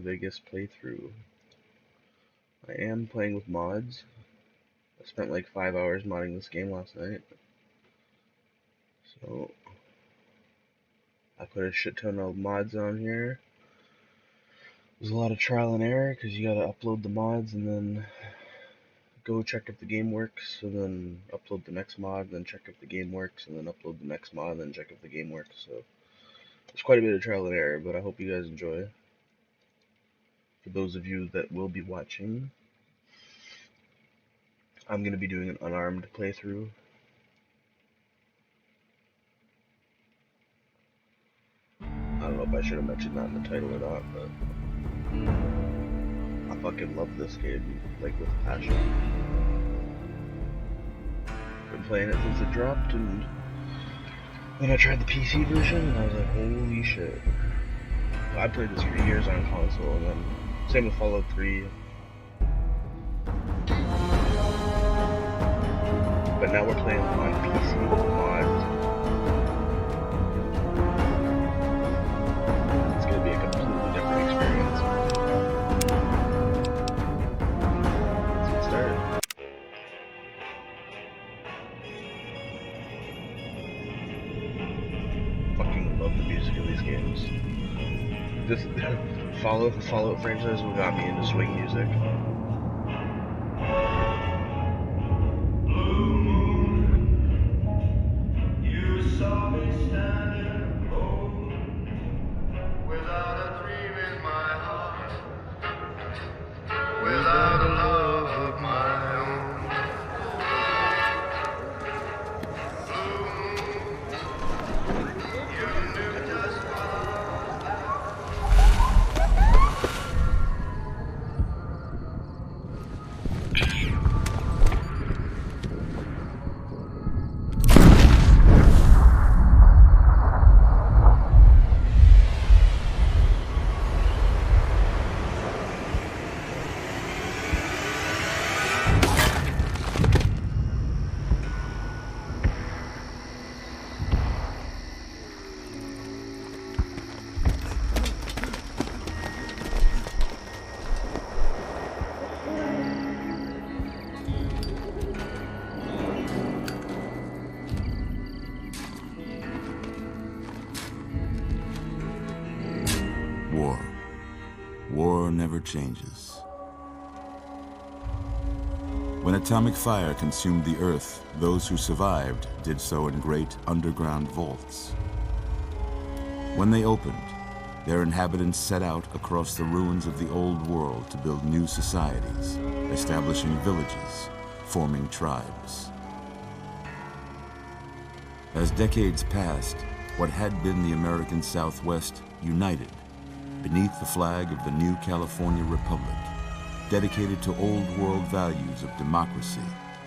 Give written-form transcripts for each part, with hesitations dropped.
Vegas playthrough. I am playing with mods. I spent like 5 hours modding this game last night. So, I put a shit ton of mods on here. There's a lot of trial and error because you gotta upload the mods and then go check if the game works, so then upload the next mod, then check if the game works, and then upload the next mod, then check if the game works. So it's quite a bit of trial and error, but I hope you guys enjoy. For those of you that will be watching, I'm going to be doing an unarmed playthrough. I don't know if I should have mentioned that in the title or not, but I fucking love this game, like with passion. Been playing it since it dropped, and then I tried the PC version, and I was like, holy shit. I played this for years on console, and then same with Fallout 3. But now we're playing on PC with mods. It's gonna be a completely different experience. Let's get started. Fucking love the music of these games. This Fallout franchise what got me into swing music. War never changes. When atomic fire consumed the Earth, those who survived did so in great underground vaults. When they opened, their inhabitants set out across the ruins of the old world to build new societies, establishing villages, forming tribes. As decades passed, what had been the American Southwest united beneath the flag of the new California Republic, dedicated to old world values of democracy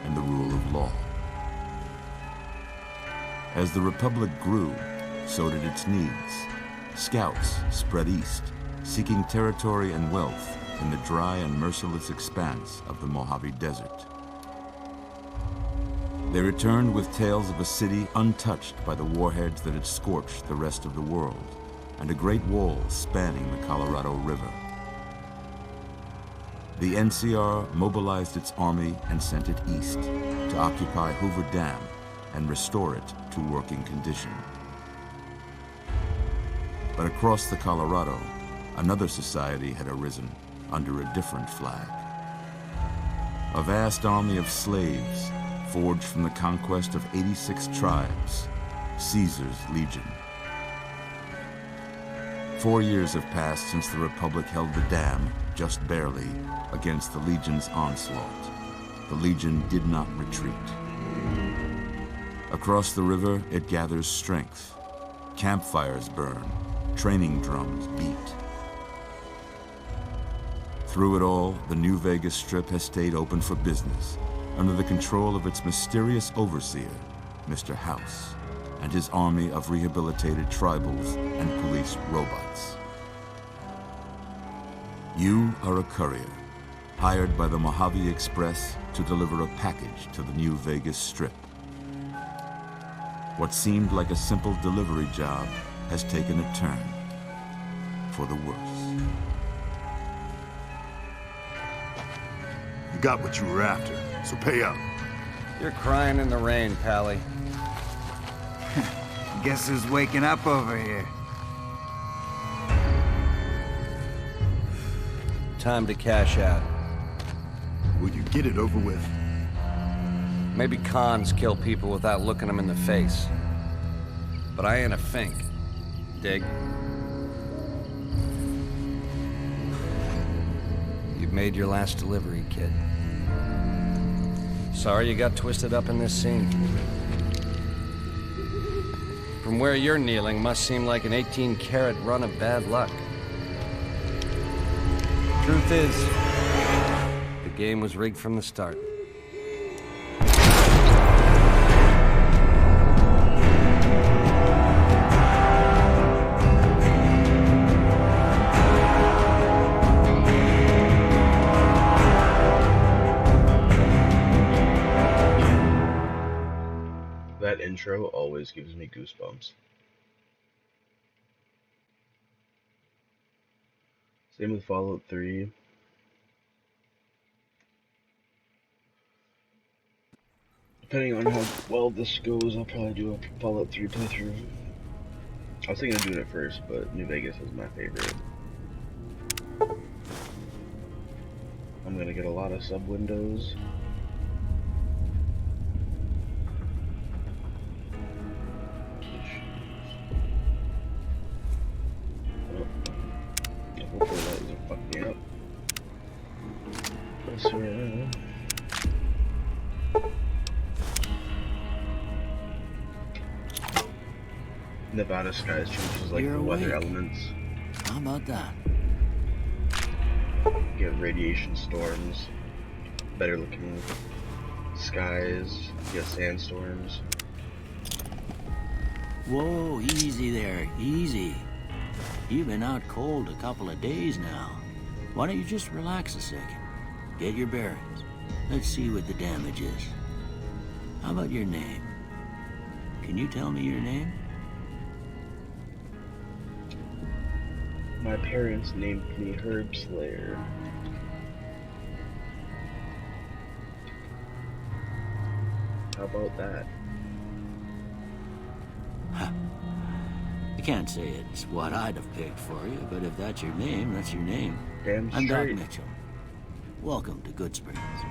and the rule of law. As the Republic grew, so did its needs. Scouts spread east, seeking territory and wealth in the dry and merciless expanse of the Mojave Desert. They returned with tales of a city untouched by the warheads that had scorched the rest of the world, and a great wall spanning the Colorado River. The NCR mobilized its army and sent it east to occupy Hoover Dam and restore it to working condition. But across the Colorado, another society had arisen under a different flag. A vast army of slaves forged from the conquest of 86 tribes, Caesar's Legion. 4 years have passed since the Republic held the dam, just barely, against the Legion's onslaught. The Legion did not retreat. Across the river, it gathers strength. Campfires burn, training drums beat. Through it all, the New Vegas Strip has stayed open for business, under the control of its mysterious overseer, Mr. House, and his army of rehabilitated tribals and police robots. You are a courier, hired by the Mojave Express to deliver a package to the New Vegas Strip. What seemed like a simple delivery job has taken a turn for the worse. got what you were after, so pay up. You're crying in the rain, Pally. Guess who's waking up over here? Time to cash out. Will you get it over with? Maybe cons kill people without looking them in the face. But I ain't a fink. Dig? You've made your last delivery, kid. Sorry you got twisted up in this scene. From where you're kneeling must seem like an 18-carat run of bad luck. Truth is, the game was rigged from the start. That intro always gives me goosebumps. Same with Fallout 3. Depending on how well this goes, I'll probably do a Fallout 3 playthrough. I was thinking of doing it first, but New Vegas is my favorite. I'm gonna get a lot of sub windows. Hopefully that doesn't fuck me up. Press around. Nevada skies changes like the weather elements. How about that? You get radiation storms, better looking skies, you get sandstorms. Whoa, easy there, easy. You've been out cold a couple of days now. Why don't you just relax a second? Get your bearings. Let's see what the damage is. How about your name? Can you tell me your name? My parents named me Herb Slayer. How about that? I can't say it's what I'd have picked for you, but if that's your name, that's your name. Damn I'm Doc straight. Mitchell. Welcome to Goodsprings.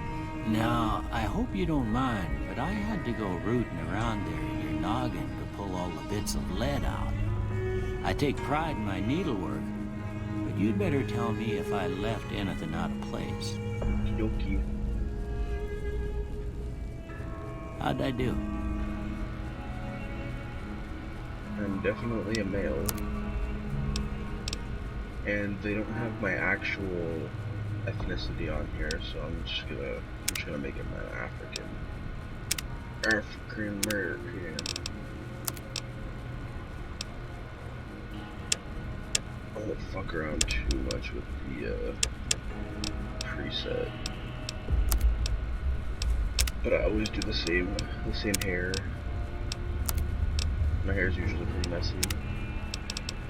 Now, I hope you don't mind, but I had to go rooting around there in your noggin to pull all the bits of lead out. I take pride in my needlework, but you'd better tell me if I left anything out of place. Yoki. How'd I do? I'm definitely a male. And they don't have my actual ethnicity on here, so I'm just gonna make it my African American. I won't fuck around too much with the preset. But I always do the same hair. My hair is usually pretty messy,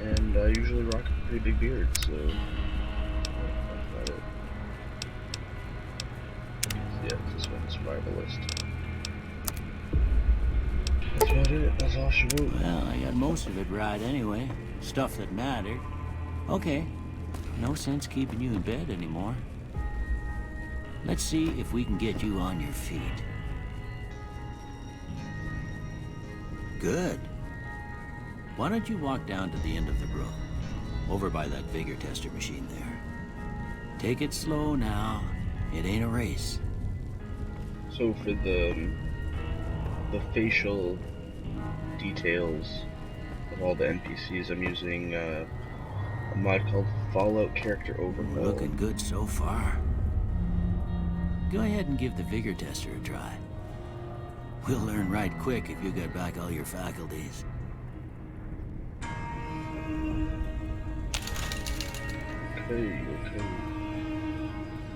and I usually rock a pretty big beard, so that's about it. Yeah, this one's survivalist. That's about it. That's all she wrote. Well, I got most of it right anyway. Stuff that mattered. Okay. No sense keeping you in bed anymore. Let's see if we can get you on your feet. Good. Why don't you walk down to the end of the room, over by that vigor tester machine there. Take it slow now. It ain't a race. So for the facial details of all the NPCs, I'm using a mod called Fallout Character Overhaul. Looking good so far. Go ahead and give the vigor tester a try. We'll learn right quick if you get back all your faculties. Okay.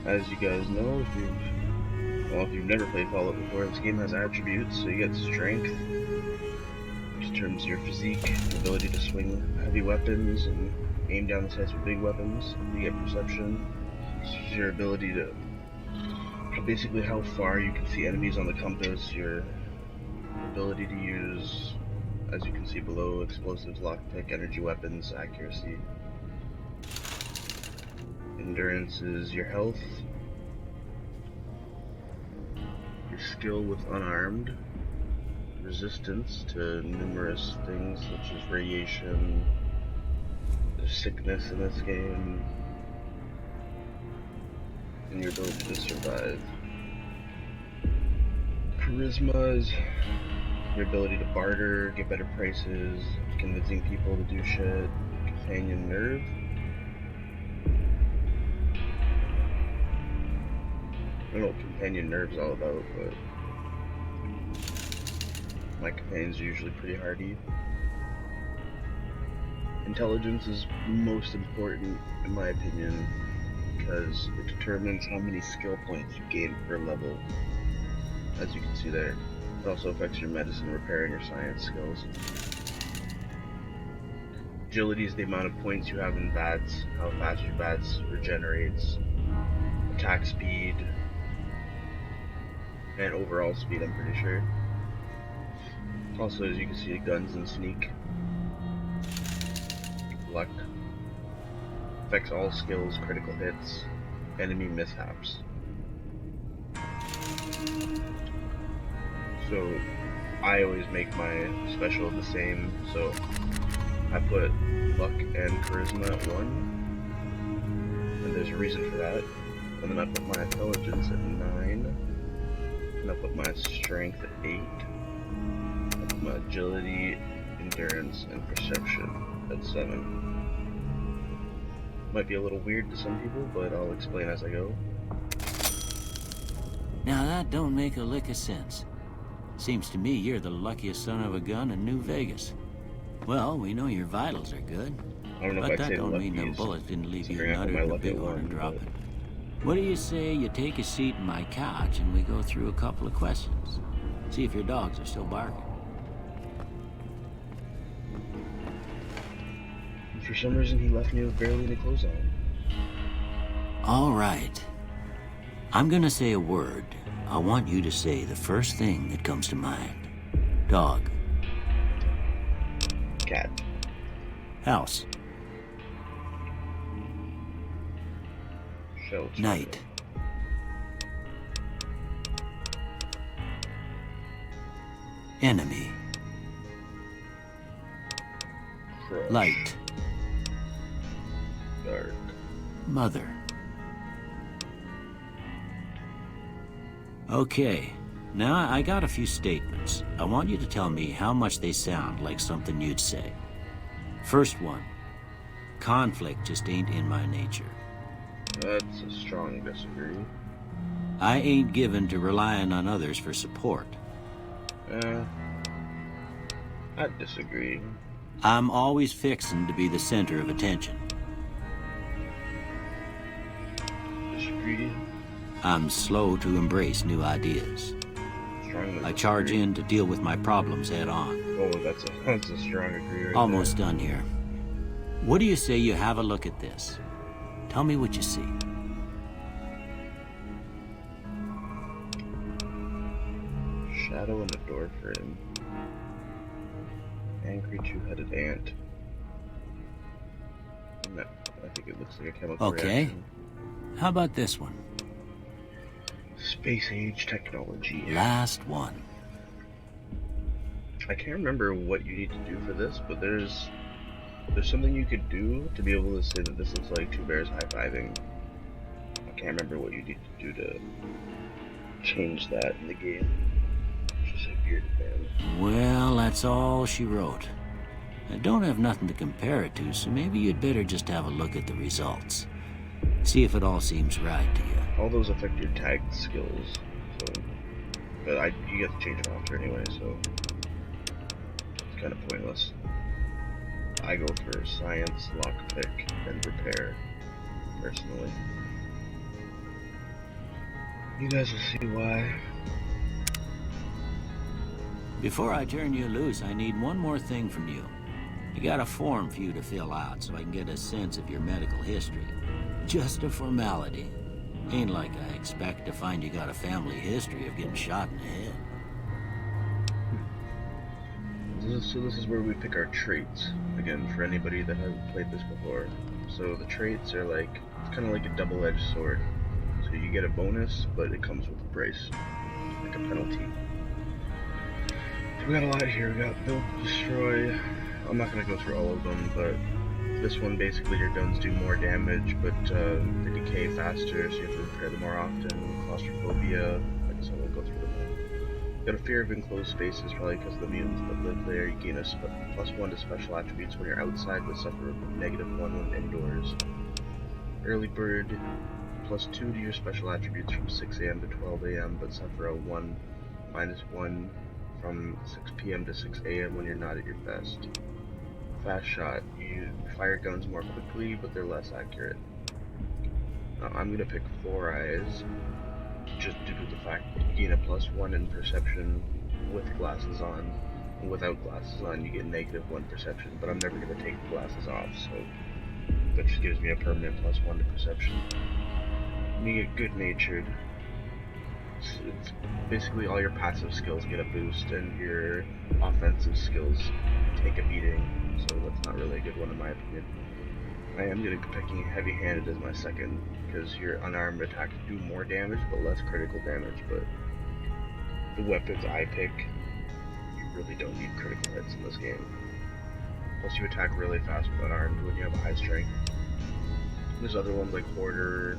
As you guys know, if you've never played Fallout before, this game has attributes, so you get strength, which determines your physique, the ability to swing heavy weapons and aim down the sights with big weapons. You get perception, which is your ability to basically how far you can see enemies on the compass, your ability to use, as you can see below, explosives, lockpick, energy weapons, accuracy. Endurance is your health, your skill with unarmed, resistance to numerous things such as radiation, there's sickness in this game, and your ability to survive. Charisma is your ability to barter, get better prices, convincing people to do shit. Companion nerve. I don't know what companion nerve's all about, but my companions are usually pretty hardy. Intelligence is most important, in my opinion, because it determines how many skill points you gain per level, as you can see there. It also affects your medicine, repair, and your science skills. Agility is the amount of points you have in VATS, how fast your VATS regenerates, attack speed, and overall speed, I'm pretty sure. Also, as you can see, guns and sneak. Luck. Affects all skills, critical hits, enemy mishaps. So, I always make my special the same, so I put luck and charisma at 1, and there's a reason for that. And then I put my intelligence at 9, and I put my strength at 8, I put my agility, endurance, and perception at 7. Might be a little weird to some people, but I'll explain as I go. Now that don't make a lick of sense. Seems to me you're the luckiest son of a gun in New Vegas. Well, we know your vitals are good, I don't know but if I'd that say don't mean them luckiest, bullets didn't leave you considering I put nutted my in a luck big at one and 1, drop but- it. What do you say you take a seat in my couch and we go through a couple of questions? See if your dogs are still barking. For some reason, he left me with barely any clothes on. All right. I'm gonna say a word. I want you to say the first thing that comes to mind. Dog. Cat. House. Shelter. Night. Enemy. Crush. Light. Dark. Mother. Okay. Now I got a few statements. I want you to tell me how much they sound like something you'd say. First one. Conflict just ain't in my nature. That's a strong disagree. I ain't given to relying on others for support. I'd disagree. I'm always fixin' to be the center of attention. Disagree. I'm slow to embrace new ideas. Strongly I charge disagree. in to deal with my problems head on. Oh, that's a strong agree right Almost there. done here. What do you say you have a look at this? Tell me what you see. Shadow in the door frame. Angry two-headed ant. No, I think it looks like a chemical Okay. reaction. How about this one? Space age technology. Last one. I can't remember what you need to do for this, but there's something you could do to be able to say that this looks like two bears high-fiving. I can't remember what you need to do to change that in the game. Just a bearded man. Well, that's all she wrote. I don't have nothing to compare it to, so maybe you'd better just have a look at the results. See if it all seems right to you. All those affect your tagged skills, so but you get to change them after anyway, so it's kind of pointless. I go for science, lockpick, and repair, personally. You guys will see why. Before I turn you loose, I need one more thing from you. I got a form for you to fill out so I can get a sense of your medical history. Just a formality. Ain't like I expect to find you got a family history of getting shot in the head. So this is where we pick our traits, again, for anybody that hasn't played this before. So the traits are like, it's kind of like a double-edged sword. So you get a bonus, but it comes with a price, like a penalty. So we got a lot here. We got build, destroy. I'm not going to go through all of them, but this one, basically your guns do more damage, but they decay faster, so you have to repair them more often. Claustrophobia, I guess I won't go through them all. You got a fear of enclosed spaces, probably because of the mutants that live there. You gain a +1 to special attributes when you're outside, but suffer a -1 when indoors. Early bird, +2 to your special attributes from 6 AM to 12 AM, but suffer a -1 from 6 PM to 6 AM when you're not at your best. Fast shot, you fire guns more quickly, but they're less accurate. Now, I'm gonna pick Four Eyes, just due to the fact that you gain a +1 in perception with glasses on, and without glasses on you get -1 perception, but I'm never going to take the glasses off, so that just gives me a permanent +1 to perception. And you get Good Natured. It's basically all your passive skills get a boost, and your offensive skills take a beating, so that's not really a good one in my opinion. I am going to be picking Heavy-Handed as my second, because your unarmed attacks do more damage, but less critical damage, but the weapons I pick, you really don't need critical hits in this game. Plus you attack really fast with unarmed when you have a high strength. There's other ones like Hoarder,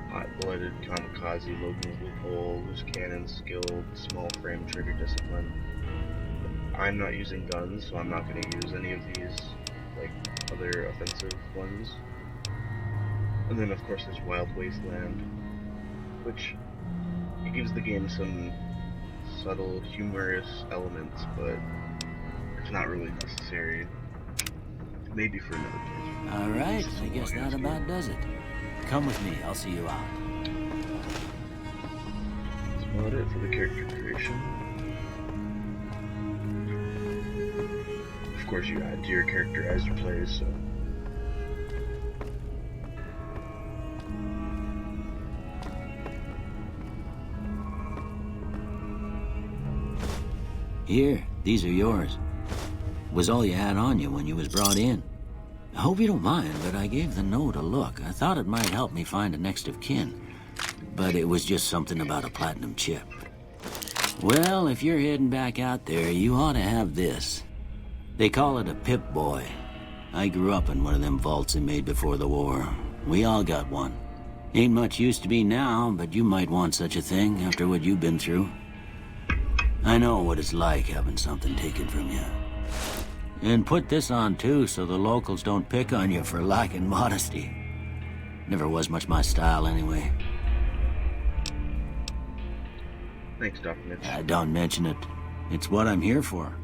Hot-Blooded, Kamikaze, Logan's Loophole, Loose Cannon, Skilled, Small Frame, Trigger Discipline. I'm not using guns, so I'm not going to use any of these, like, other offensive ones. And then of course there's Wild Wasteland, which it gives the game some subtle, humorous elements, but it's not really necessary. Maybe for another place. Alright, I guess that about does it. Come with me, I'll see you out. That's about it for the character creation. Of course you add to your character as you play, so... Here, these are yours. Was all you had on you when you was brought in. I hope you don't mind, but I gave the note a look. I thought it might help me find a next of kin. But it was just something about a platinum chip. Well, if you're heading back out there, you ought to have this. They call it a Pip-Boy. I grew up in one of them vaults they made before the war. We all got one. Ain't much use to be now, but you might want such a thing after what you've been through. I know what it's like having something taken from you. And put this on too, so the locals don't pick on you for lacking modesty. Never was much my style anyway. Thanks, Doc Mitch. Don't mention it. It's what I'm here for.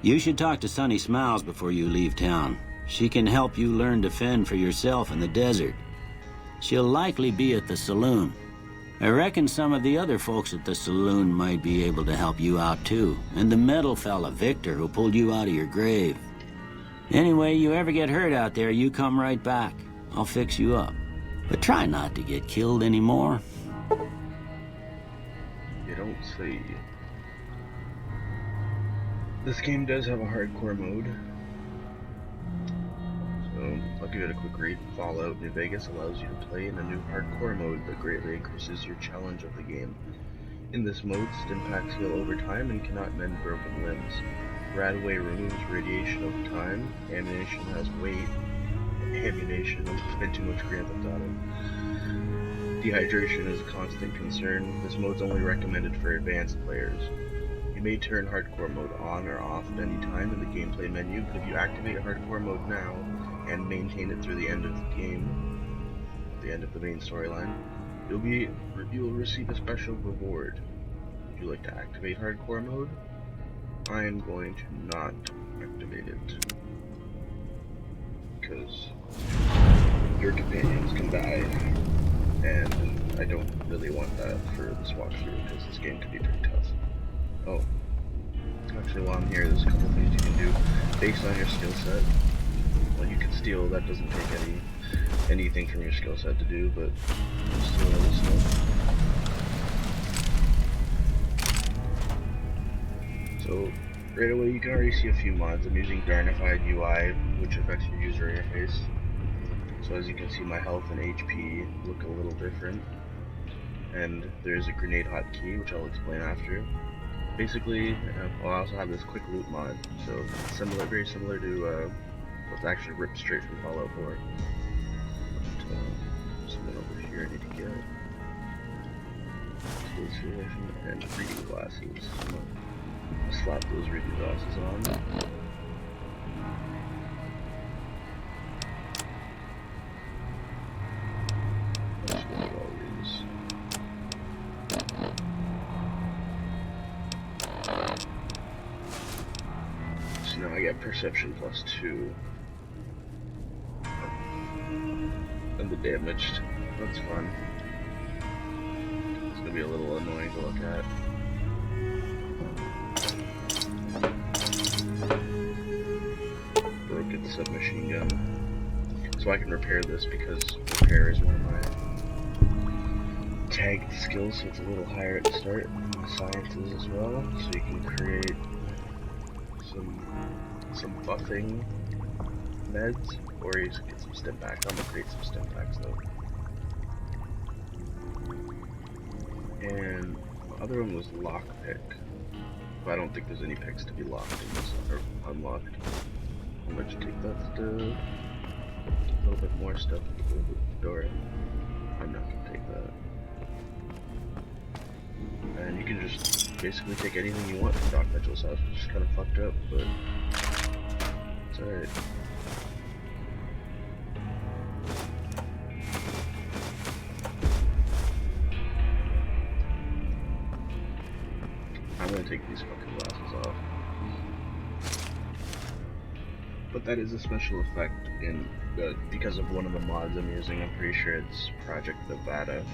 You should talk to Sunny Smiles before you leave town. She can help you learn to fend for yourself in the desert. She'll likely be at the saloon. I reckon some of the other folks at the saloon might be able to help you out too. And the metal fella, Victor, who pulled you out of your grave. Anyway, you ever get hurt out there, you come right back. I'll fix you up. But try not to get killed anymore. You don't say. This game does have a hardcore mode. So, I'll give it a quick read. Fallout New Vegas allows you to play in a new hardcore mode that greatly increases your challenge of the game. In this mode, Stimpaks heal over time and cannot mend broken limbs. Radaway removes radiation over time. Ammunition has weight. Ammunition, I'm spent too much Grand Theft Auto. Dehydration is a constant concern. This mode's only recommended for advanced players. You may turn hardcore mode on or off at any time in the gameplay menu, but if you activate hardcore mode now and maintain it through the end of the game, the end of the main storyline, you'll receive a special reward. Would you like to activate hardcore mode? I am going to not activate it, because your companions can die, and I don't really want that for this walkthrough, because this game can be pretty tough. Oh, actually while I'm here, there's a couple things you can do based on your skill set. Well, you can steal, that doesn't take any anything from your skill set to do, but just doing other stuff. So right away you can already see a few mods. I'm using Darnified UI, which affects your user interface. So as you can see, my health and HP look a little different. And there's a grenade hotkey, which I'll explain after. Basically, I also have this quick loot mod, so it's similar, very similar to what's actually ripped straight from Fallout 4. But, something over here I need to get. And reading glasses. I'll slap those reading glasses on. Let's go with all these. So now I get perception +2. And the damaged. That's fun. It's gonna be a little annoying to look at. Broken submachine gun. So I can repair this because repair is one of my tagged skills, so it's a little higher at the start. My science is as well, so you can create some buffing meds, or you can get some stim packs. I'm gonna create some stim packs though. And the other one was lockpick, but I don't think there's any picks to be locked in this, or unlocked. I'll let you take that stuff. A little bit more stuff to go with the door. I'm not gonna take that. And you can just basically take anything you want from Doc Mitchell's house, which is kind of fucked up, but it's alright. I'm gonna take these fucking glasses off. But that is a special effect in because of one of the mods I'm using. I'm pretty sure it's Project Nevada.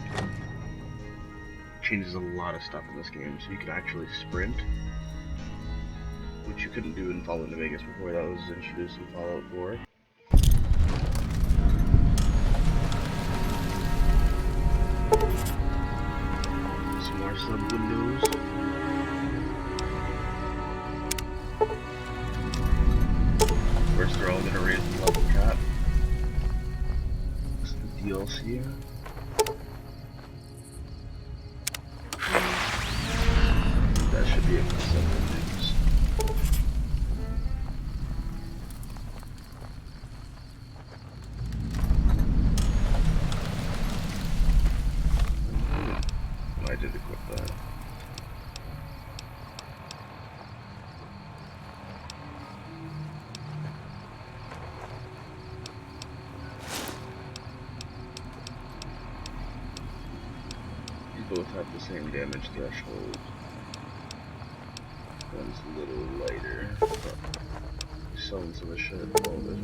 Changes a lot of stuff in this game, so you can actually sprint, which you couldn't do in Fallout New Vegas before. That was introduced in Fallout 4. Some more sub windows. First, they're all gonna raise the level cap. This is the DLC. That should be able to sell the things. I did equip that. Both have the same damage threshold. One's a little lighter, but he's selling some of the shit. Oh, there's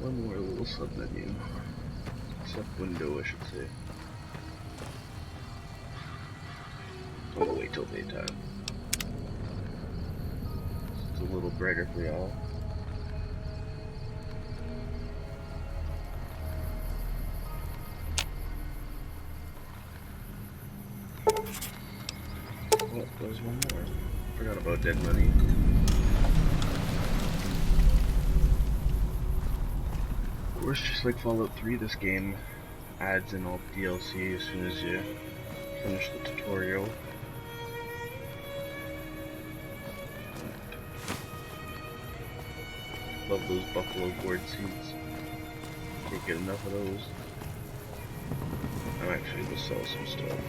one more little sub menu. Sub window, I should say. I'm gonna wait till daytime. It's a little brighter for y'all. Oh, there's one more. Forgot about dead money. Of course, just like Fallout 3, this game adds in all the DLC as soon as you finish the tutorial. Love those buffalo gourd seeds. Can't get enough of those. I'm actually gonna sell some stuff.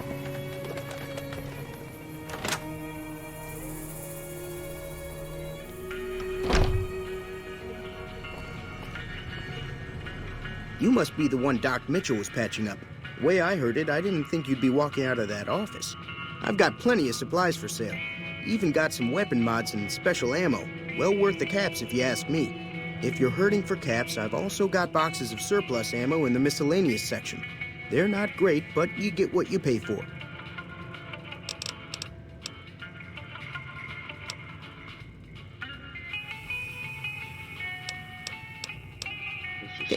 You must be the one Doc Mitchell was patching up. The way I heard it, I didn't think you'd be walking out of that office. I've got plenty of supplies for sale. Even got some weapon mods and special ammo. Well worth the caps if you ask me. If you're hurting for caps, I've also got boxes of surplus ammo in the miscellaneous section. They're not great, but you get what you pay for.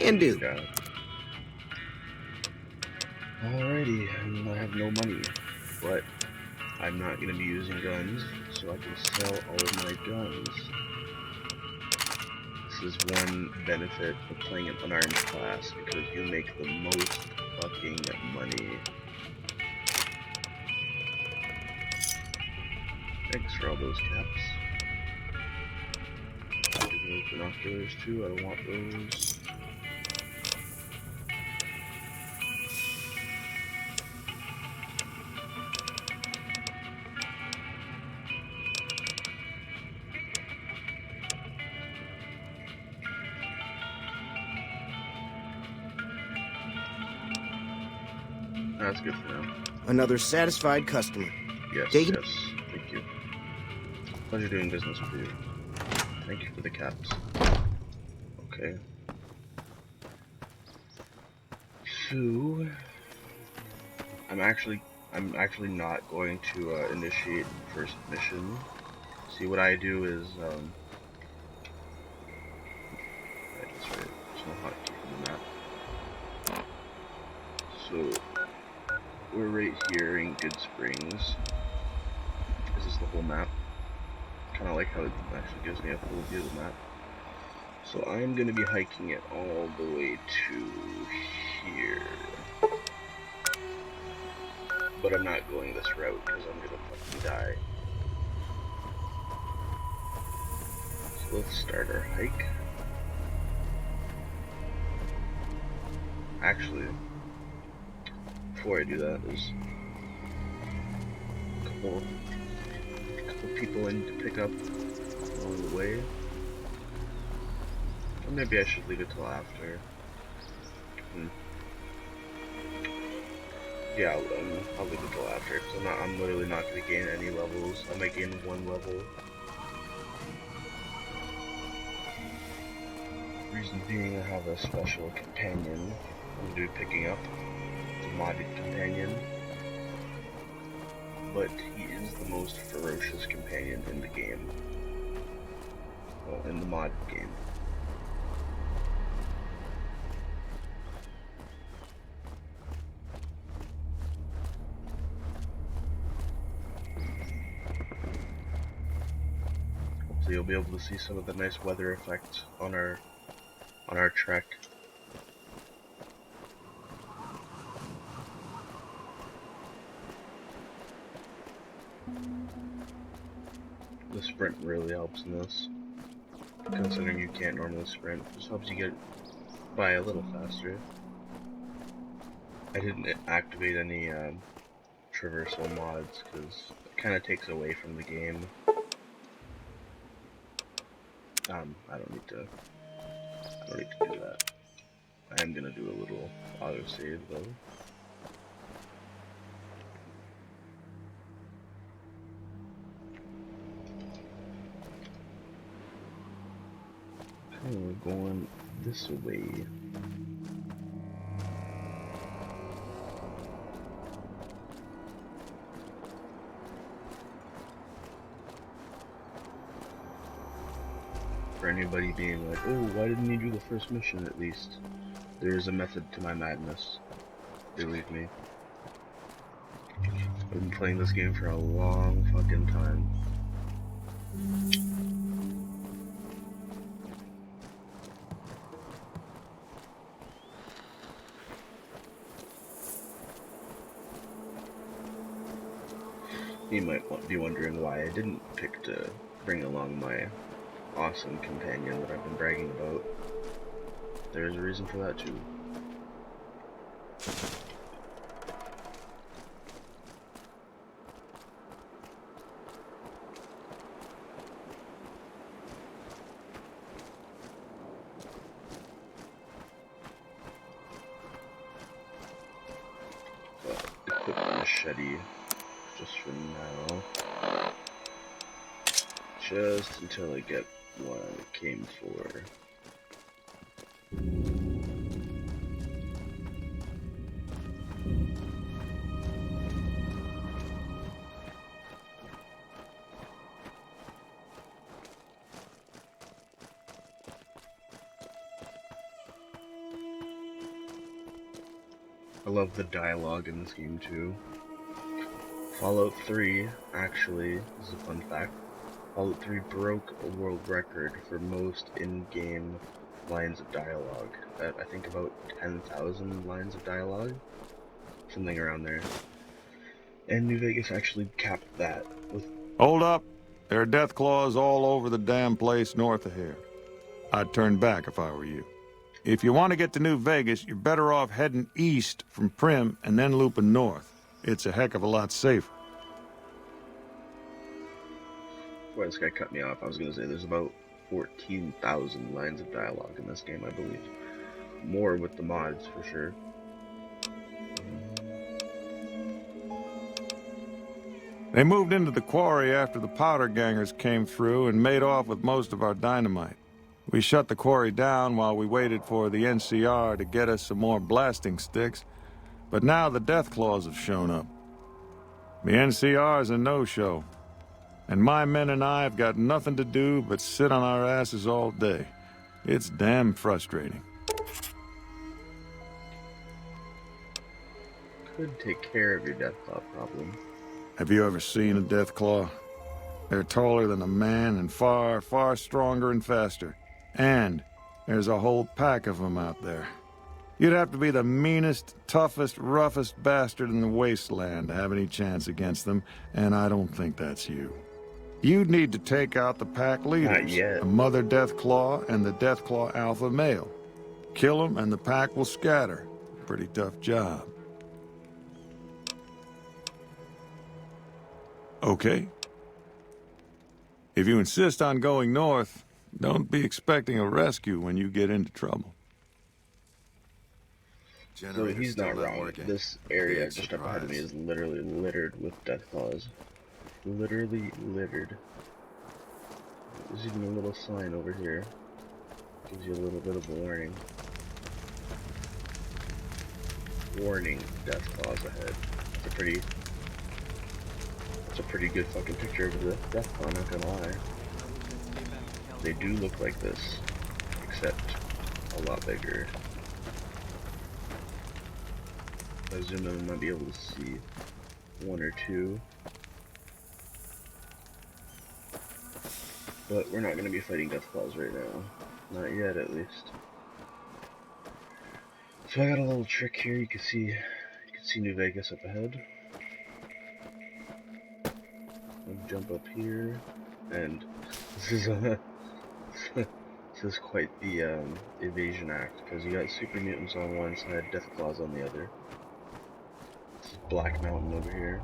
Can do. God. Alrighty, and I have no money, but I'm not going to be using guns, so I can sell all of my guns. This is one benefit of playing an unarmed class, because you make the most fucking money. Thanks for all those caps. I'll give those binoculars too, I don't want those. That's good for now. Another satisfied customer. Yes, Take it. yes, thank you. Pleasure doing business with you. Thank you for the caps. Okay. So, I'm actually not going to initiate the first mission. See, what I do is that's right. There's no hotkey for the map. So we're right here in Goodsprings. This is the whole map. Kind of like how it actually gives me a full view of the map. So I'm gonna be hiking it all the way to here. But I'm not going this route because I'm gonna fucking die. So let's start our hike. Actually, before I do that, there's a couple people I need to pick up along the way. Or maybe I should leave it till after. Yeah, I'll leave it till after, because I'm literally not going to gain any levels. I might gain 1 level. Reason being, I have a special companion I'm going to be picking up. It's a modded companion. But he is the most ferocious companion in the game. Well, in the modded game. Hopefully you'll be able to see some of the nice weather effects on our trek. The sprint really helps in this, considering you can't normally sprint. It just helps you get by a little faster. I didn't activate any traversal mods because it kind of takes away from the game. I don't need to do that. I am gonna do a little autosave though. Okay, we're going this way. For anybody being like, oh, why didn't you do the first mission at least? There is a method to my madness. Believe me. I've been playing this game for a long fucking time. You might be wondering why I didn't pick to bring along my awesome companion that I've been bragging about. There's a reason for that too. Equip the machete just for now. Just until I get what I came for. I love the dialogue in this game too. Fallout 3, actually, this is a fun fact, Fallout 3 broke a world record for most in-game lines of dialogue. At, I think, about 10,000 lines of dialogue. Something around there. And New Vegas actually capped that with... Hold up. There are death claws all over the damn place north of here. I'd turn back if I were you. If you want to get to New Vegas, you're better off heading east from Primm and then looping north. It's a heck of a lot safer. Boy, this guy cut me off. I was gonna say there's about 14,000 lines of dialogue in this game, I believe. More with the mods, for sure. They moved into the quarry after the powder gangers came through and made off with most of our dynamite. We shut the quarry down while we waited for the NCR to get us some more blasting sticks, but now the death claws have shown up. The NCR's a no-show, and my men and I have got nothing to do but sit on our asses all day. It's damn frustrating. Could take care of your Deathclaw problem. Have you ever seen a Deathclaw? They're taller than a man and far, far stronger and faster. And there's a whole pack of them out there. You'd have to be the meanest, toughest, roughest bastard in the wasteland to have any chance against them, and I don't think that's you. You'd need to take out the pack leaders, Not yet. the Mother Deathclaw and the Deathclaw Alpha male. Kill them and the pack will scatter. Pretty tough job. Okay. If you insist on going north, don't be expecting a rescue when you get into trouble. So he's not wrong. This area just up ahead of me is literally littered with Deathclaws. Literally littered. There's even a little sign over here. Gives you a little bit of a warning. Warning, Deathclaws ahead. It's a pretty good fucking picture of the Deathclaw, not gonna lie. They do look like this, except a lot bigger. If I zoom in, I might be able to see one or two. But we're not going to be fighting Deathclaws right now. Not yet, at least. So I got a little trick here. You can see New Vegas up ahead. I'll jump up here, and this is quite the evasion act, because you got super mutants on one side, Deathclaws on the other. This is Black Mountain over here.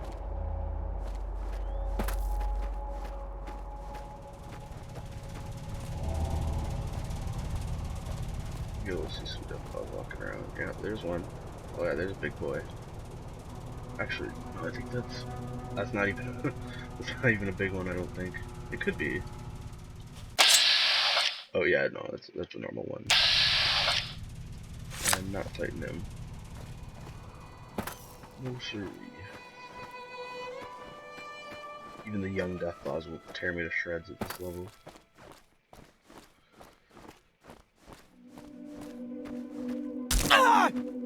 You'll see some Deathclaws walking around. Yeah, there's one. Oh yeah, there's a big boy. Actually, I think that's not even that's not even a big one. I don't think it could be. Oh yeah, no, that's a normal one. I'm not fighting him. No sir. Even the young Deathclaws will tear me to shreds at this level.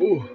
Ooh.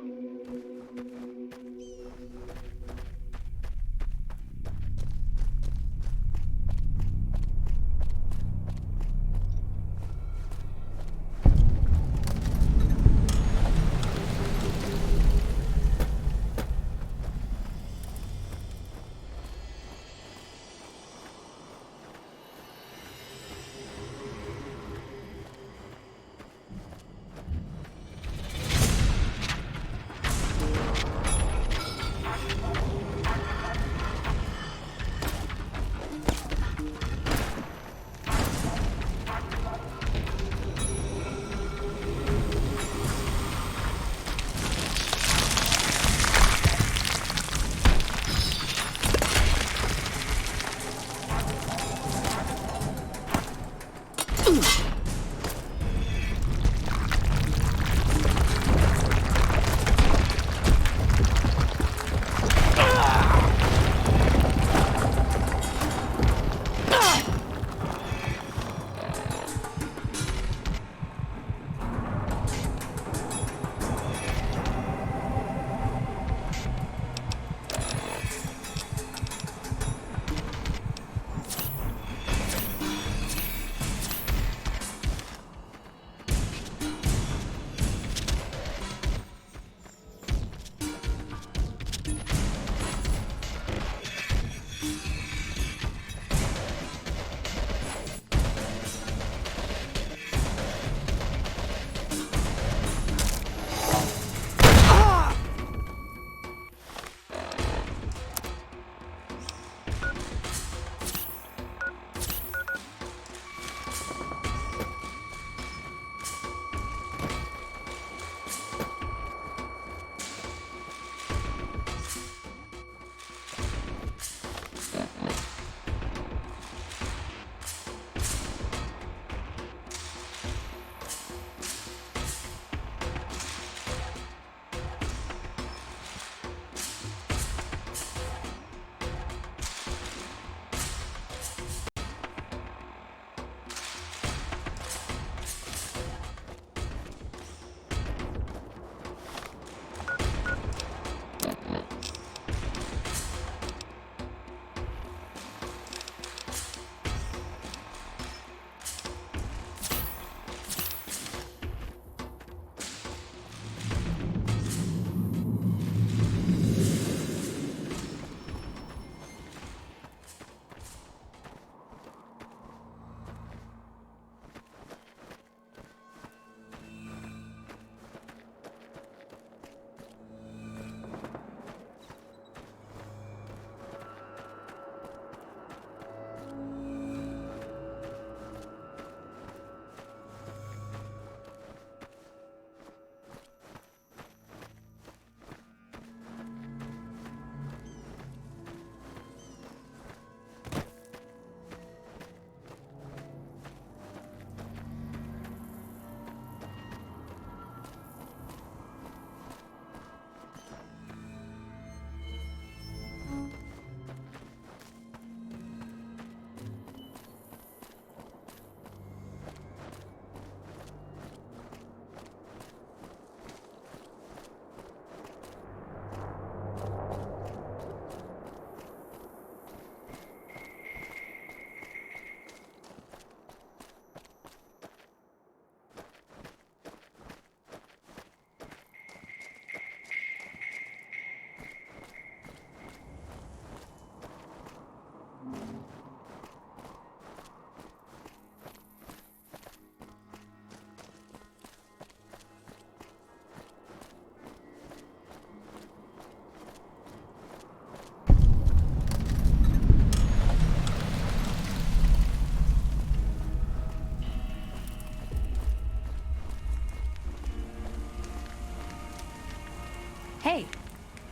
Hey,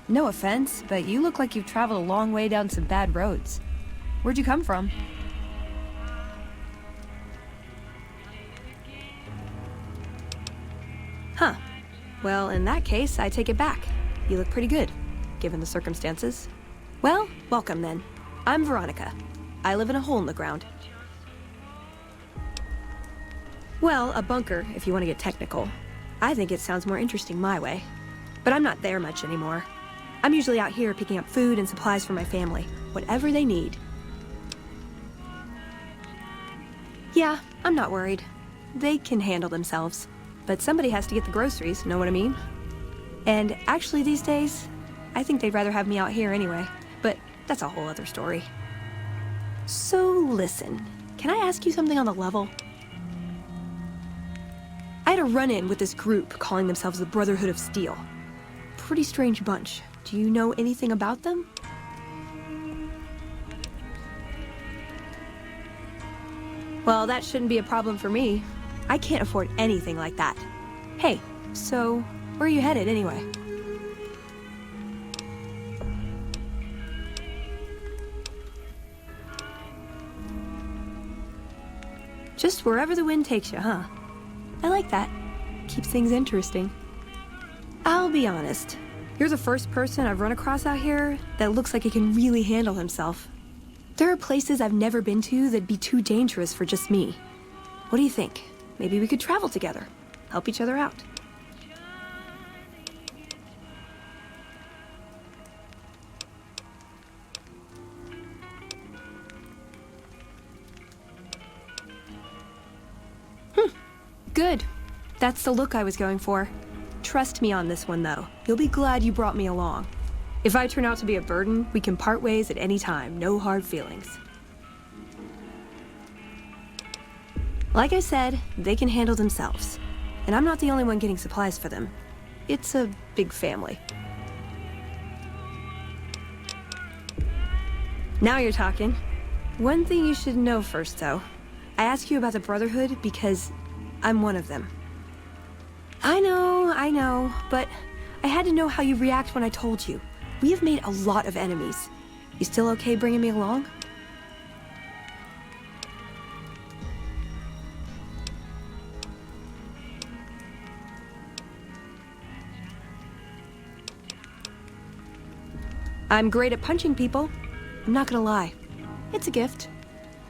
no offense, but you look like you've traveled a long way down some bad roads. Where'd you come from? Huh. Well, in that case, I take it back. You look pretty good, given the circumstances. Well, welcome then. I'm Veronica. I live in a hole in the ground. Well, a bunker, if you want to get technical. I think it sounds more interesting my way. But I'm not there much anymore. I'm usually out here picking up food and supplies for my family, whatever they need. Yeah, I'm not worried. They can handle themselves. But somebody has to get the groceries, know what I mean? And actually these days, I think they'd rather have me out here anyway. But that's a whole other story. So listen, can I ask you something on the level? I had a run-in with this group calling themselves the Brotherhood of Steel. Pretty strange bunch. Do you know anything about them? Well, that shouldn't be a problem for me. I can't afford anything like that. Hey, so where are you headed anyway? Just wherever the wind takes you, huh? I like that. Keeps things interesting. I'll be honest. You're the first person I've run across out here that looks like he can really handle himself. There are places I've never been to that'd be too dangerous for just me. What do you think? Maybe we could travel together. Help each other out. Good. That's the look I was going for. Trust me on this one, though. You'll be glad you brought me along. If I turn out to be a burden, we can part ways at any time. No hard feelings. Like I said, they can handle themselves. And I'm not the only one getting supplies for them. It's a big family. Now you're talking. One thing you should know first, though. I ask you about the Brotherhood because I'm one of them. I know, but I had to know how you react when I told you. We have made a lot of enemies. You still okay bringing me along? I'm great at punching people. I'm not gonna lie. It's a gift.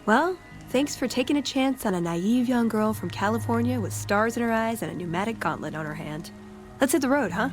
Well, thanks for taking a chance on a naive young girl from California with stars in her eyes and a pneumatic gauntlet on her hand. Let's hit the road, huh?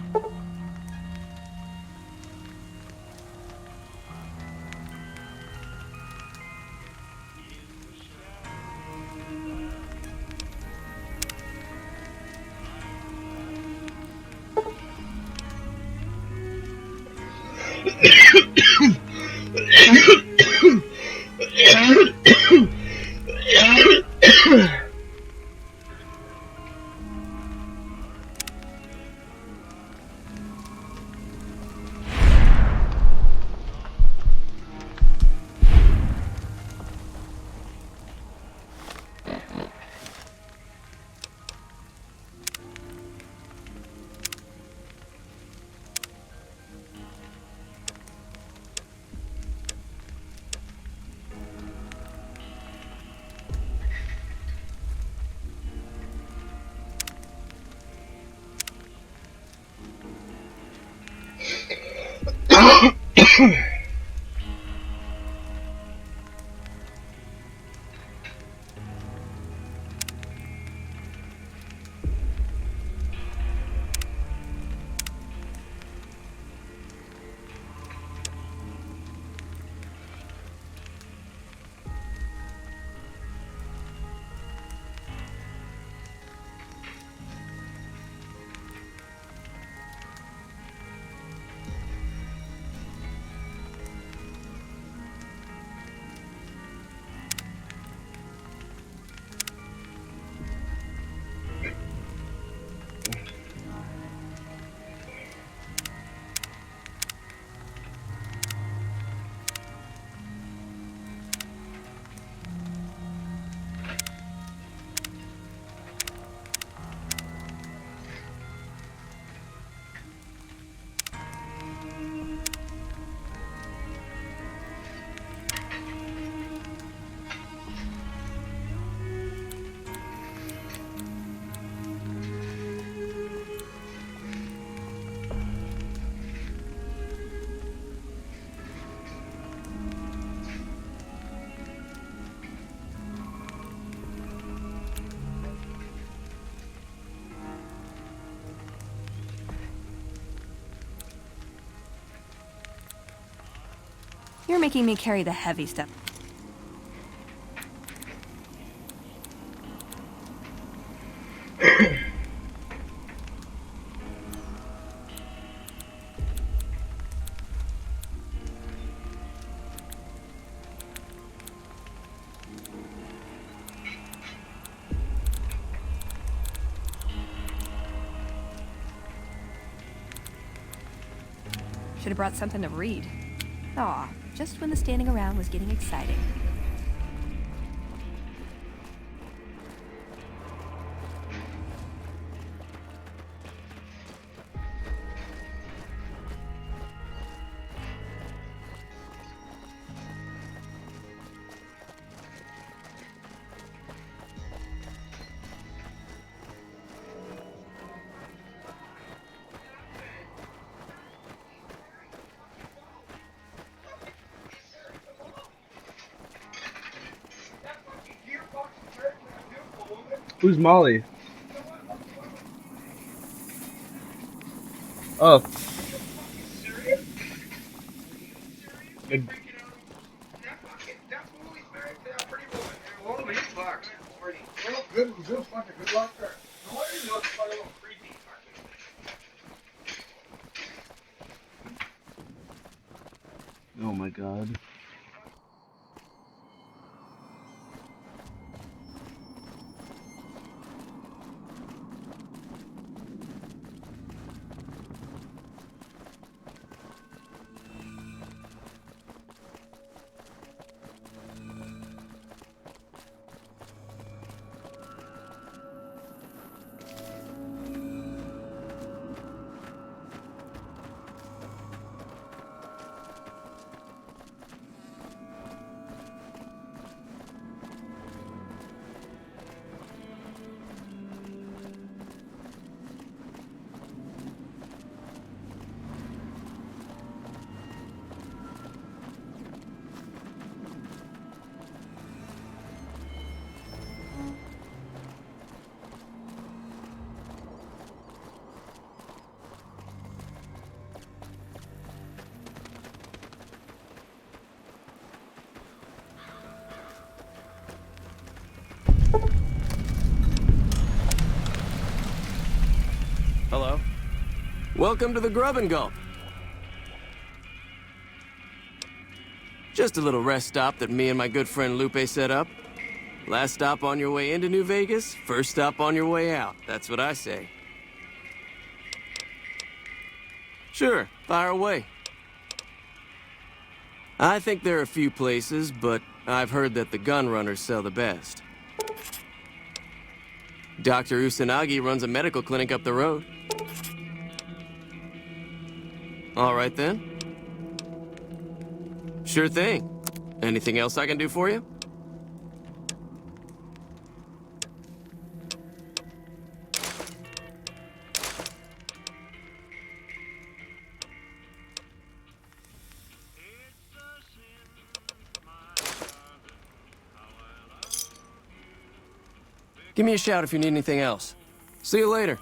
You're making me carry the heavy stuff. Should have brought something to read. Aw, just when the standing around was getting exciting. Who's Molly? Oh. Good. Oh my god. Hello. Welcome to the Grub and Gulp. Just a little rest stop that me and my good friend Lupe set up. Last stop on your way into New Vegas, first stop on your way out. That's what I say. Sure, fire away. I think there are a few places, but I've heard that the gun runners sell the best. Dr. Usanagi runs a medical clinic up the road. All right, then. Sure thing. Anything else I can do for you? Give me a shout if you need anything else. See you later.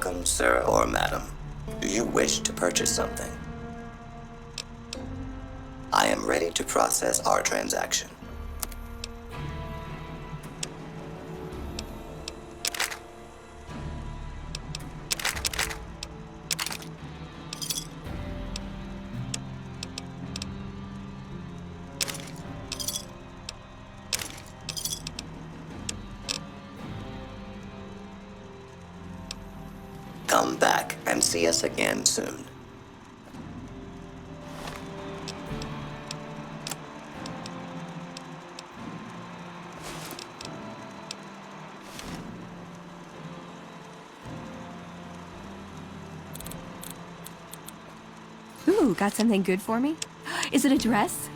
Welcome, sir or madam. Do you wish to purchase something? I am ready to process our transaction. Come back and see us again soon. Ooh, got something good for me? Is it a dress?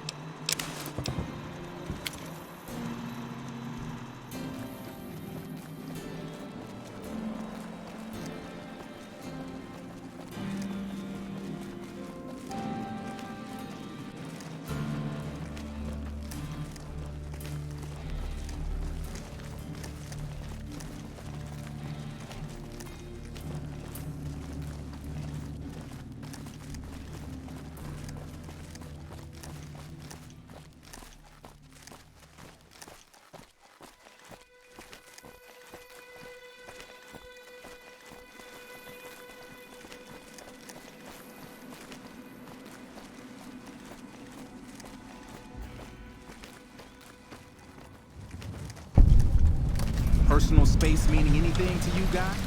Personal space meaning anything to you guys?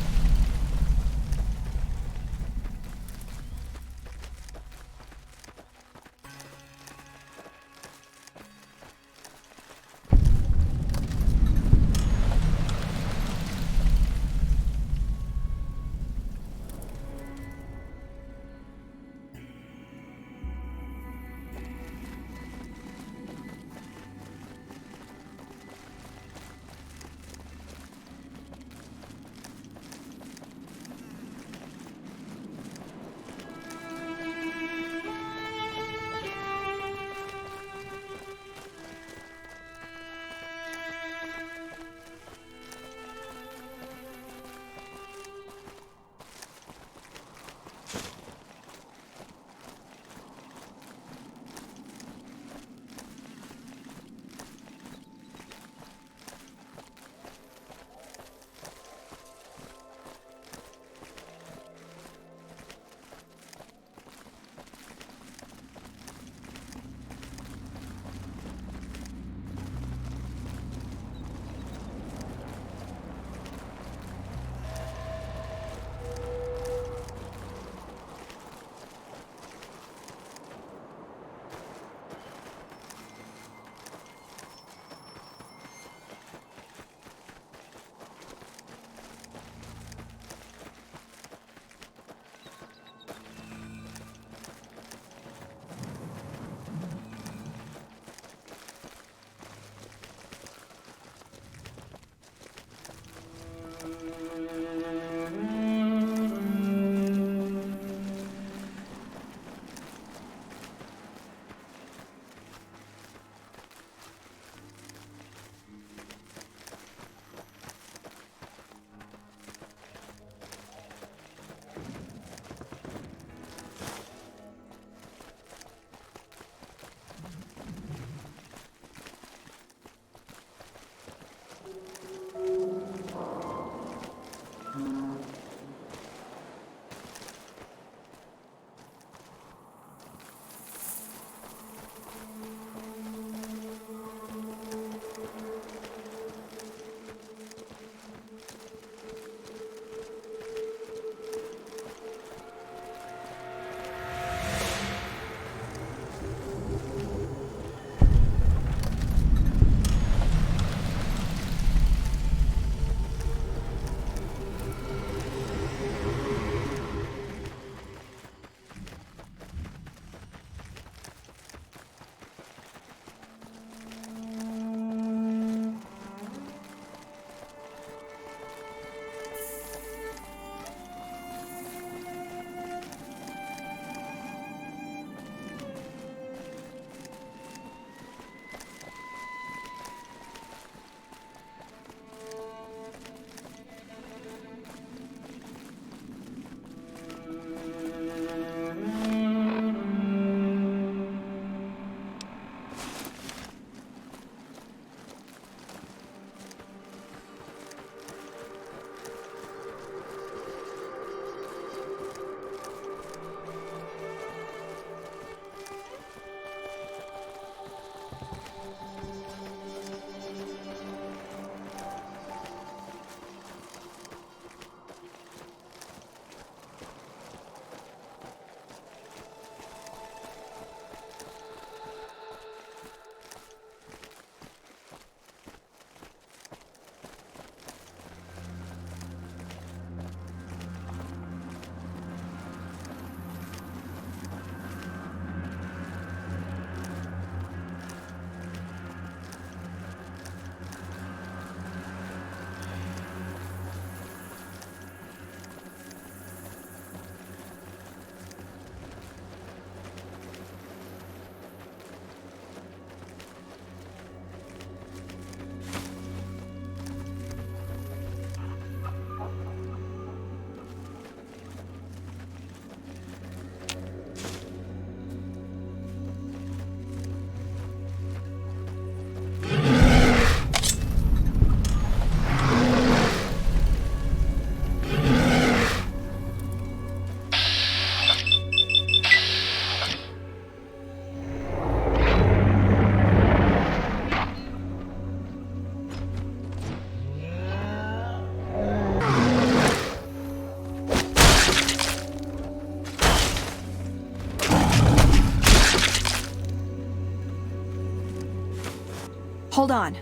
Hold on.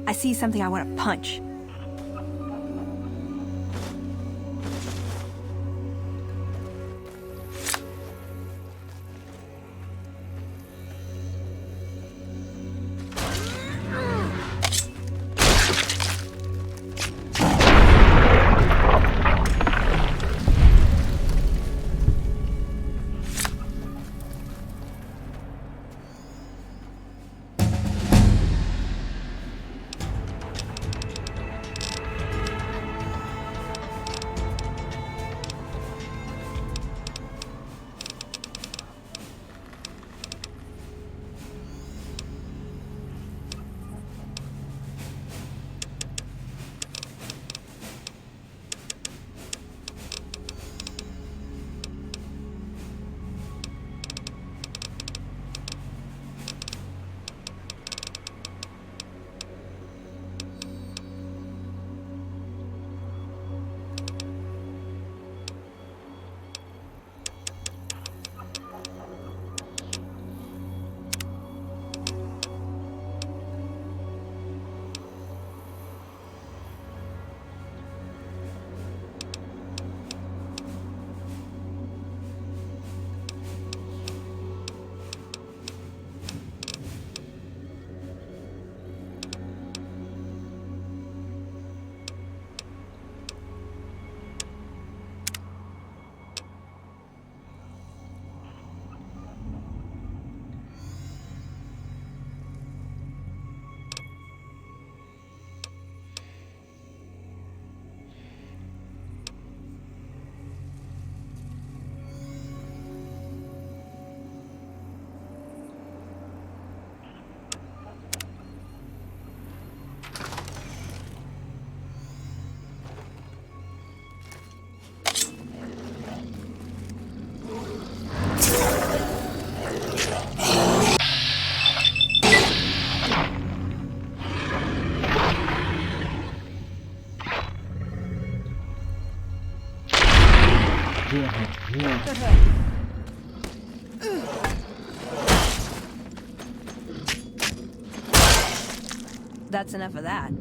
I see something I want to punch. That's enough of that.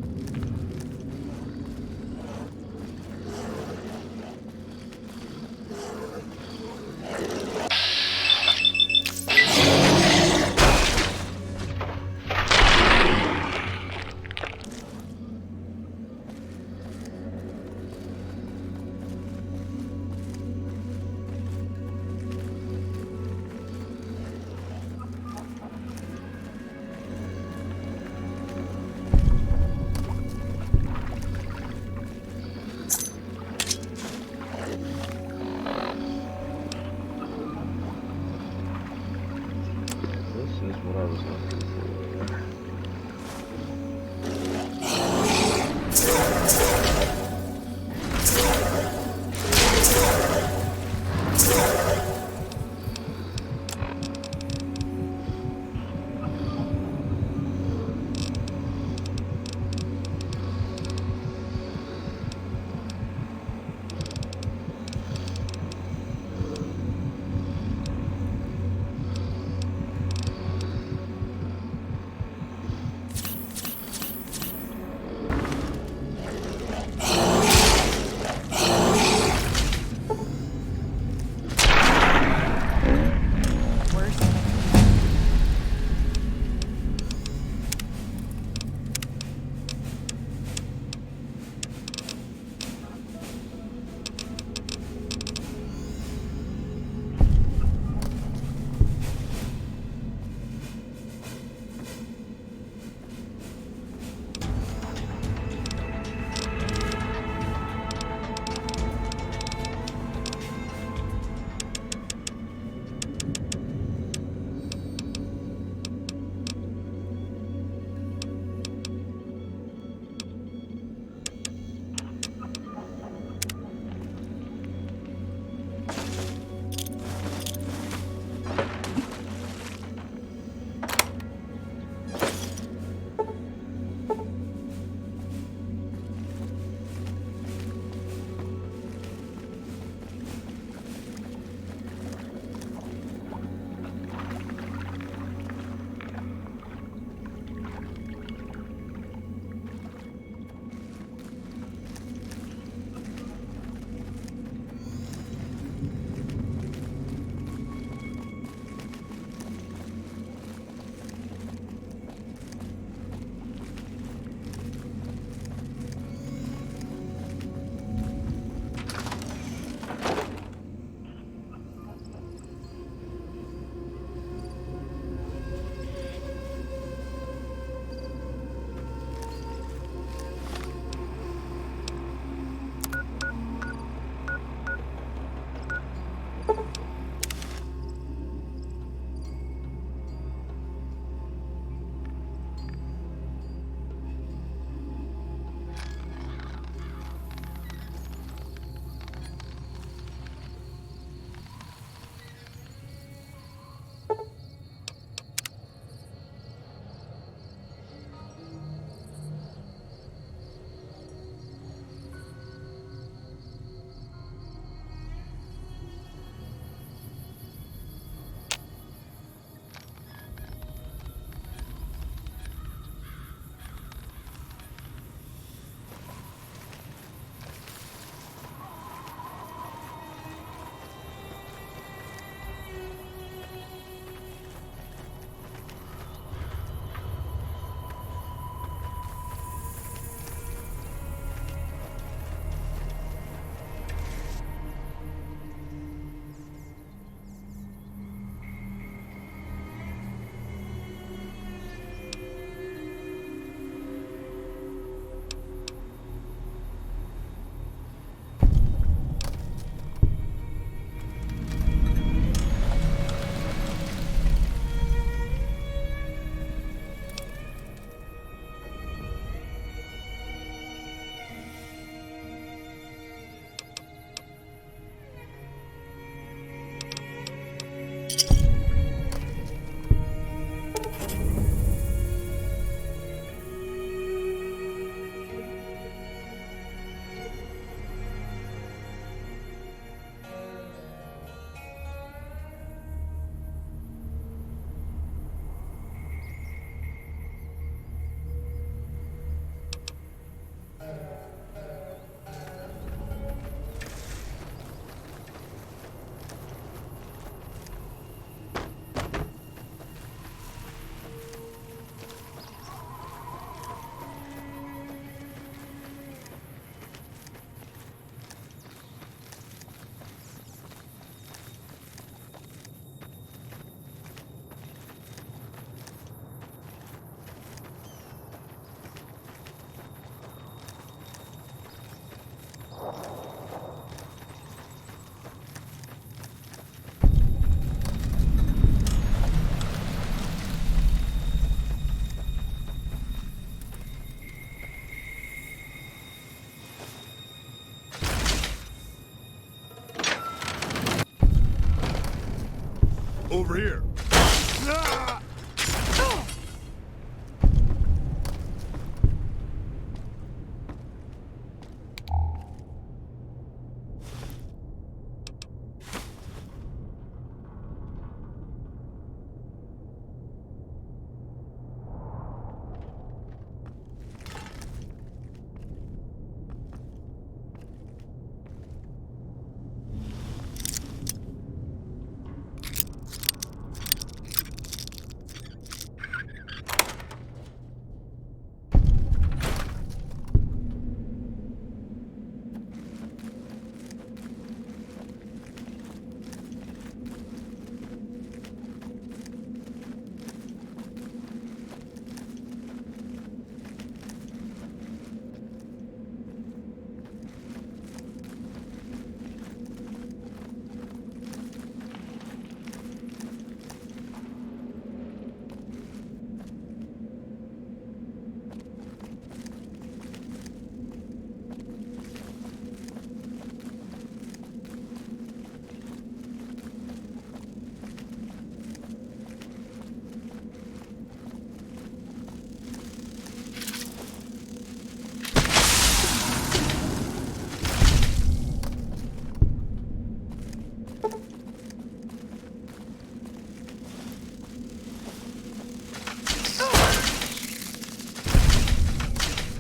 over here.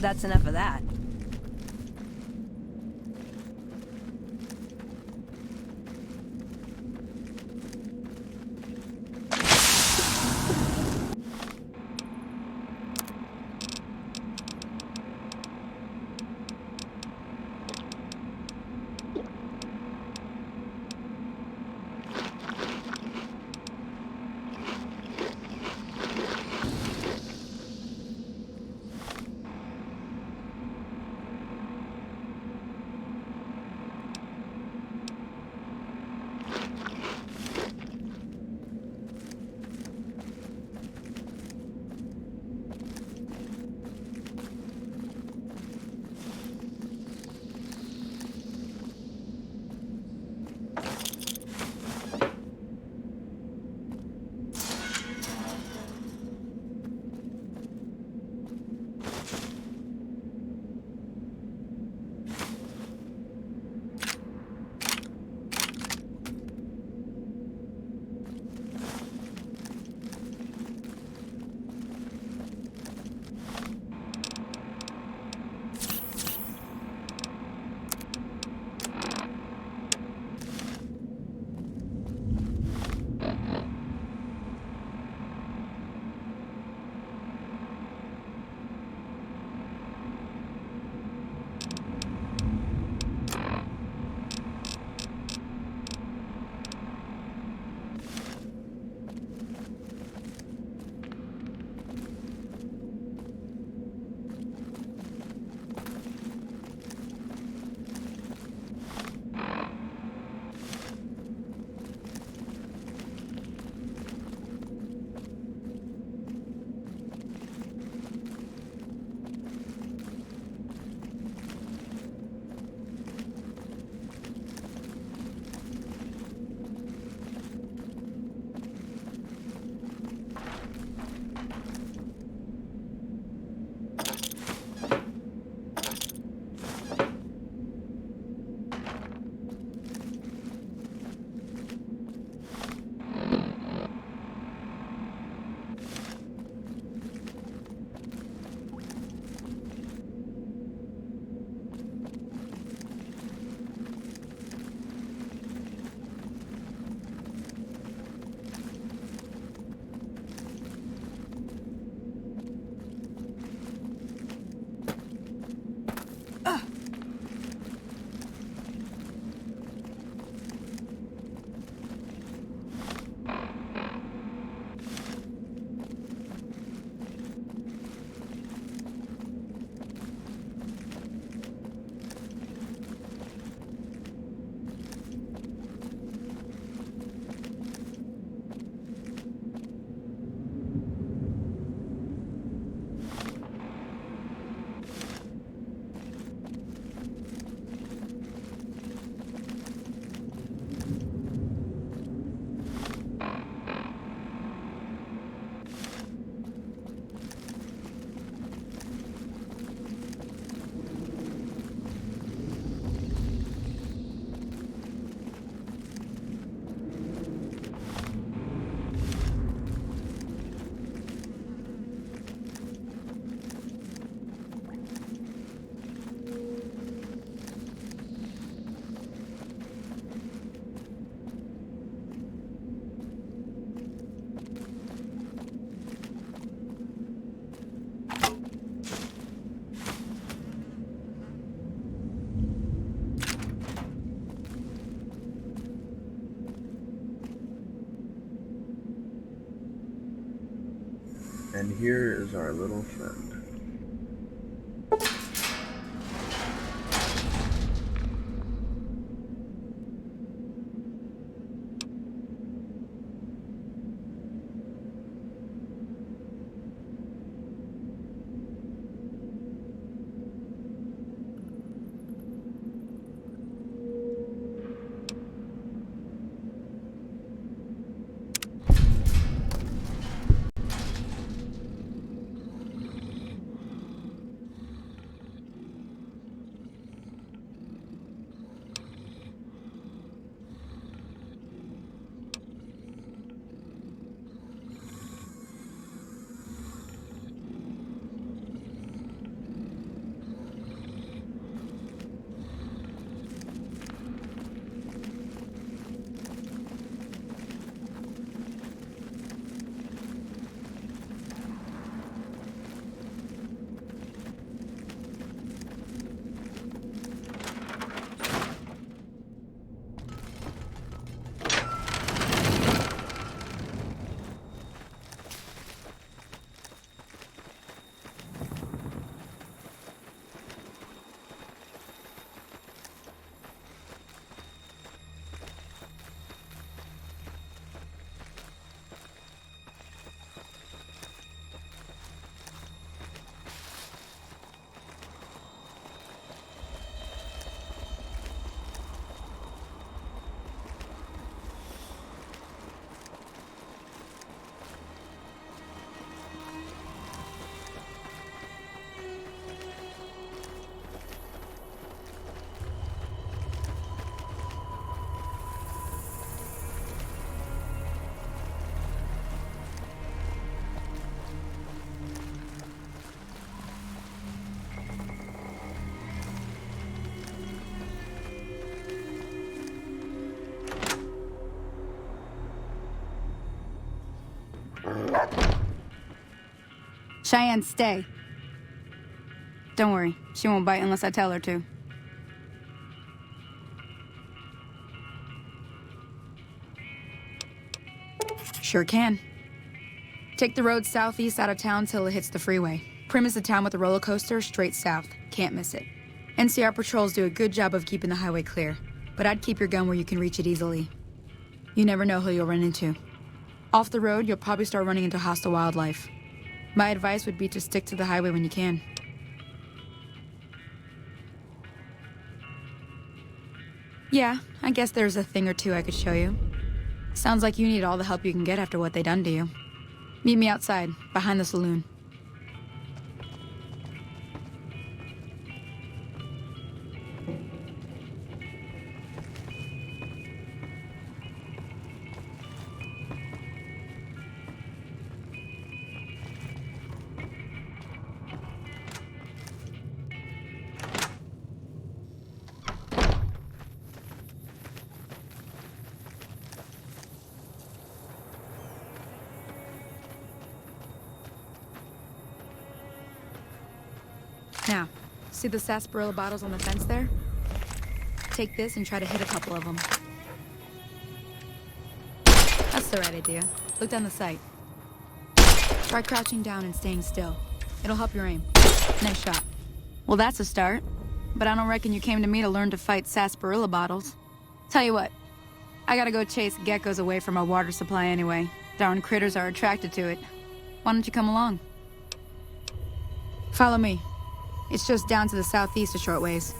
That's enough of that. And here is our little friend. Cheyenne, stay. Don't worry, she won't bite unless I tell her to. Sure can. Take the road southeast out of town till it hits the freeway. Primm is the town with the roller coaster straight south. Can't miss it. NCR patrols do a good job of keeping the highway clear, but I'd keep your gun where you can reach it easily. You never know who you'll run into. Off the road, you'll probably start running into hostile wildlife. My advice would be to stick to the highway when you can. Yeah, I guess there's a thing or two I could show you. Sounds like you need all the help you can get after what they done to you. Meet me outside, behind the saloon. Now, see the sarsaparilla bottles on the fence there? Take this and try to hit a couple of them. That's the right idea. Look down the sight. Try crouching down and staying still. It'll help your aim. Nice shot. Well, that's a start. But I don't reckon you came to me to learn to fight sarsaparilla bottles. Tell you what, I gotta go chase geckos away from our water supply anyway. Darn critters are attracted to it. Why don't you come along? Follow me. It's just down to the southeast a short ways.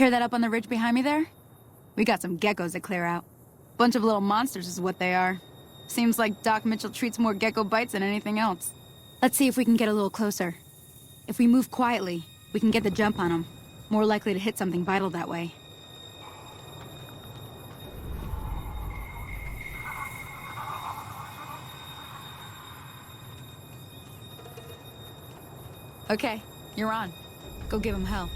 Hear that up on the ridge behind me there? We got some geckos to clear out. Bunch of little monsters is what they are. Seems like Doc Mitchell treats more gecko bites than anything else. Let's see if we can get a little closer. If we move quietly, we can get the jump on them. More likely to hit something vital that way. Okay, you're on. Go give him hell.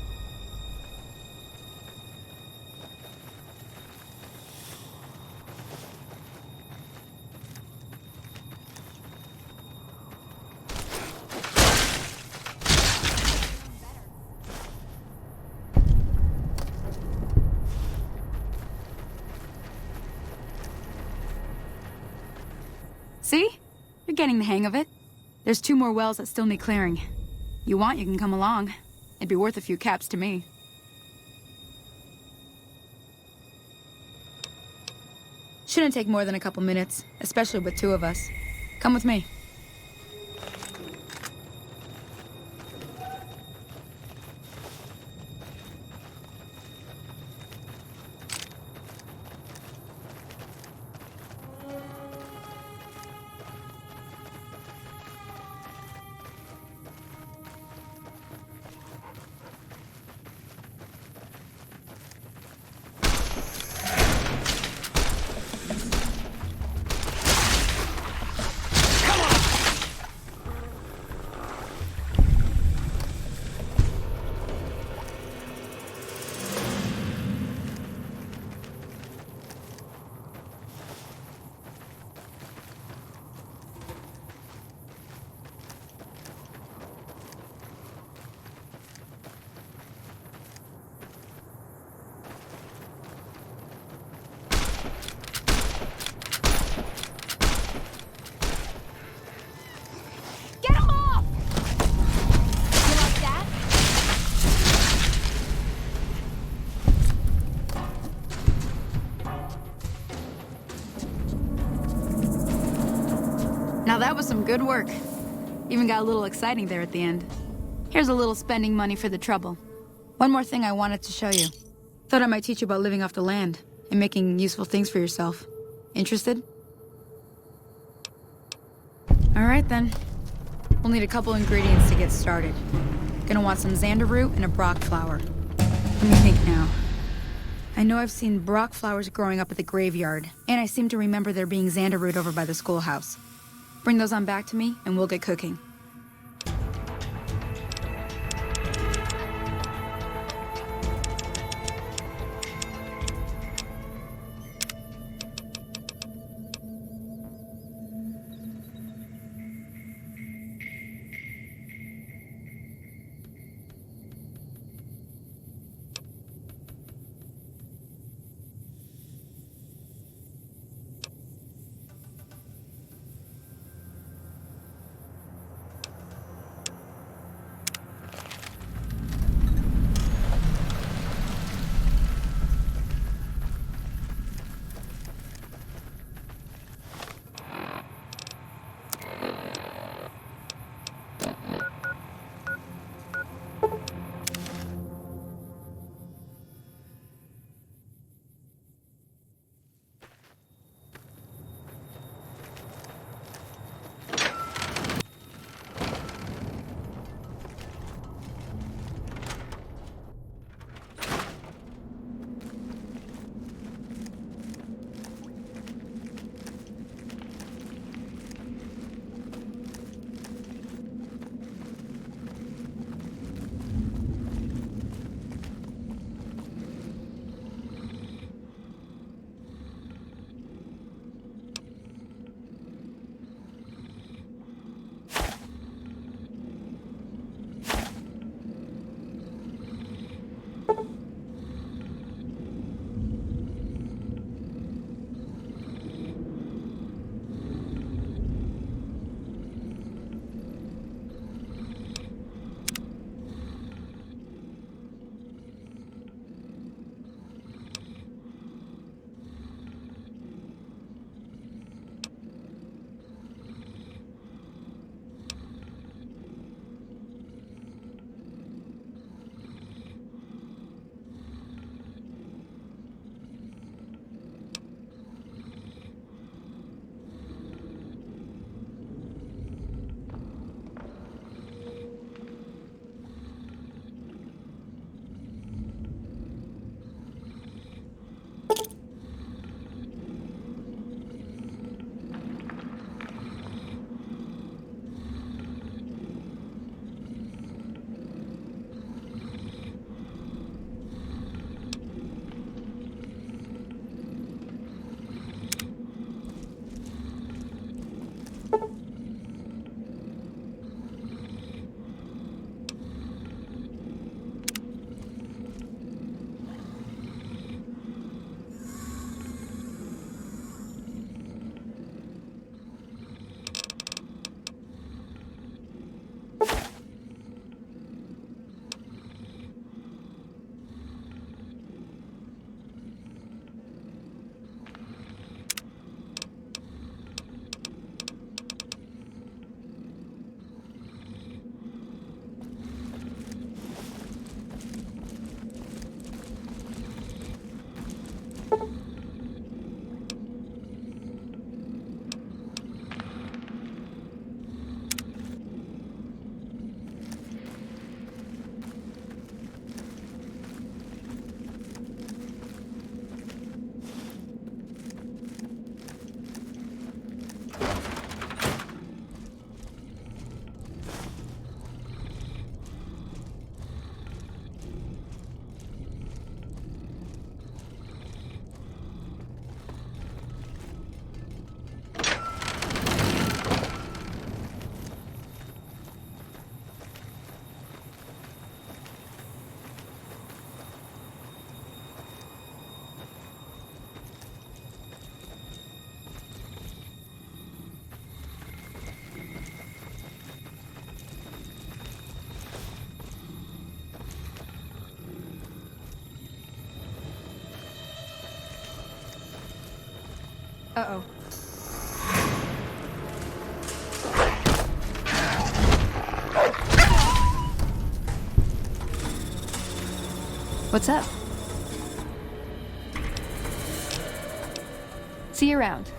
See? You're getting the hang of it. There's 2 more wells that still need clearing. You want, you can come along. It'd be worth a few caps to me. Shouldn't take more than a couple minutes, especially with 2 of us. Come with me. Now that was some good work. Even got a little exciting there at the end. Here's a little spending money for the trouble. One more thing I wanted to show you. Thought I might teach you about living off the land and making useful things for yourself. Interested? All right then. We'll need a couple ingredients to get started. Gonna want some xander root and a brock flower. Let me think now. I know I've seen brock flowers growing up at the graveyard, and I seem to remember there being xander root over by the schoolhouse. Bring those on back to me, and we'll get cooking. Uh-oh. What's up? See you around.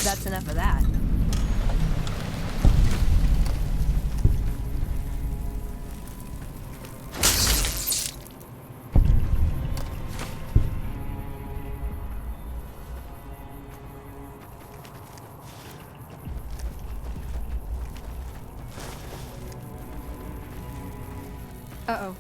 That's enough of that. Uh-oh.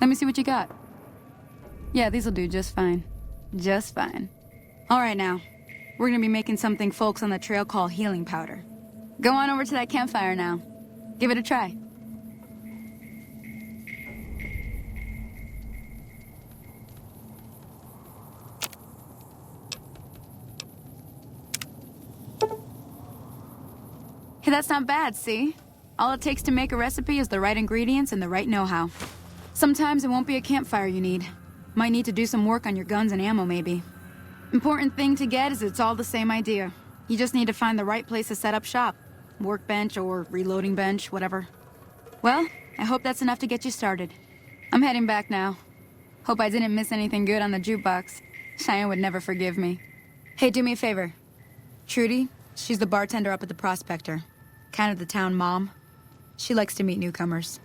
Let me see what you got. Yeah, these'll do just fine. Just fine. All right, now. We're gonna be making something folks on the trail call healing powder. Go on over to that campfire now. Give it a try. Hey, that's not bad, see? All it takes to make a recipe is the right ingredients and the right know-how. Sometimes it won't be a campfire you need. Might need to do some work on your guns and ammo, maybe. Important thing to get is it's all the same idea. You just need to find the right place to set up shop. Workbench or reloading bench, whatever. Well, I hope that's enough to get you started. I'm heading back now. Hope I didn't miss anything good on the jukebox. Cheyenne would never forgive me. Hey, do me a favor. Trudy, she's the bartender up at the Prospector. Kind of the town mom. She likes to meet newcomers.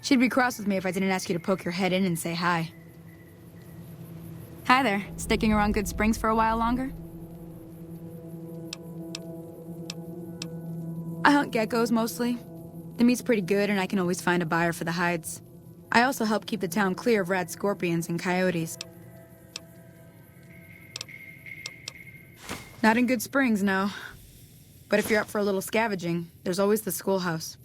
She'd be cross with me if I didn't ask you to poke your head in and say hi. Hi there. Sticking around Good Springs for a while longer? I hunt geckos mostly. The meat's pretty good and I can always find a buyer for the hides. I also help keep the town clear of rad scorpions and coyotes. Not in Good Springs, no. But if you're up for a little scavenging, there's always the schoolhouse.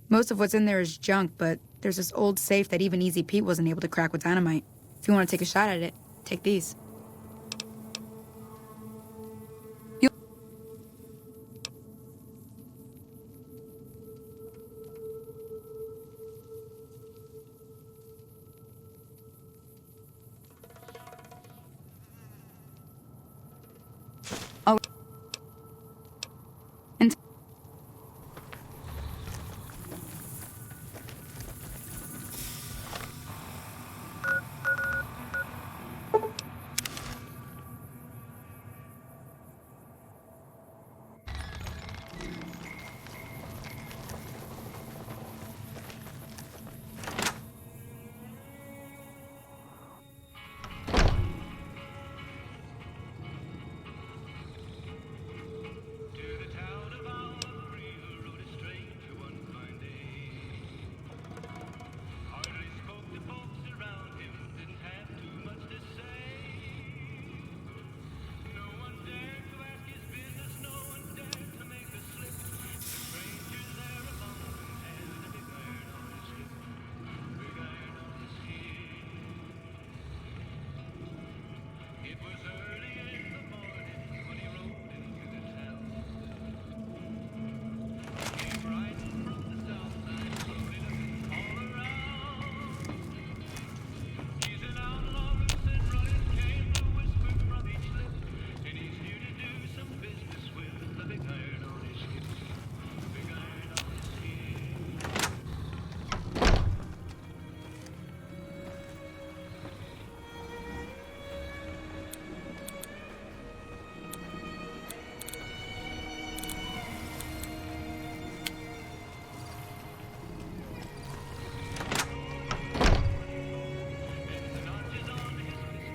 Most of what's in there is junk, but there's this old safe that even Easy Pete wasn't able to crack with dynamite. If you want to take a shot at it, take these. Oh. And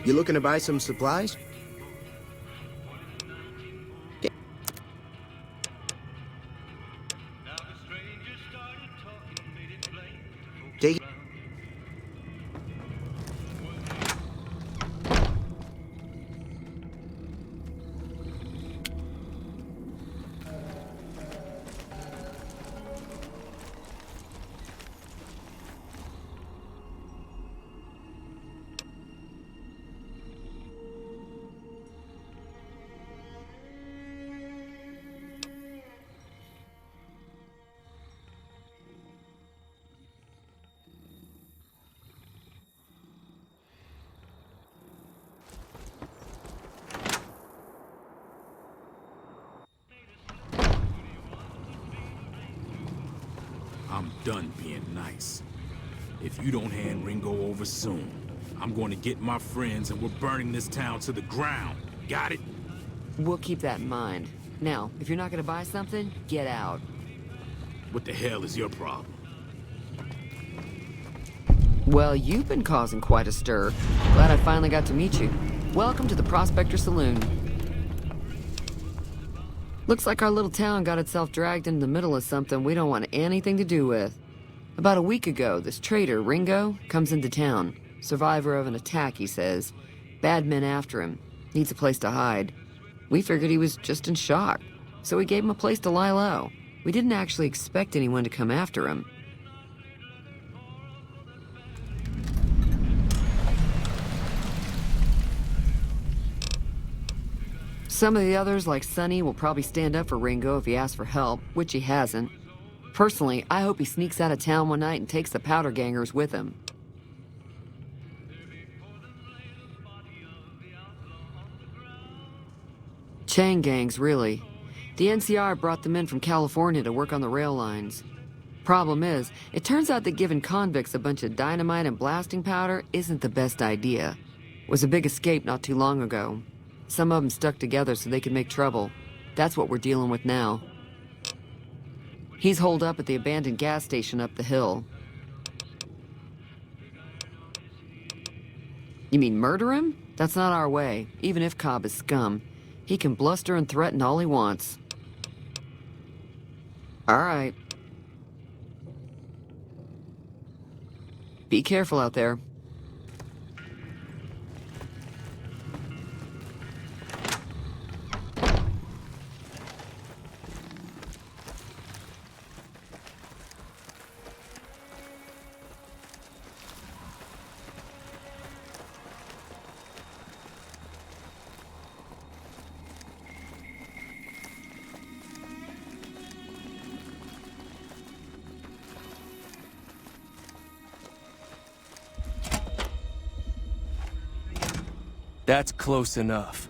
You looking to buy some supplies? Take it. I'm done being nice. If you don't hand Ringo over soon, I'm going to get my friends and we're burning this town to the ground. Got it? We'll keep that in mind. Now, if you're not gonna buy something, get out. What the hell is your problem? Well, you've been causing quite a stir. Glad I finally got to meet you. Welcome to the Prospector Saloon. Looks like our little town got itself dragged into the middle of something we don't want anything to do with. About a week ago, this trader, Ringo, comes into town. Survivor of an attack, he says. Bad men after him. Needs a place to hide. We figured he was just in shock, so we gave him a place to lie low. We didn't actually expect anyone to come after him. Some of the others, like Sonny, will probably stand up for Ringo if he asks for help, which he hasn't. Personally, I hope he sneaks out of town one night and takes the powder gangers with him. Chain gangs, really. The NCR brought them in from California to work on the rail lines. Problem is, it turns out that giving convicts a bunch of dynamite and blasting powder isn't the best idea. It was a big escape not too long ago. Some of them stuck together so they could make trouble. That's what we're dealing with now. He's holed up at the abandoned gas station up the hill. You mean murder him? That's not our way, even if Cobb is scum. He can bluster and threaten all he wants. All right. Be careful out there. That's close enough.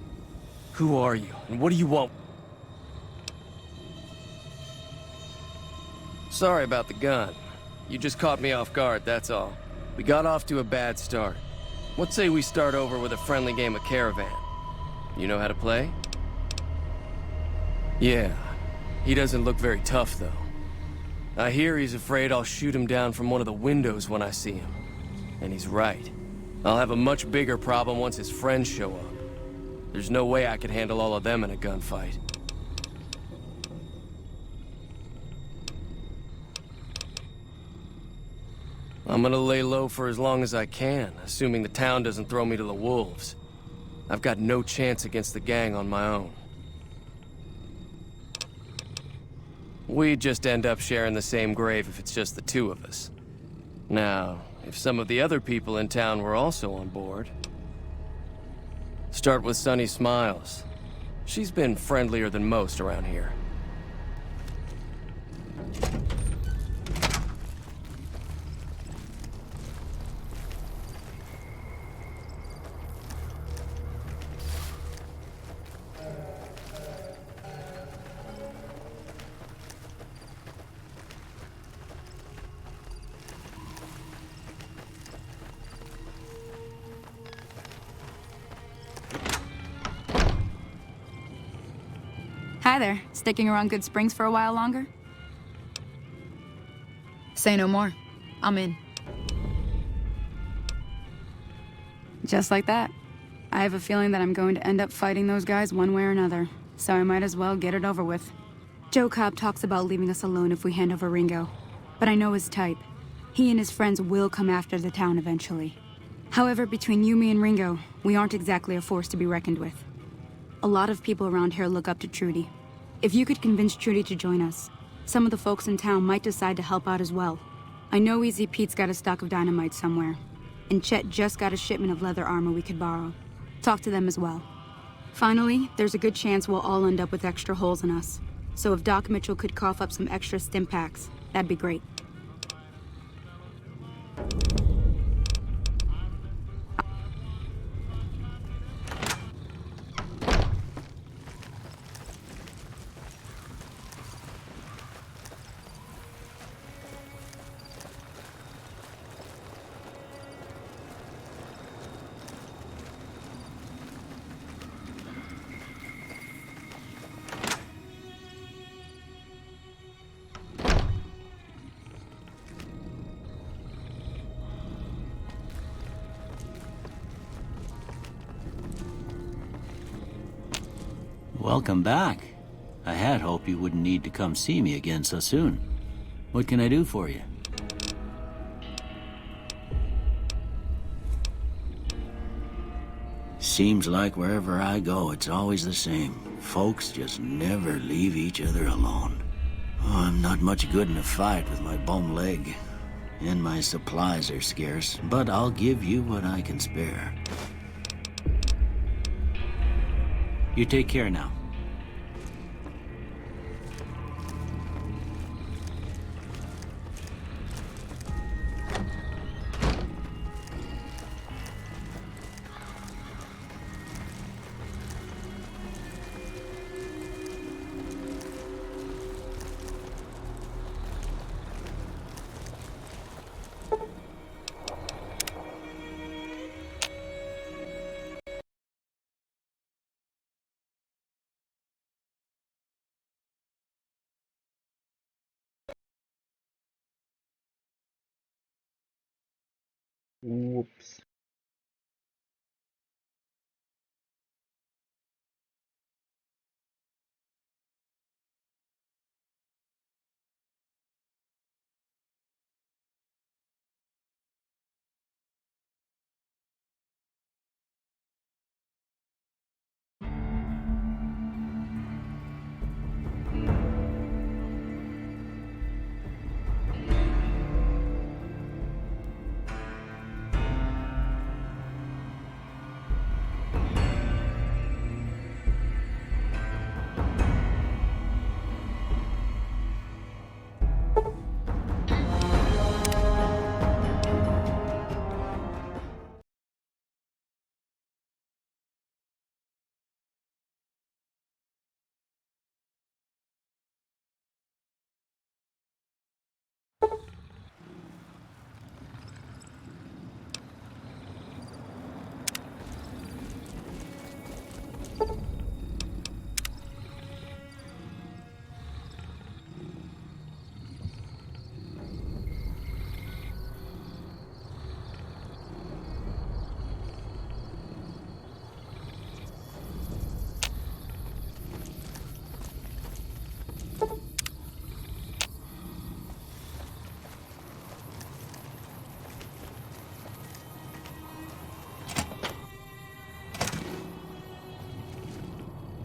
Who are you, and what do you want? Sorry about the gun. You just caught me off guard, that's all. We got off to a bad start. What say we start over with a friendly game of Caravan? You know how to play? Yeah. He doesn't look very tough, though. I hear he's afraid I'll shoot him down from one of the windows when I see him. And he's right. I'll have a much bigger problem once his friends show up. There's no way I could handle all of them in a gunfight. I'm gonna lay low for as long as I can, assuming the town doesn't throw me to the wolves. I've got no chance against the gang on my own. We'd just end up sharing the same grave if it's just the two of us. Now, if some of the other people in town were also on board... Start with Sunny Smiles. She's been friendlier than most around here. Hi there. Sticking around Good Springs for a while longer? Say no more. I'm in. Just like that. I have a feeling that I'm going to end up fighting those guys one way or another, so I might as well get it over with. Joe Cobb talks about leaving us alone if we hand over Ringo, but I know his type. He and his friends will come after the town eventually. However, between you, me, and Ringo, we aren't exactly a force to be reckoned with. A lot of people around here look up to Trudy. If you could convince Trudy to join us, some of the folks in town might decide to help out as well. I know Easy Pete's got a stock of dynamite somewhere, and Chet just got a shipment of leather armor we could borrow. Talk to them as well. Finally, there's a good chance we'll all end up with extra holes in us. So if Doc Mitchell could cough up some extra stim packs, that'd be great. Welcome back. I had hoped you wouldn't need to come see me again so soon. What can I do for you? Seems like wherever I go, it's always the same. Folks just never leave each other alone. Oh, I'm not much good in a fight with my bum leg. And my supplies are scarce, but I'll give you what I can spare. You take care now. Whoops.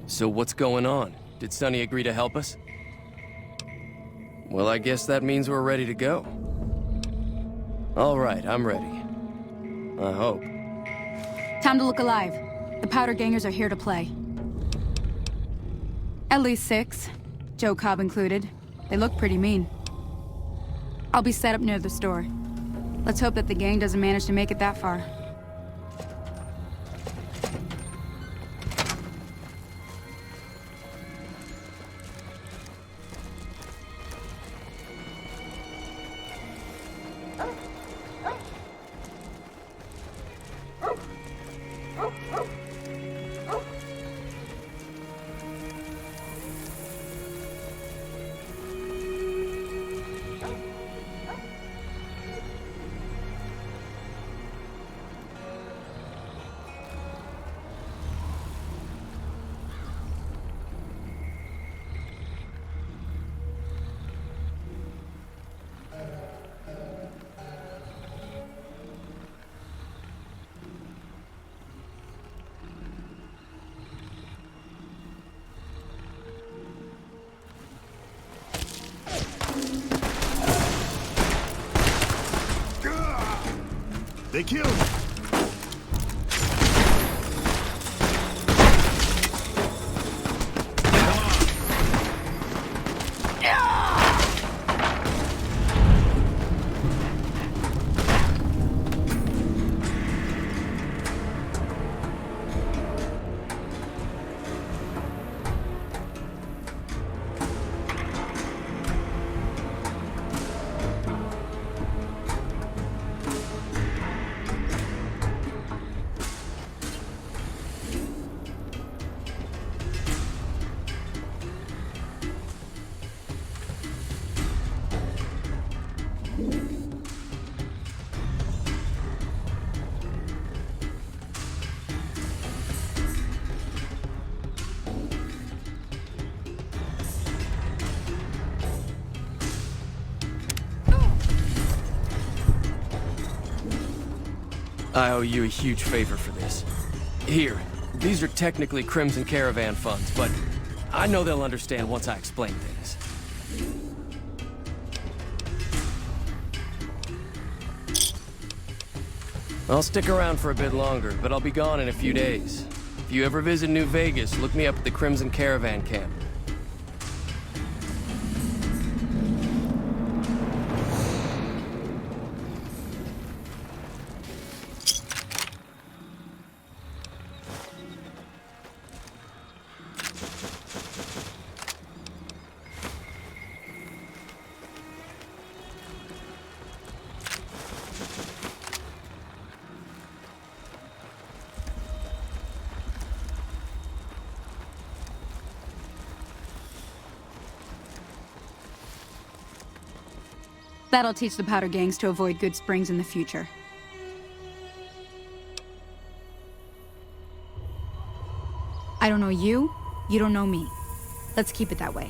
So what's going on? Did Sonny agree to help us? Well, I guess that means we're ready to go. All right, I'm ready. I hope. Time to look alive. The Powder Gangers are here to play. At least 6, Joe Cobb included. They look pretty mean. I'll be set up near the store. Let's hope that the gang doesn't manage to make it that far. They killed him. I owe you a huge favor for this. Here, these are technically Crimson Caravan funds, but I know they'll understand once I explain things. I'll stick around for a bit longer, but I'll be gone in a few days. If you ever visit New Vegas, look me up at the Crimson Caravan camp. That'll teach the powder gangs to avoid Good Springs in the future. I don't know you, you don't know me. Let's keep it that way.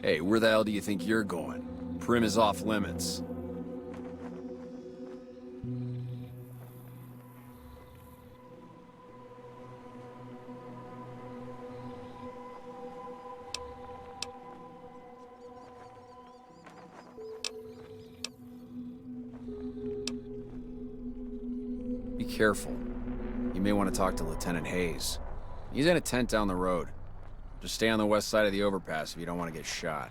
Hey, where the hell do you think you're going? Prim is off limits. Be careful. You may want to talk to Lieutenant Hayes. He's in a tent down the road. Just stay on the west side of the overpass if you don't want to get shot.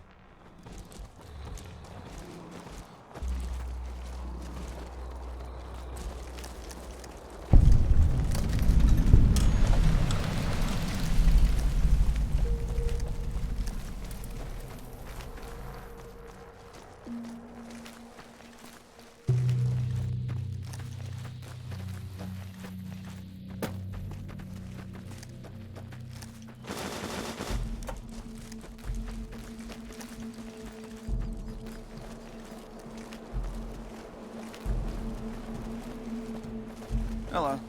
Hello.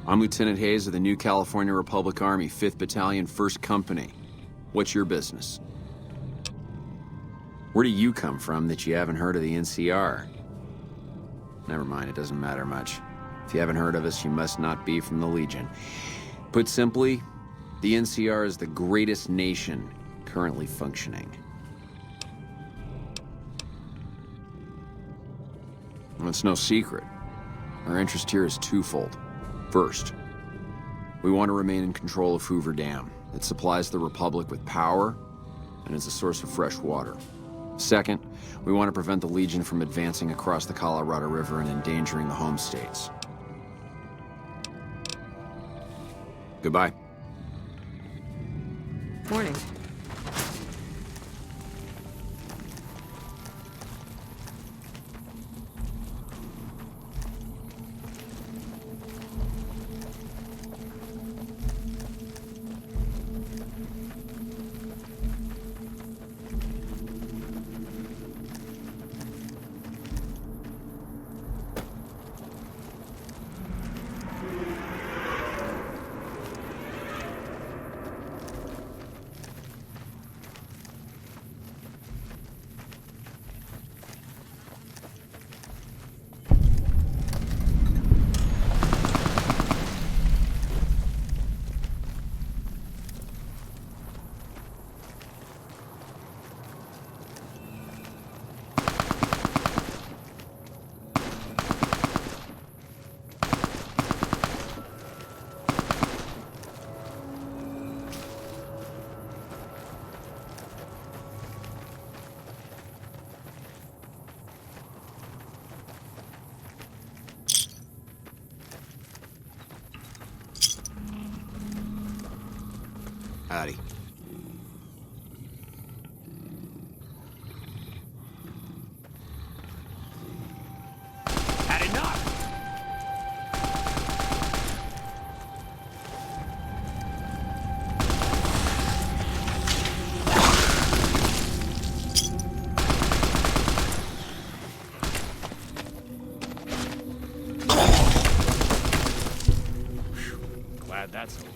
I'm Lieutenant Hayes of the New California Republic Army, 5th Battalion, 1st Company. What's your business? Where do you come from that you haven't heard of the NCR? Never mind, it doesn't matter much. If you haven't heard of us, you must not be from the Legion. Put simply, the NCR is the greatest nation currently functioning. Well, it's no secret. Our interest here is twofold. First, we want to remain in control of Hoover Dam. It supplies the Republic with power and is a source of fresh water. Second, we want to prevent the Legion from advancing across the Colorado River and endangering the home states. Goodbye. Morning. Howdy. Had enough! Glad that's over.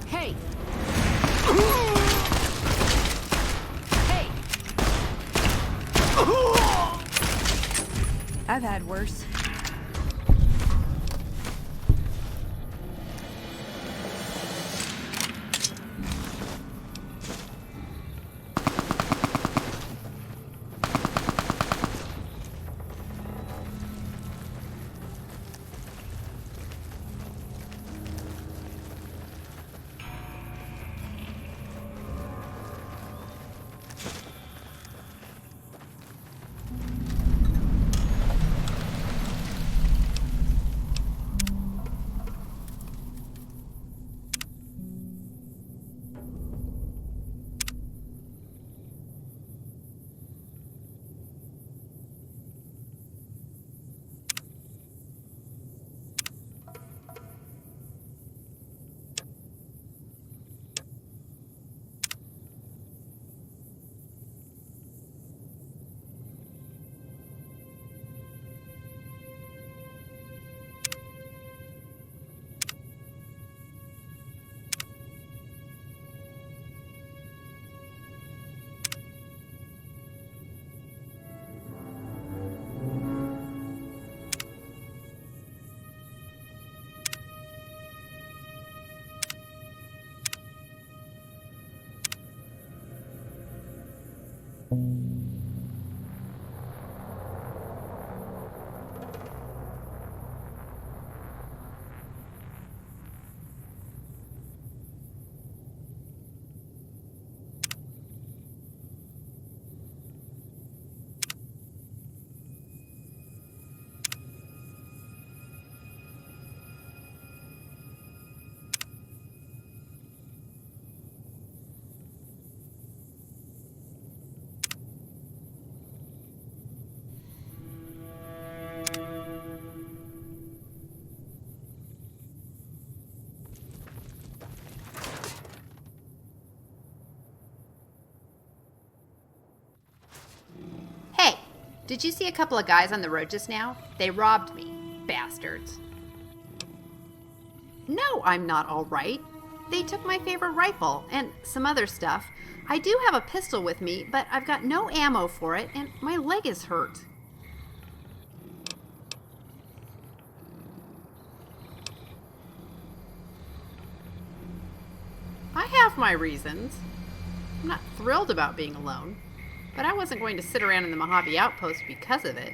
Hey! I've had worse. Hey, did you see a couple of guys on the road just now? They robbed me, bastards. No, I'm not all right. They took my favorite rifle and some other stuff. I do have a pistol with me, but I've got no ammo for it, and my leg is hurt. I have my reasons. I'm not thrilled about being alone, but I wasn't going to sit around in the Mojave Outpost because of it.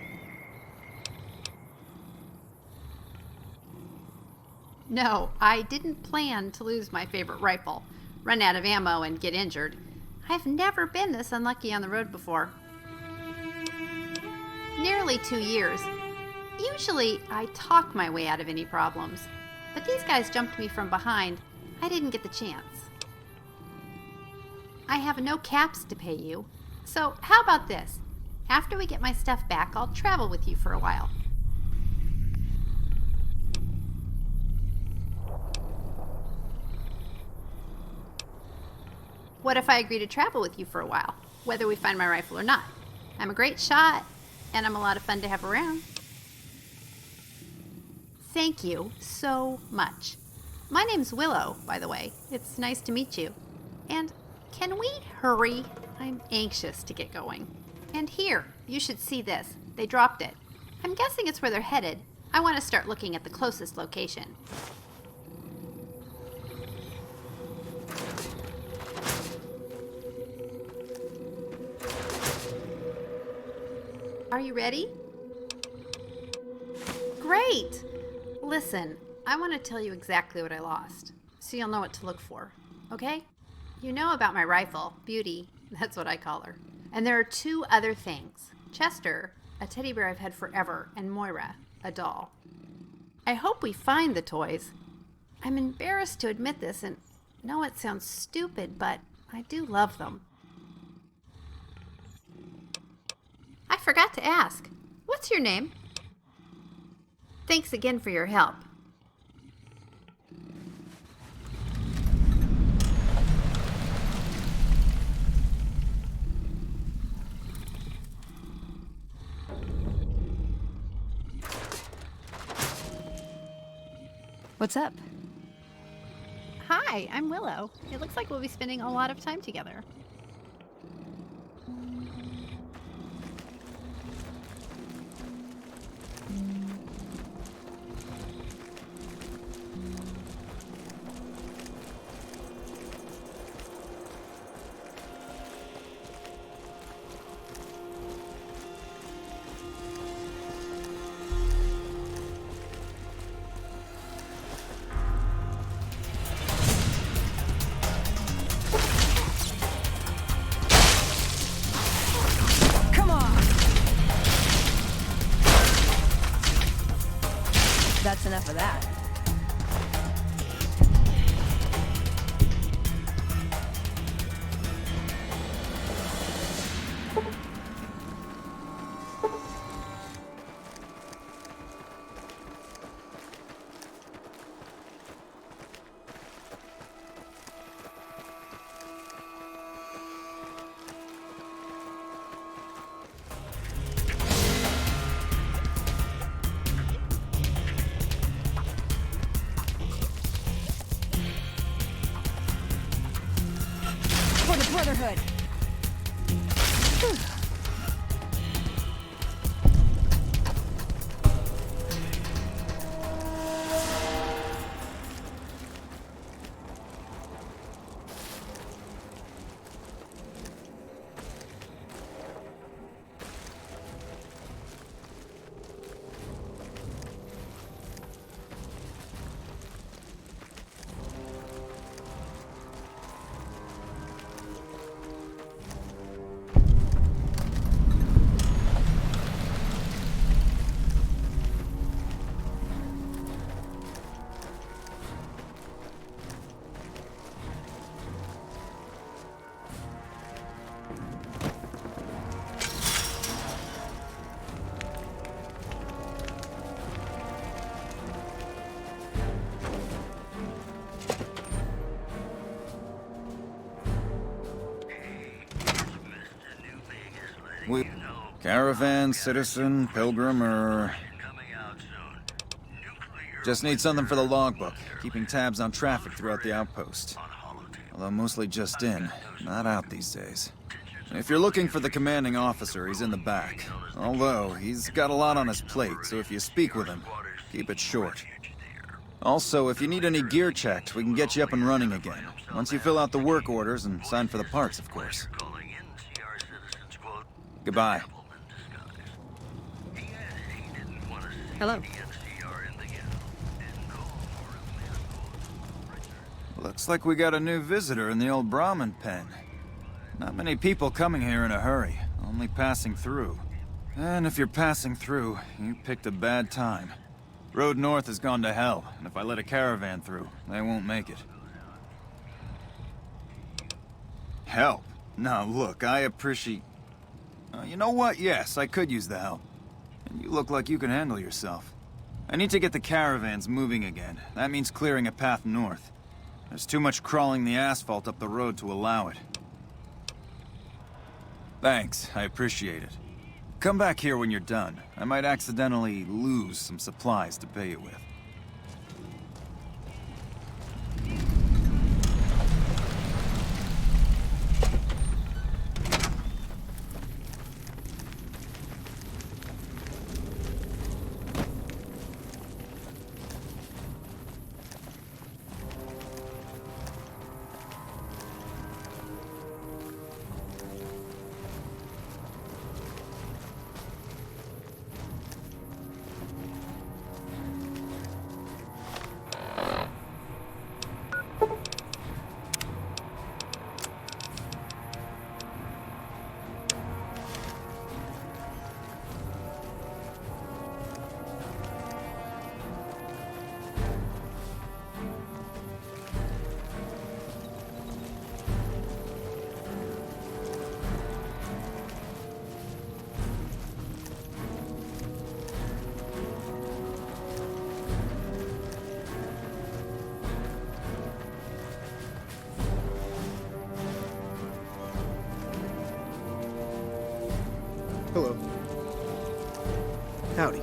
No, I didn't plan to lose my favorite rifle, run out of ammo, and get injured. I've never been this unlucky on the road before. Nearly 2 years. Usually, I talk my way out of any problems, but these guys jumped me from behind. I didn't get the chance. I have no caps to pay you, so how about this? After we get my stuff back, I'll travel with you for a while. What if I agree to travel with you for a while, whether we find my rifle or not? I'm a great shot, and I'm a lot of fun to have around. Thank you so much. My name's Willow, by the way. It's nice to meet you. And can we hurry? I'm anxious to get going. And here, you should see this. They dropped it. I'm guessing it's where they're headed. I want to start looking at the closest location. Are you ready? Great! Listen, I want to tell you exactly what I lost, so you'll know what to look for, okay? You know about my rifle, Beauty, that's what I call her. And there are 2 other things. Chester, a teddy bear I've had forever, and Moira, a doll. I hope we find the toys. I'm embarrassed to admit this, and know it sounds stupid, but I do love them. I forgot to ask. What's your name? Thanks again for your help. What's up? Hi, I'm Willow. It looks like we'll be spending a lot of time together. That's enough of that. For the Brotherhood. Caravan, citizen, pilgrim, or... Just need something for the logbook, keeping tabs on traffic throughout the outpost. Although mostly just in, not out these days. If you're looking for the commanding officer, he's in the back. Although, he's got a lot on his plate, so if you speak with him, keep it short. Also, if you need any gear checked, we can get you up and running again. Once you fill out the work orders and sign for the parts, of course. Goodbye. Hello. Looks like we got a new visitor in the old Brahmin pen. Not many people coming here in a hurry, only passing through. And if you're passing through, you picked a bad time. Road north has gone to hell, and if I let a caravan through, they won't make it. Help? Now look, I appreciate... you know what? Yes, I could use the help. And you look like you can handle yourself. I need to get the caravans moving again. That means clearing a path north. There's too much crawling the asphalt up the road to allow it. Thanks, I appreciate it. Come back here when you're done. I might accidentally lose some supplies to pay you with. Hello. Howdy.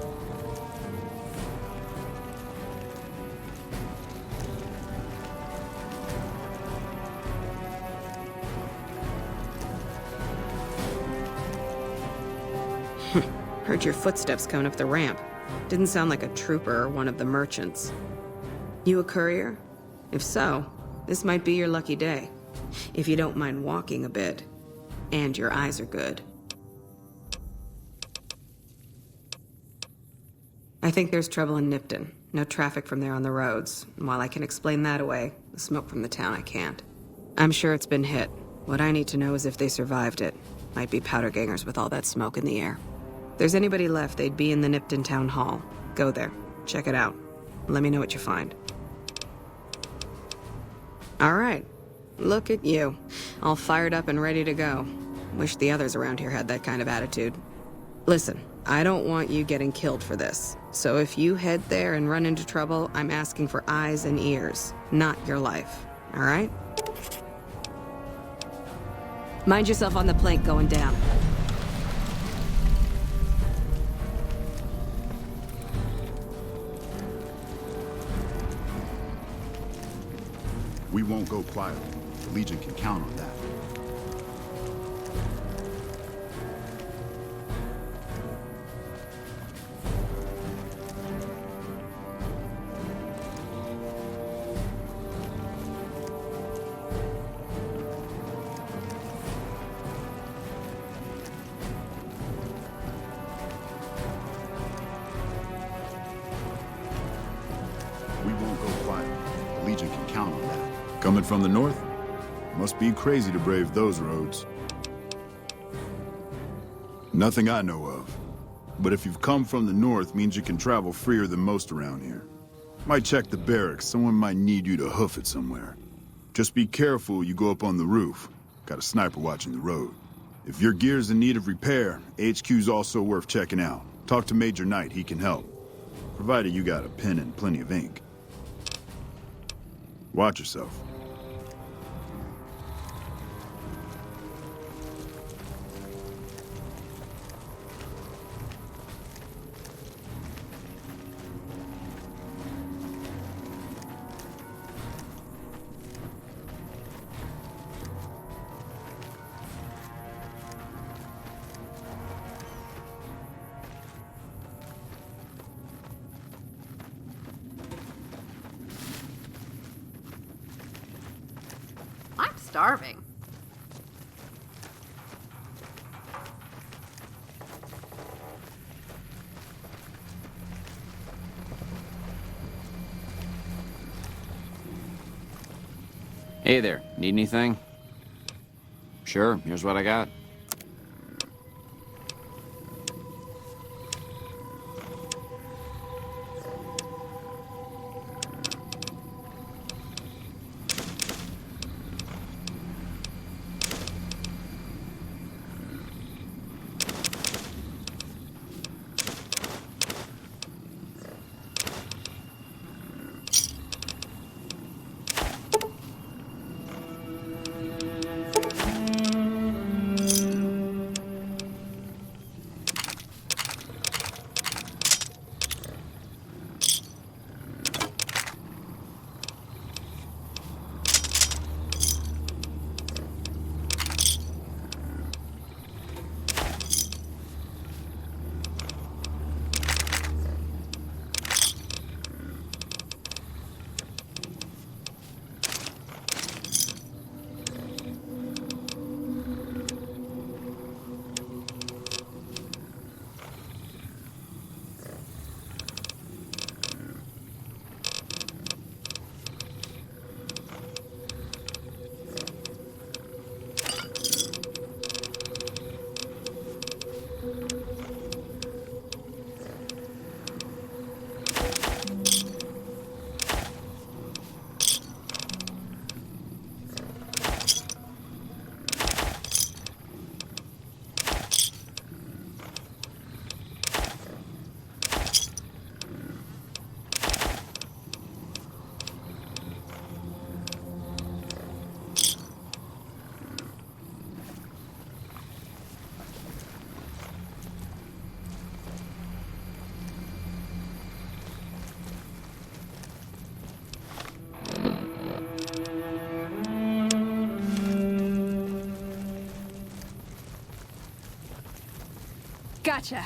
Heard your footsteps coming up the ramp. Didn't sound like a trooper or one of the merchants. You a courier? If so, this might be your lucky day. If you don't mind walking a bit. And your eyes are good. I think there's trouble in Nipton. No traffic from there on the roads. And while I can explain that away, the smoke from the town I can't. I'm sure it's been hit. What I need to know is if they survived it. Might be powder gangers with all that smoke in the air. If there's anybody left, they'd be in the Nipton Town Hall. Go there. Check it out. Let me know what you find. All right. Look at you. All fired up and ready to go. Wish the others around here had that kind of attitude. Listen, I don't want you getting killed for this. So if you head there and run into trouble, I'm asking for eyes and ears, not your life. All right? Mind yourself on the plank going down. We won't go quietly. The Legion can count on that. Coming from the north? Must be crazy to brave those roads. Nothing I know of. But if you've come from the north, means you can travel freer than most around here. Might check the barracks. Someone might need you to hoof it somewhere. Just be careful you go up on the roof. Got a sniper watching the road. If your gear's in need of repair, HQ's also worth checking out. Talk to Major Knight, he can help. Provided you got a pen and plenty of ink. Watch yourself. starving. Hey there, need anything? Sure, here's what I got. Gotcha.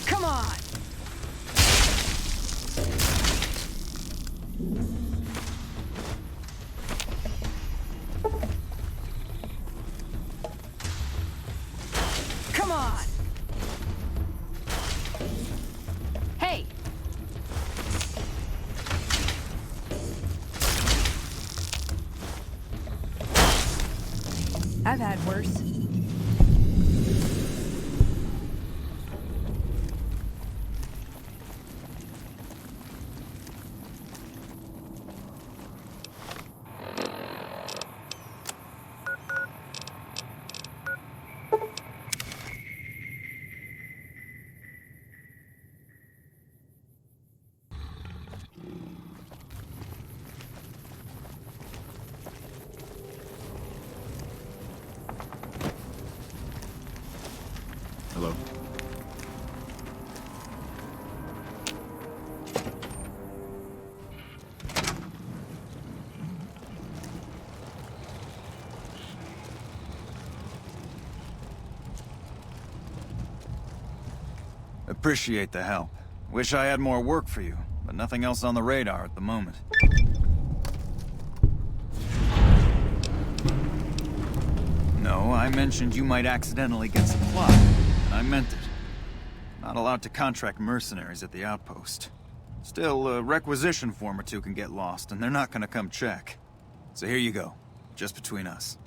Come on. Come on. Hey. I've had worse. Hello. Appreciate the help. Wish I had more work for you, but nothing else on the radar at the moment. No, I mentioned you might accidentally get supply, and I meant it. Not allowed to contract mercenaries at the outpost. Still, a requisition form or two can get lost, and they're not gonna come check. So here you go, just between us.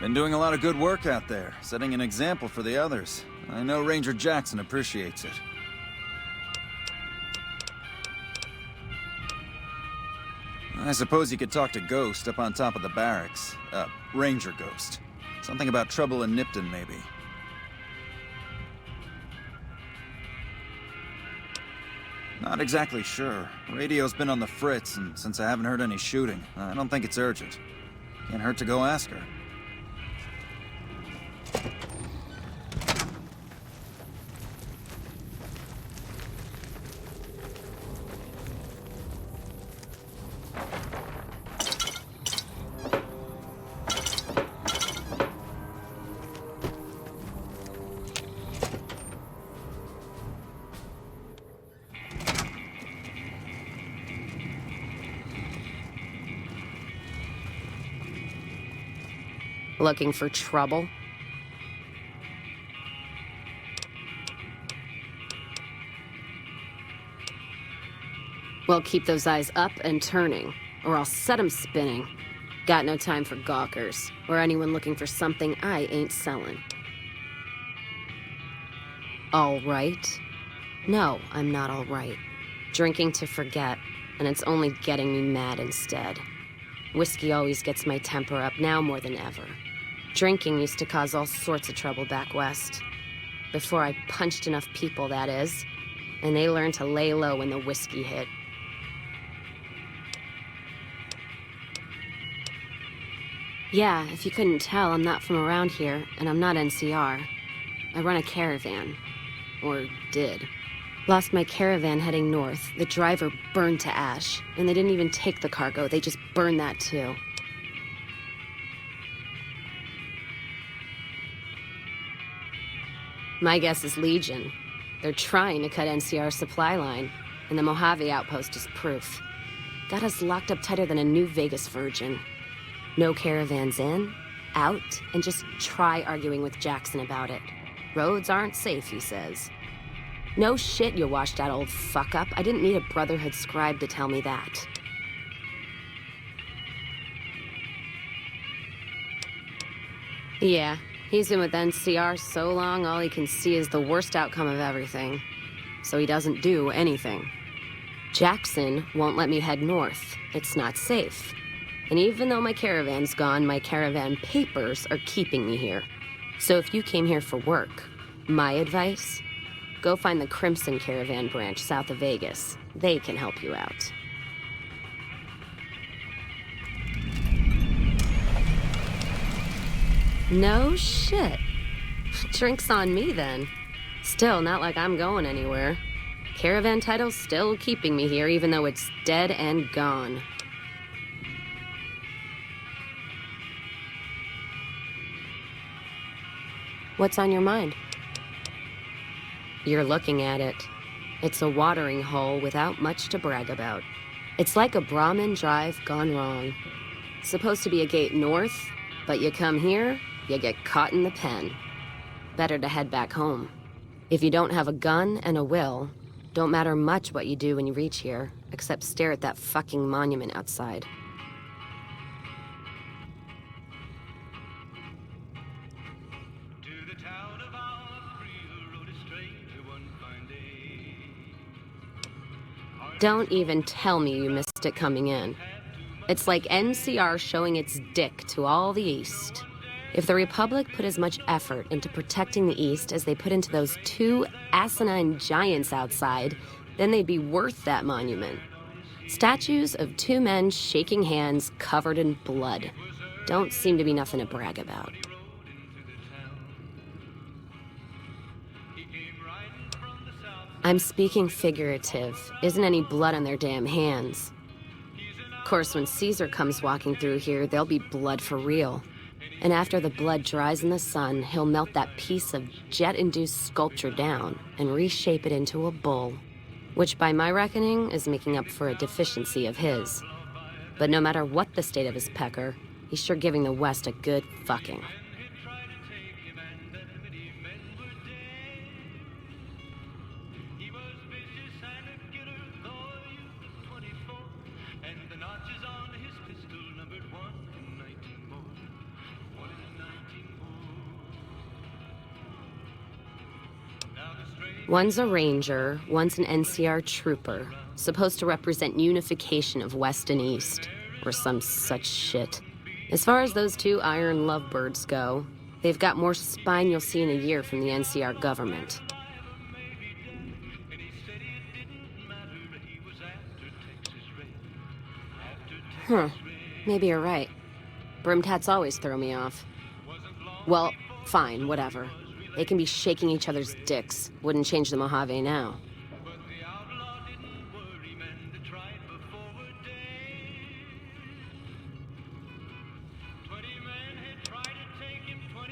Been doing a lot of good work out there, setting an example for the others. I know Ranger Jackson appreciates it. I suppose you could talk to Ghost up on top of the barracks. Ranger Ghost. Something about trouble in Nipton, maybe. Not exactly sure. Radio's been on the fritz, and since I haven't heard any shooting, I don't think it's urgent. Can't hurt to go ask her. Looking for trouble? Well, keep those eyes up and turning, or I'll set them spinning. Got no time for gawkers, or anyone looking for something I ain't selling. All right? No, I'm not all right. Drinking to forget, and it's only getting me mad instead. Whiskey always gets my temper up, now more than ever. Drinking used to cause all sorts of trouble back west. Before I punched enough people, that is. And they learned to lay low when the whiskey hit. Yeah, if you couldn't tell, I'm not from around here, and I'm not NCR. I run a caravan. Or did. Lost my caravan heading north. The driver burned to ash. And they didn't even take the cargo, they just burned that too. My guess is Legion. They're trying to cut NCR's supply line, and the Mojave outpost is proof. Got us locked up tighter than a New Vegas virgin. No caravans in, out, and just try arguing with Jackson about it. Roads aren't safe, he says. No shit, you washed out old fuck-up. I didn't need a Brotherhood scribe to tell me that. Yeah, he's been with NCR so long, all he can see is the worst outcome of everything. So he doesn't do anything. Jackson won't let me head north. It's not safe. And even though my caravan's gone, my caravan papers are keeping me here. So if you came here for work, my advice, go find the Crimson Caravan branch south of Vegas. They can help you out. No shit. Drinks on me then. Still, not like I'm going anywhere. Caravan title's still keeping me here, even though it's dead and gone. What's on your mind? You're looking at it. It's a watering hole without much to brag about. It's like a Brahmin Drive gone wrong. Supposed to be a gate north, but you come here, you get caught in the pen. Better to head back home. If you don't have a gun and a will, don't matter much what you do when you reach here, except stare at that fucking monument outside. Don't even tell me you missed it coming in. It's like NCR showing its dick to all the East. If the Republic put as much effort into protecting the East as they put into those two asinine giants outside, then they'd be worth that monument. Statues of two men shaking hands covered in blood. Don't seem to be nothing to brag about. I'm speaking figurative. Isn't any blood on their damn hands. Of course, when Caesar comes walking through here, there'll be blood for real. And after the blood dries in the sun, he'll melt that piece of jet-induced sculpture down and reshape it into a bull, which by my reckoning is making up for a deficiency of his. But no matter what the state of his pecker, he's sure giving the West a good fucking. One's a ranger, one's an NCR trooper, supposed to represent unification of West and East, or some such shit. As far as those two iron lovebirds go, they've got more spine you'll see in a year from the NCR government. Maybe you're right. Brimtats always throw me off. Well, fine, whatever. They can be shaking each other's dicks. Wouldn't change the Mojave now.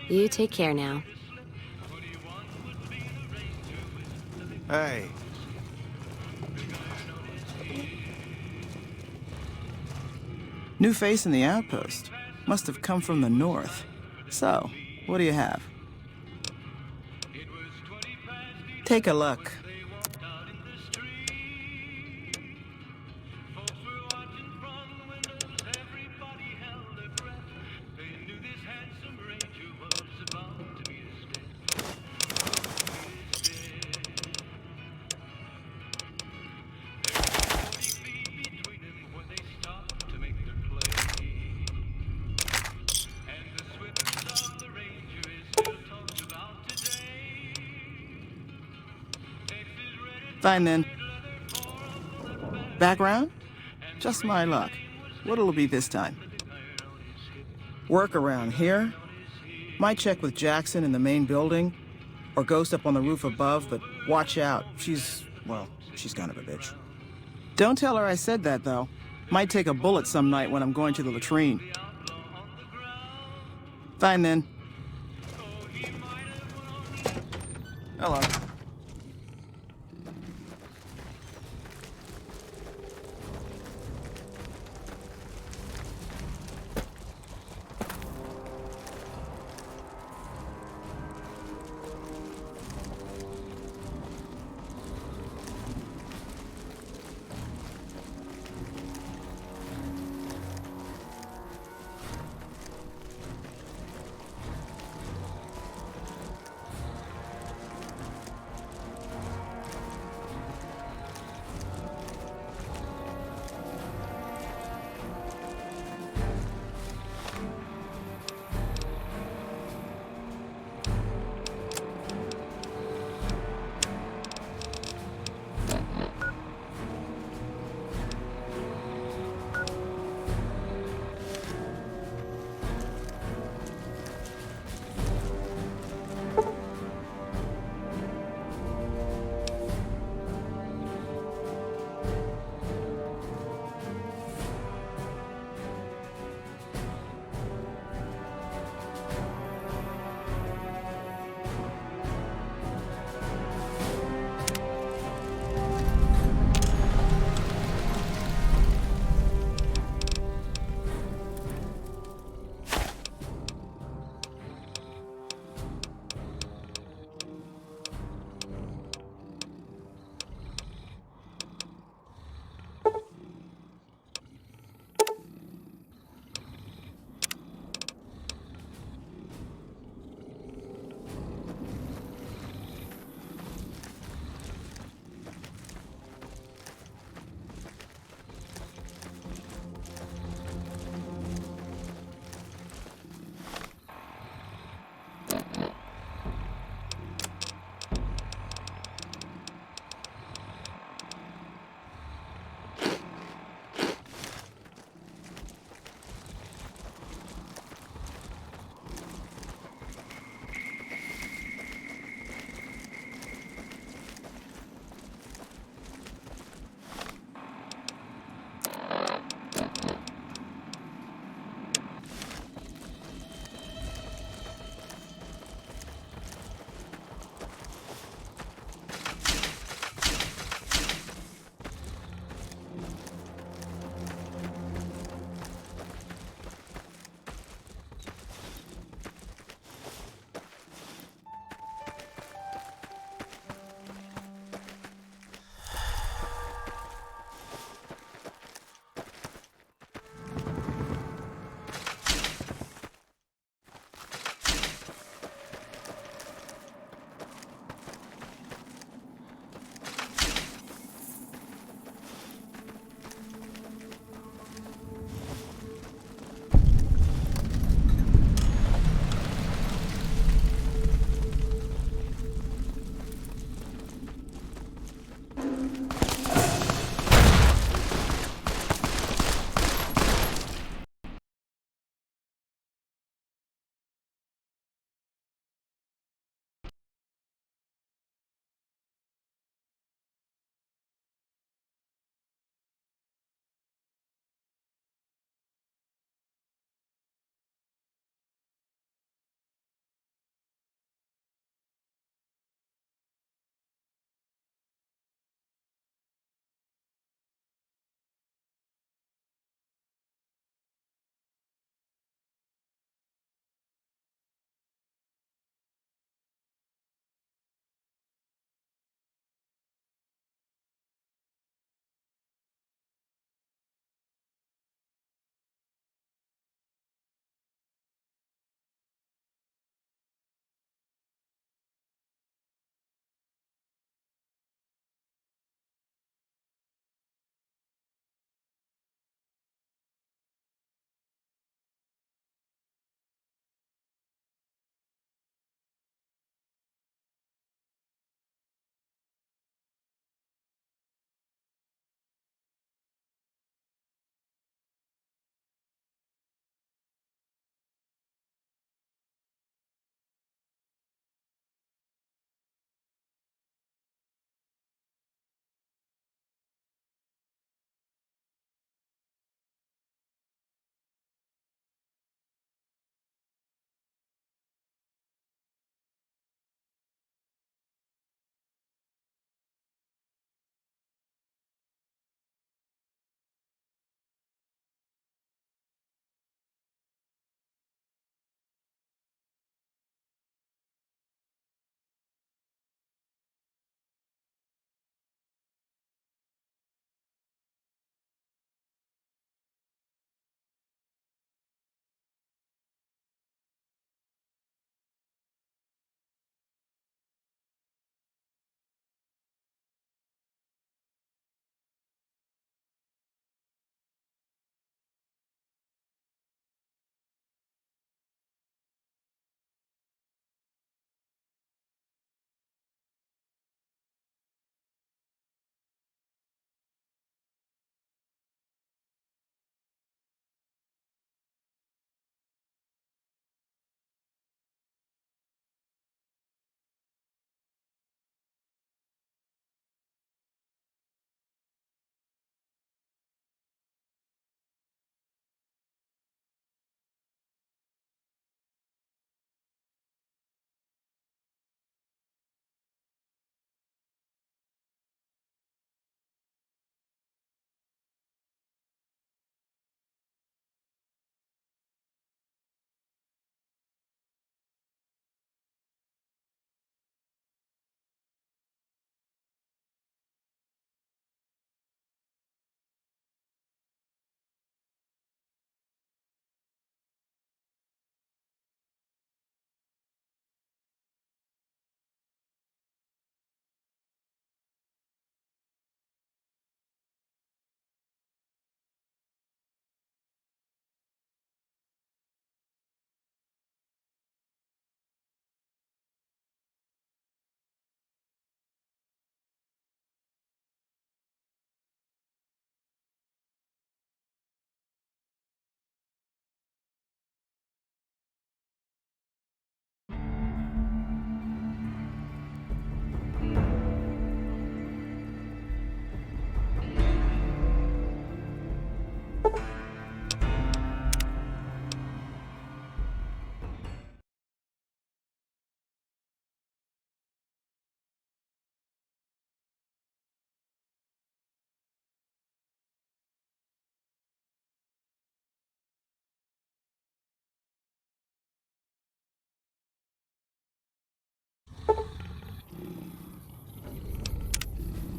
You take care now. Hey. New face in the outpost. Must have come from the north. So, what do you have? Take a look. Fine then. Background? Just my luck. What'll it be this time? Work around here? Might check with Jackson in the main building, or Ghost up on the roof above, but watch out. She's kind of a bitch. Don't tell her I said that, though. Might take a bullet some night when I'm going to the latrine. Fine then. Hello.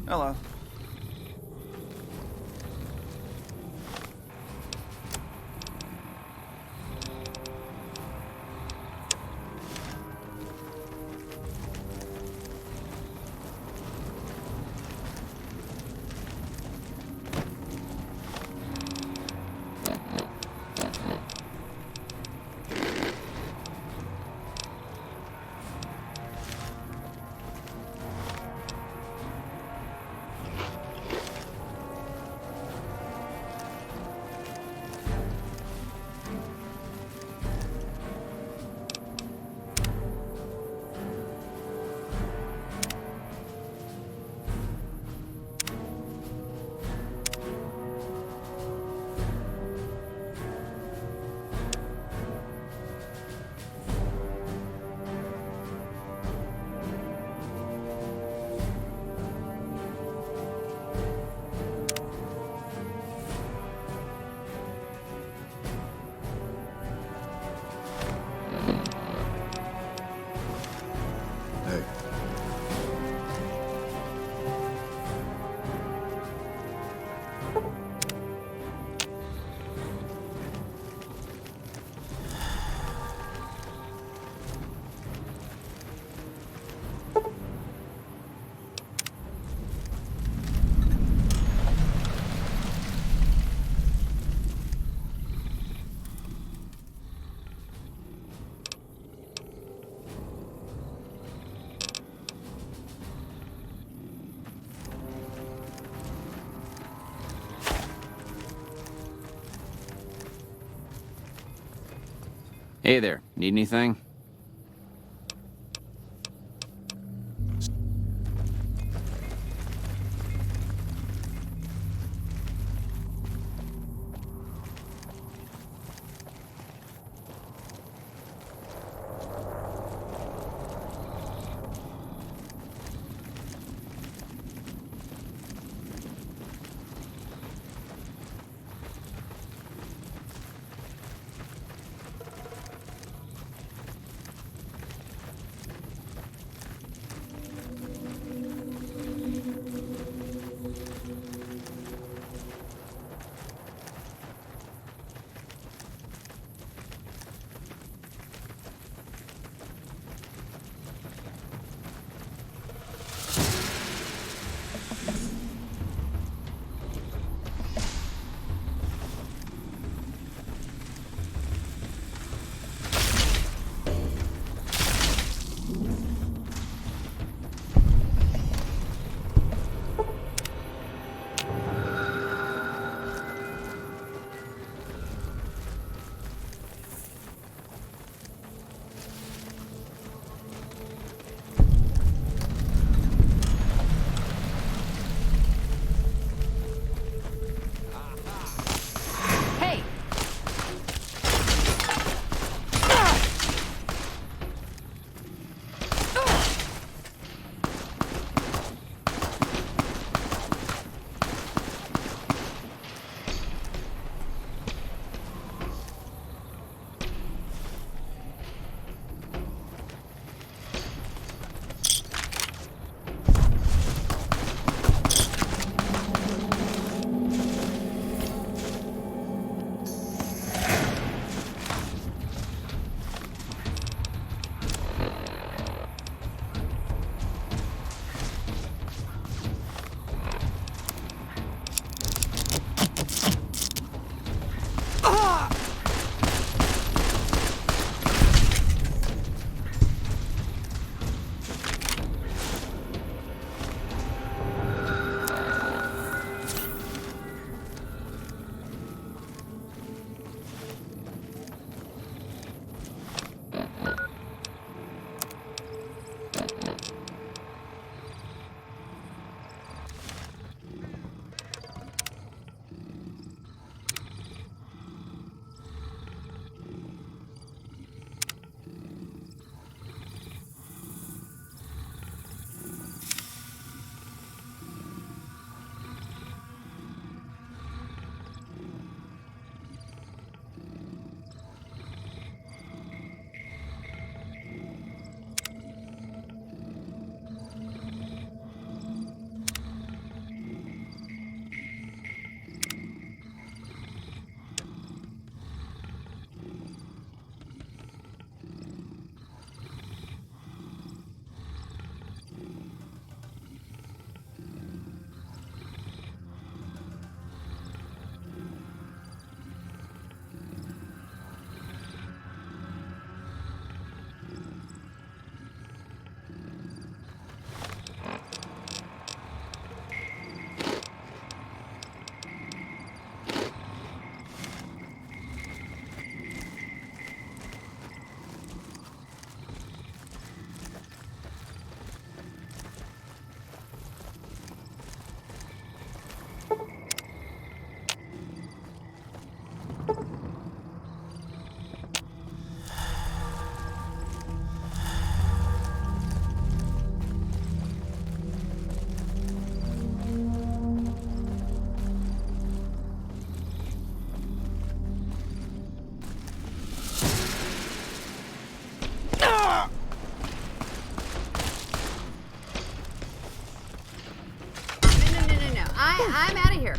Hello. Hey there, need anything? I'm out of here.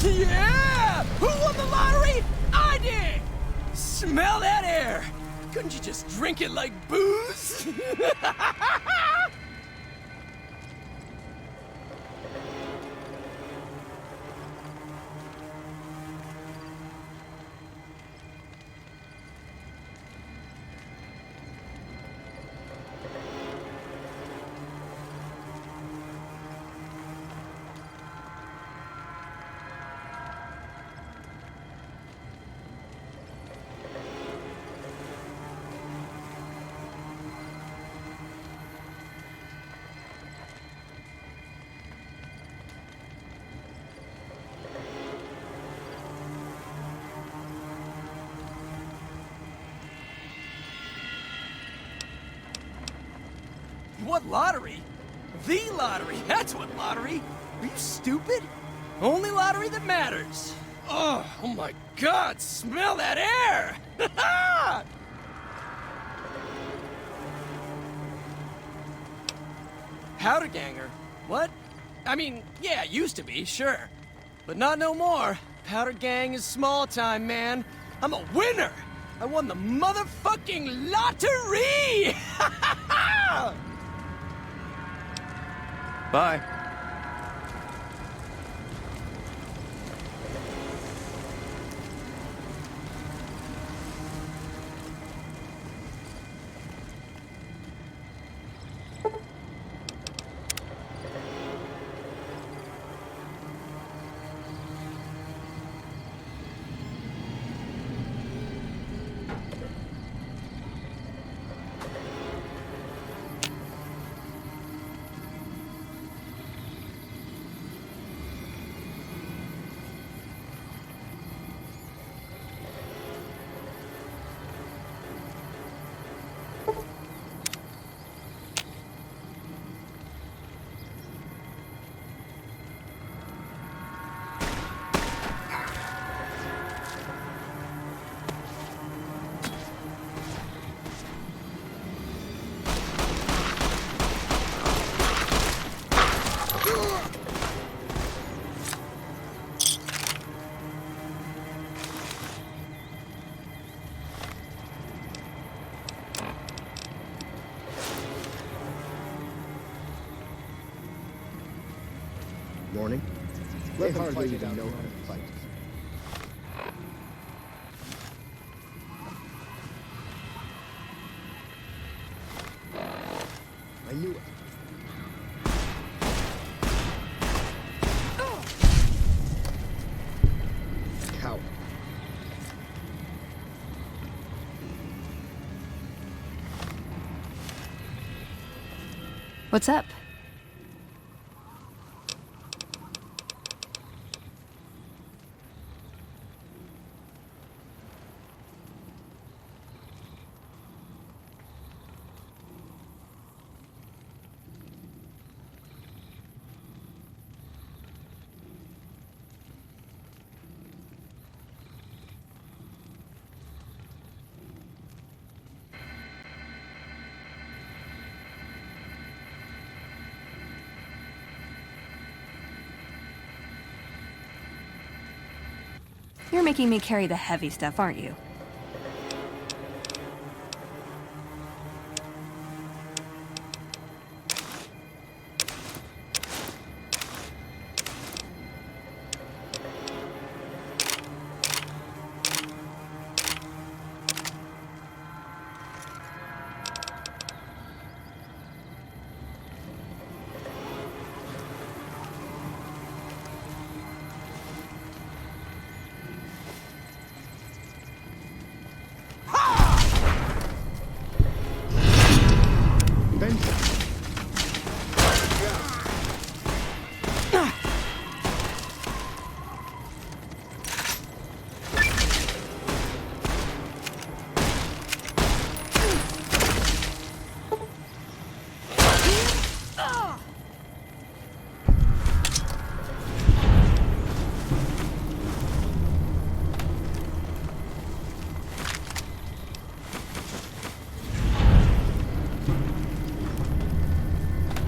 Yeah! Who won the lottery? I did! Smell that air! Couldn't you just drink it like booze? What lottery? The lottery! That's what lottery! Are you stupid? Only lottery that matters! Oh my god! Smell that air! Powder ganger? What? I mean, yeah, used to be, sure. But not no more. Powder gang is small time, man. I'm a winner! I won the motherfucking lottery! Bye. Morning. They hardly even know how to fight. I knew it. Coward. What's up? You're making me carry the heavy stuff, aren't you?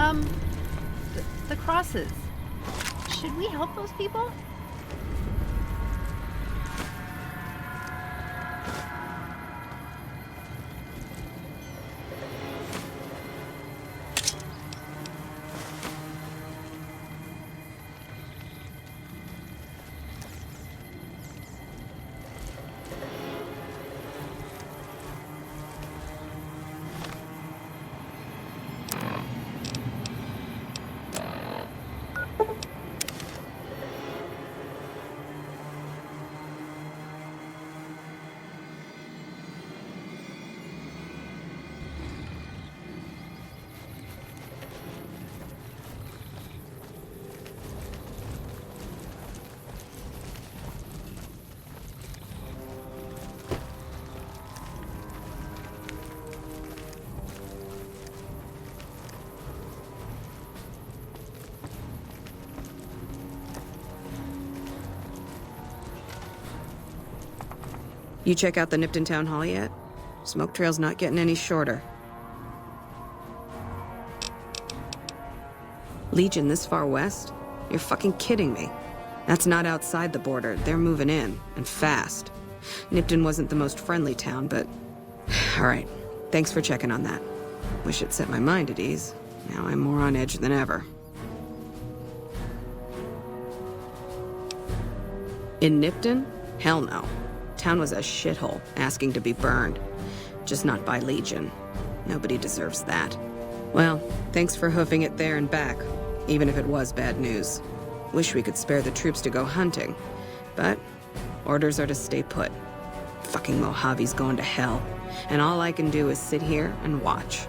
The crosses. Should we help those people? You check out the Nipton Town Hall yet? Smoke trail's not getting any shorter. Legion this far west? You're fucking kidding me. That's not outside the border. They're moving in, and fast. Nipton wasn't the most friendly town, but... Alright, thanks for checking on that. Wish it set my mind at ease. Now I'm more on edge than ever. In Nipton? Hell no. Town was a shithole, asking to be burned. Just not by Legion. Nobody deserves that. Well, thanks for hoofing it there and back, even if it was bad news. Wish we could spare the troops to go hunting, but orders are to stay put. Fucking Mojave's going to hell, and all I can do is sit here and watch.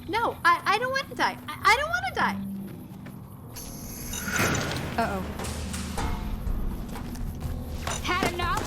No, I don't want to die. I don't want to die. Uh-oh. Had enough?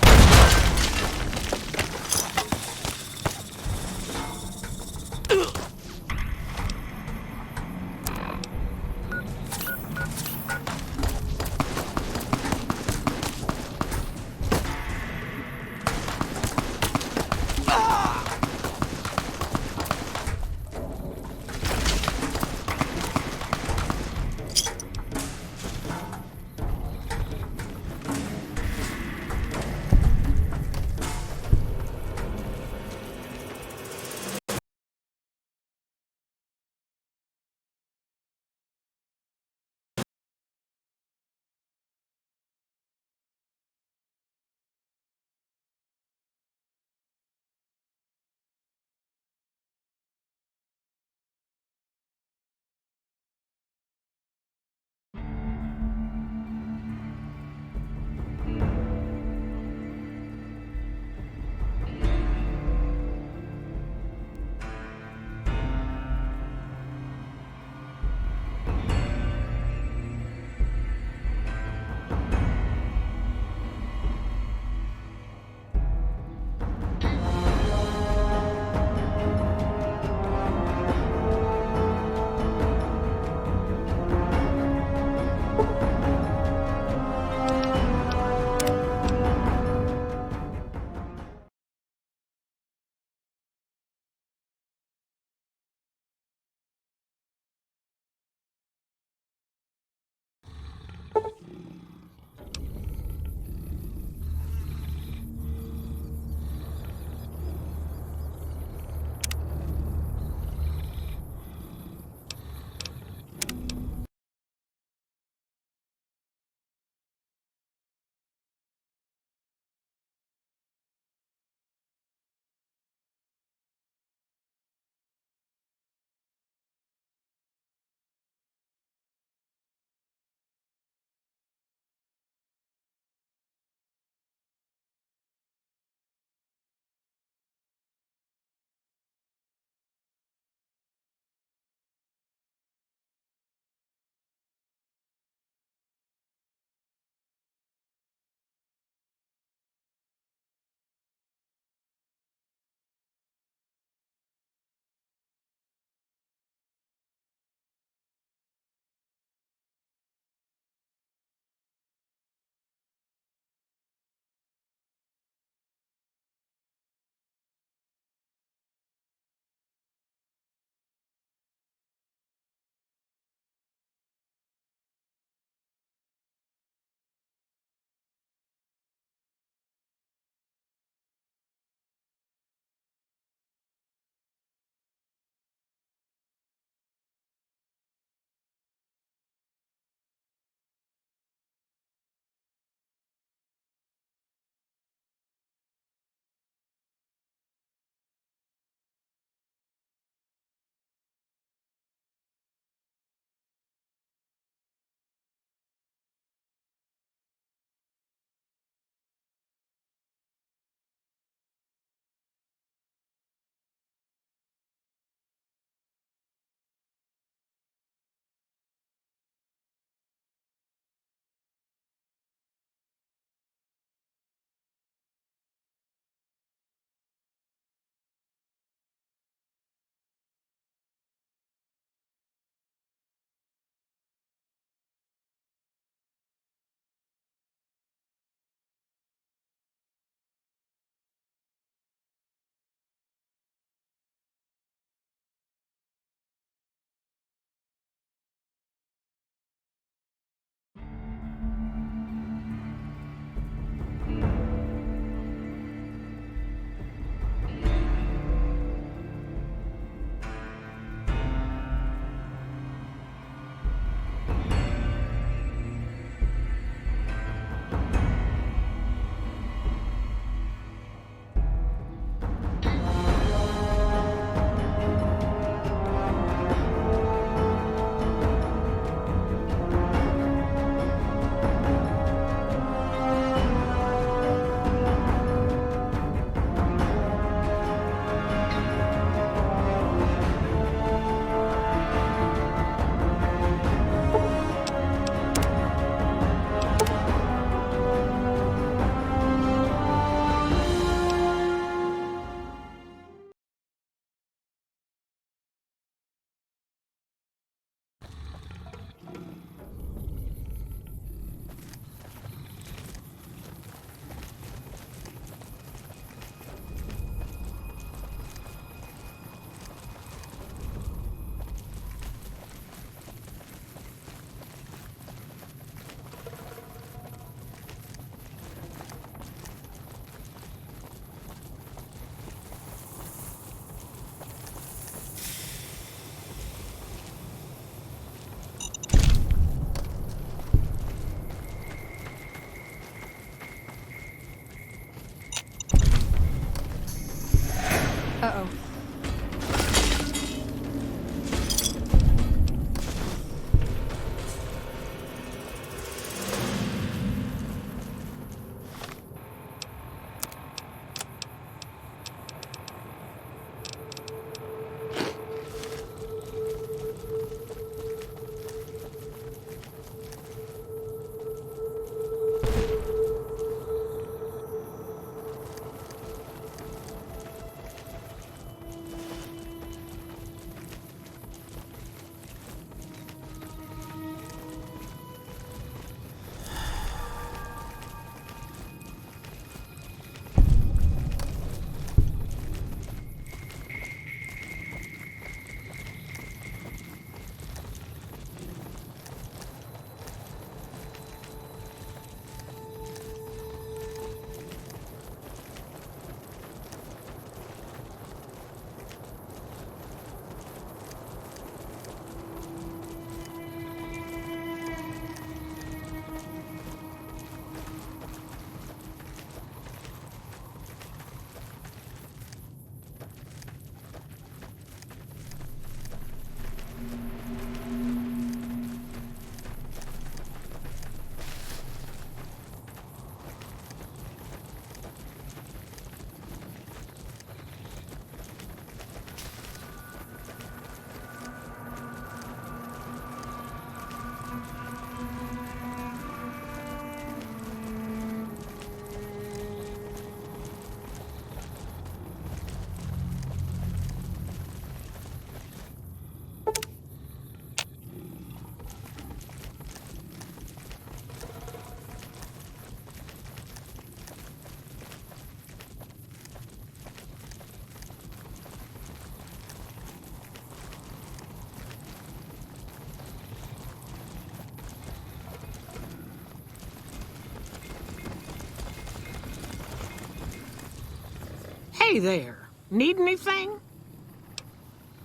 Hey there. Need anything?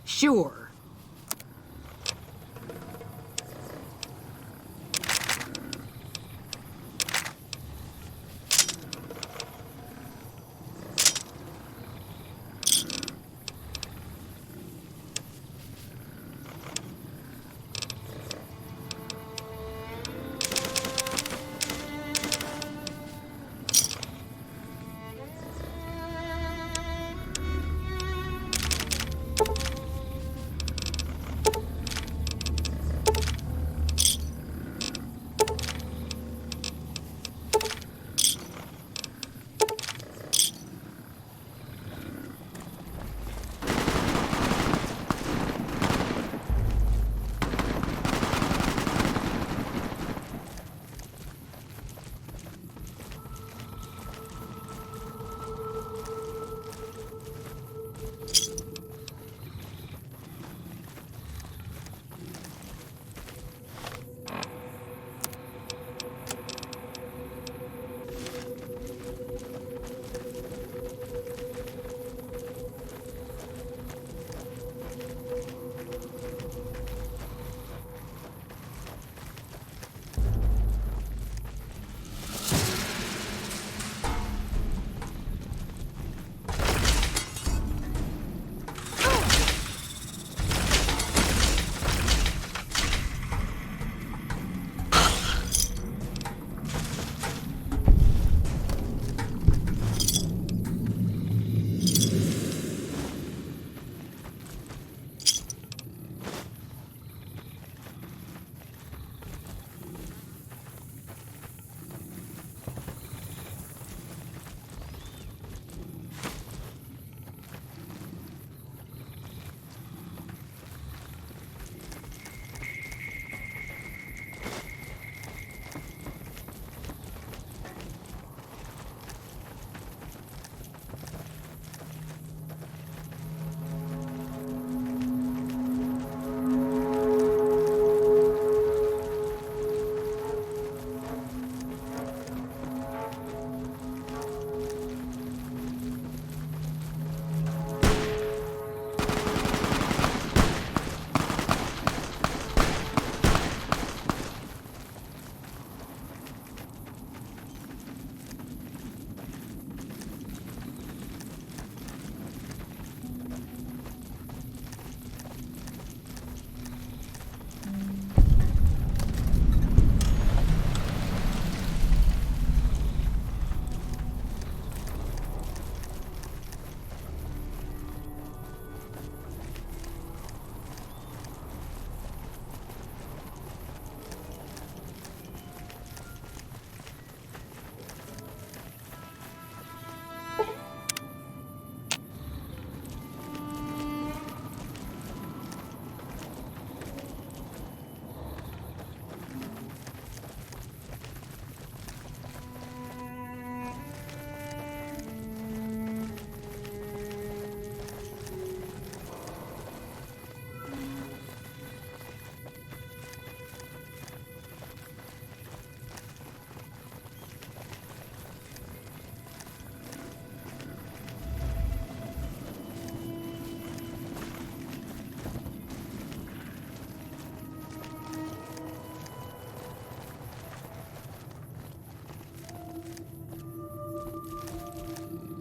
Sure.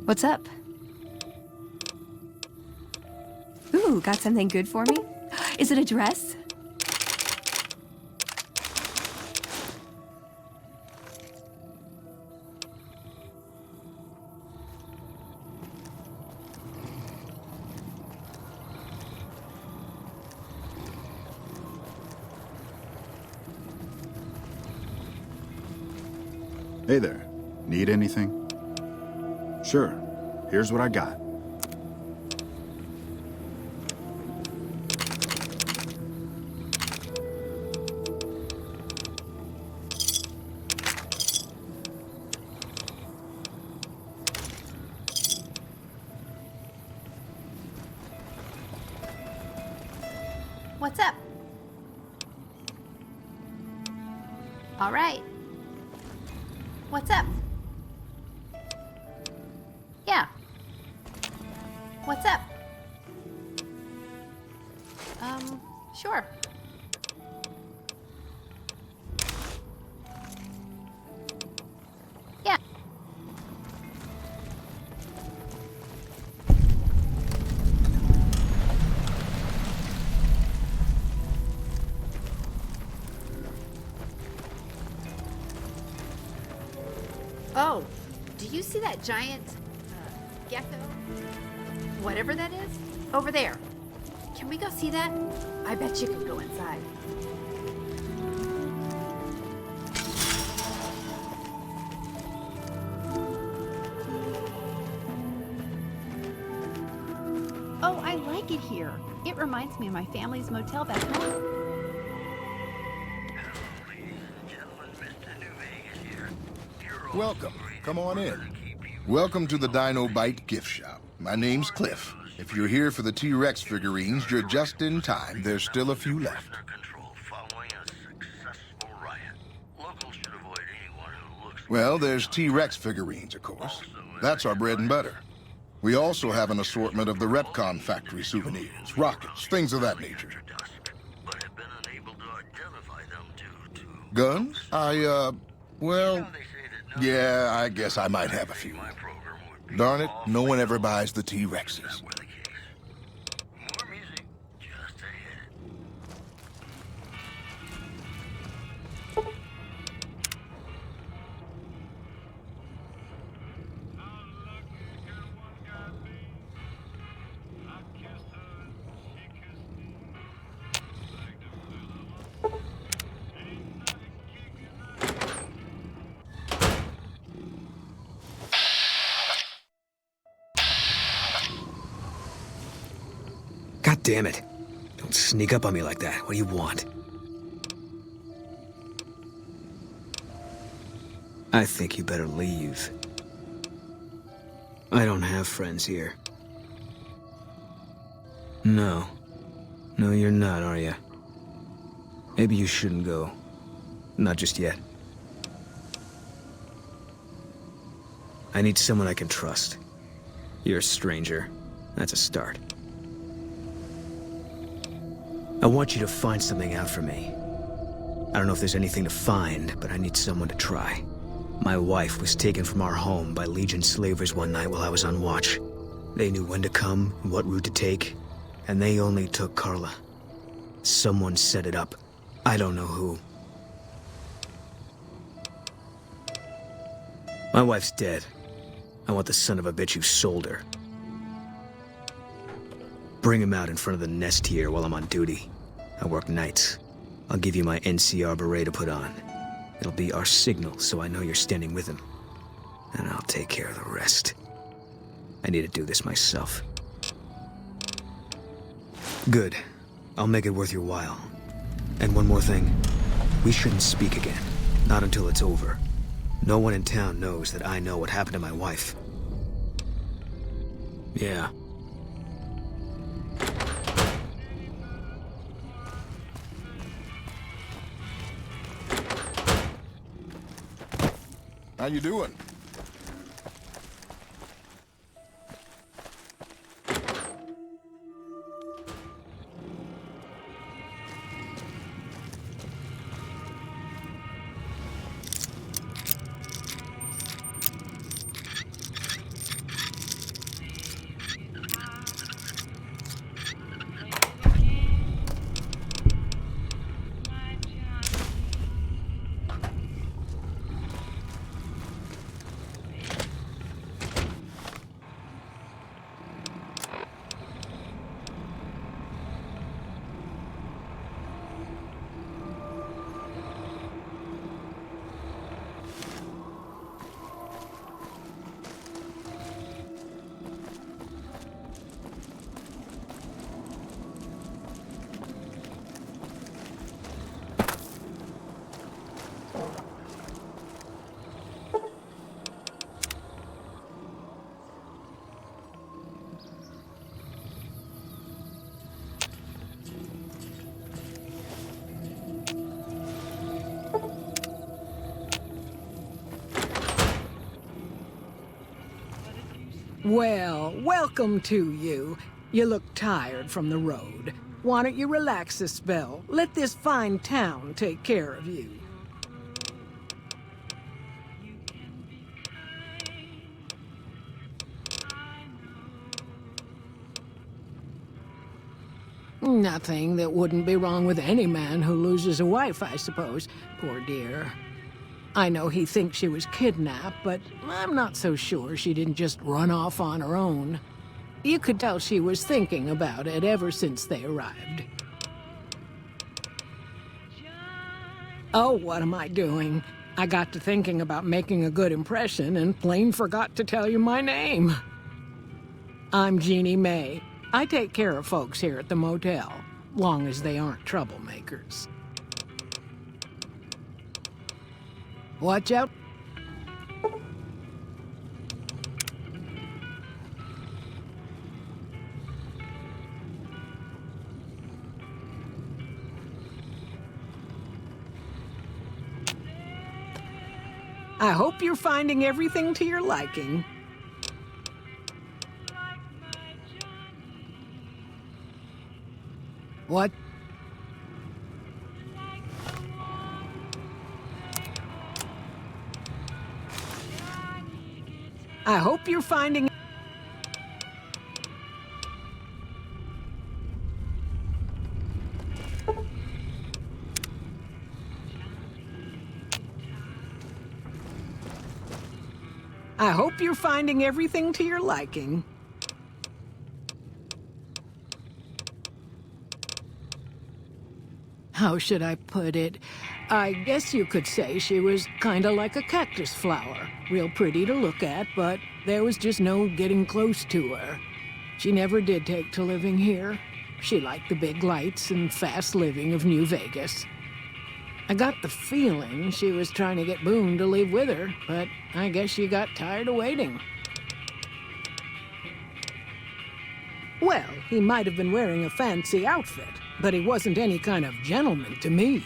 What's up? Ooh, got something good for me? Is it a dress? Hey there. Need anything? Sure. Here's what I got. What's up? All right. What's up? Yeah. What's up? Sure. Yeah. Oh, do you see that giant gecko? Whatever that is? Over there. Can we go see that? I bet you can go inside. Oh, I like it here. It reminds me of my family's motel back home. Welcome. Come on in. Welcome to the Dino Bite gift shop. My name's Cliff. If you're here for the T-Rex figurines, you're just in time. There's still a few left. Well, there's T-Rex figurines, of course. That's our bread and butter. We also have an assortment of the Repcon factory souvenirs, rockets, things of that nature. Guns? Well, yeah, I guess I might have a few. Darn it, no one ever buys the T-Rexes. God damn it. Don't sneak up on me like that. What do you want? I think you better leave. I don't have friends here. No. No, you're not, are you? Maybe you shouldn't go. Not just yet. I need someone I can trust. You're a stranger. That's a start. I want you to find something out for me. I don't know if there's anything to find, but I need someone to try. My wife was taken from our home by Legion slavers one night while I was on watch. They knew when to come and what route to take, and they only took Carla. Someone set it up. I don't know who. My wife's dead. I want the son of a bitch who sold her. Bring him out in front of the nest here while I'm on duty. I work nights. I'll give you my NCR beret to put on. It'll be our signal so I know you're standing with him. And I'll take care of the rest. I need to do this myself. Good. I'll make it worth your while. And one more thing. We shouldn't speak again. Not until it's over. No one in town knows that I know what happened to my wife. Yeah. How you doing? Well, welcome to you. You look tired from the road. Why don't you relax a spell? Let this fine town take care of you. Nothing that wouldn't be wrong with any man who loses a wife, I suppose. Poor dear. I know he thinks she was kidnapped, but I'm not so sure she didn't just run off on her own. You could tell she was thinking about it ever since they arrived. Oh, what am I doing? I got to thinking about making a good impression and plain forgot to tell you my name. I'm Jeannie May. I take care of folks here at the motel, long as they aren't troublemakers. Watch out. I hope you're finding everything to your liking. What? I hope you're finding... I hope you're finding everything to your liking. How should I put it? I guess you could say she was kinda like a cactus flower. Real pretty to look at, but there was just no getting close to her. She never did take to living here. She liked the big lights and fast living of New Vegas. I got the feeling she was trying to get Boone to live with her, but I guess she got tired of waiting. Well, he might have been wearing a fancy outfit, but he wasn't any kind of gentleman to me.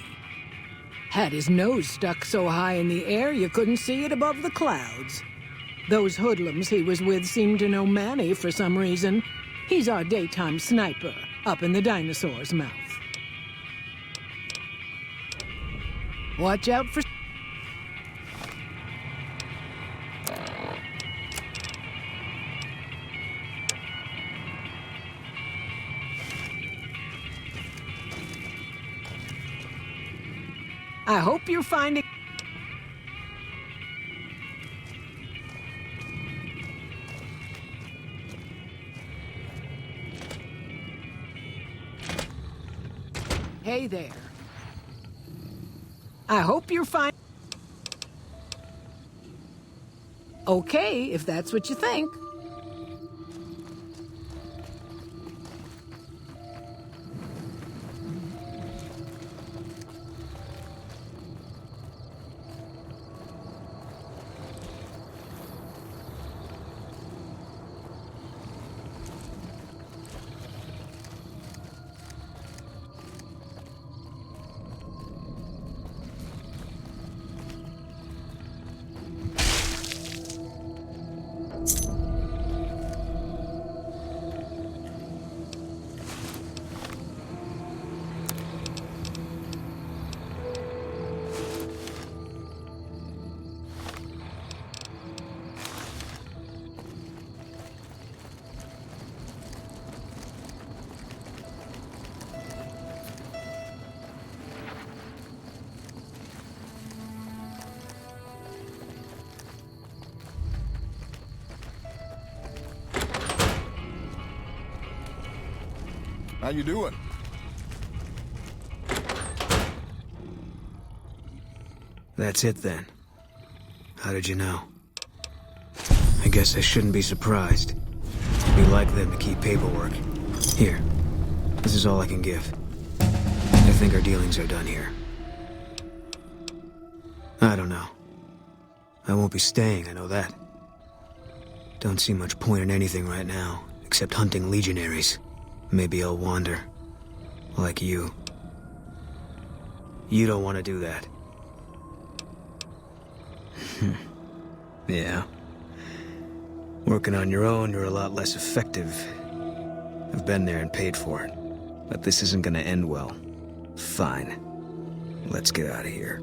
Had his nose stuck so high in the air you couldn't see it above the clouds. Those hoodlums he was with seemed to know Manny for some reason. He's our daytime sniper, up in the dinosaur's mouth. Watch out for... I hope you're finding... Hey there. I hope you're fine. Okay, if that's what you think. How you doing? That's it then. How did you know? I guess I shouldn't be surprised. It'd be like them to keep paperwork. Here. This is all I can give. I think our dealings are done here. I don't know. I won't be staying, I know that. Don't see much point in anything right now, except hunting legionaries. Maybe I'll wander. Like you. You don't want to do that. Yeah. Working on your own, you're a lot less effective. I've been there and paid for it. But this isn't gonna end well. Fine. Let's get out of here.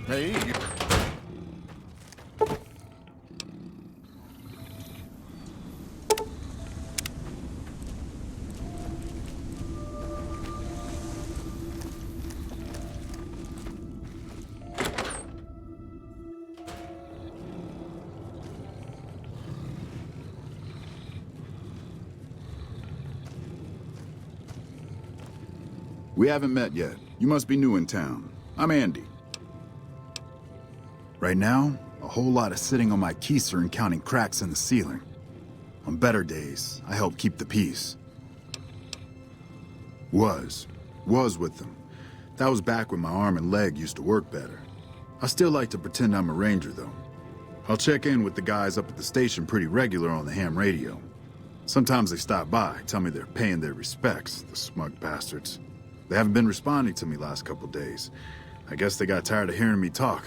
Hey. We haven't met yet. You must be new in town. I'm Andy. Right now, a whole lot of sitting on my keister and counting cracks in the ceiling. On better days, I help keep the peace. Was with them. That was back when my arm and leg used to work better. I still like to pretend I'm a ranger, though. I'll check in with the guys up at the station pretty regular on the ham radio. Sometimes they stop by, tell me they're paying their respects, the smug bastards. They haven't been responding to me last couple days. I guess they got tired of hearing me talk,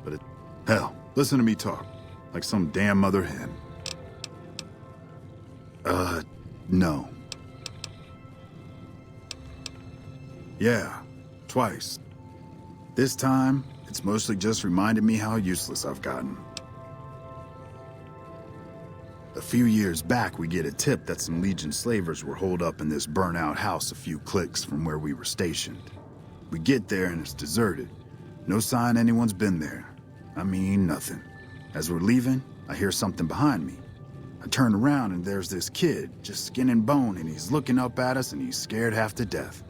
but hell, listen to me talk, like some damn mother hen. No. Yeah, twice. This time, it's mostly just reminded me how useless I've gotten. A few years back, we get a tip that some Legion slavers were holed up in this burnt-out house a few clicks from where we were stationed. We get there and it's deserted. No sign anyone's been there. I mean, nothing. As we're leaving, I hear something behind me. I turn around and there's this kid, just skin and bone, and he's looking up at us and he's scared half to death.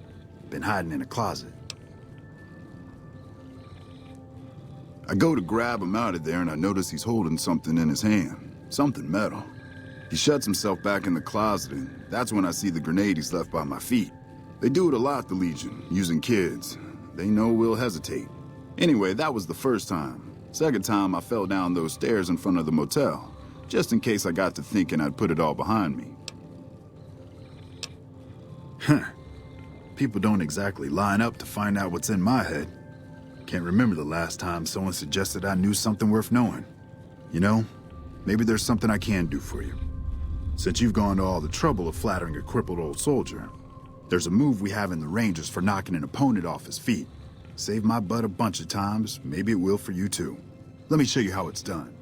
Been hiding in a closet. I go to grab him out of there and I notice he's holding something in his hand. Something metal. He shuts himself back in the closet, and that's when I see the grenade he's left by my feet. They do it a lot, the Legion, using kids. They know we'll hesitate. Anyway, that was the first time. Second time, I fell down those stairs in front of the motel, just in case I got to thinking I'd put it all behind me. People don't exactly line up to find out what's in my head. Can't remember the last time someone suggested I knew something worth knowing. You know, maybe there's something I can do for you. Since you've gone to all the trouble of flattering a crippled old soldier, there's a move we have in the Rangers for knocking an opponent off his feet. Saved my butt a bunch of times, maybe it will for you too. Let me show you how it's done.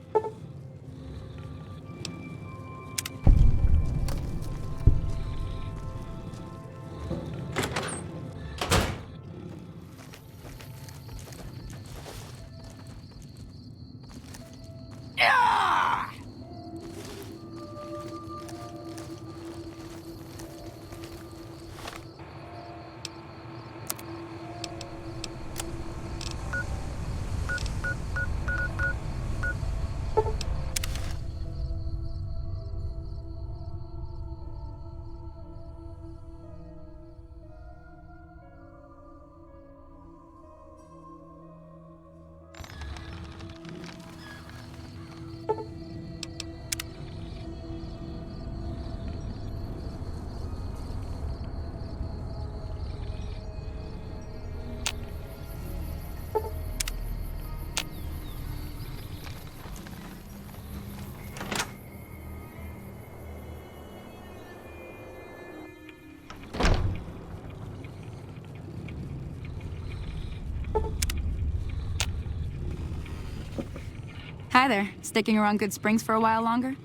Hi there. Sticking around Good Springs for a while longer?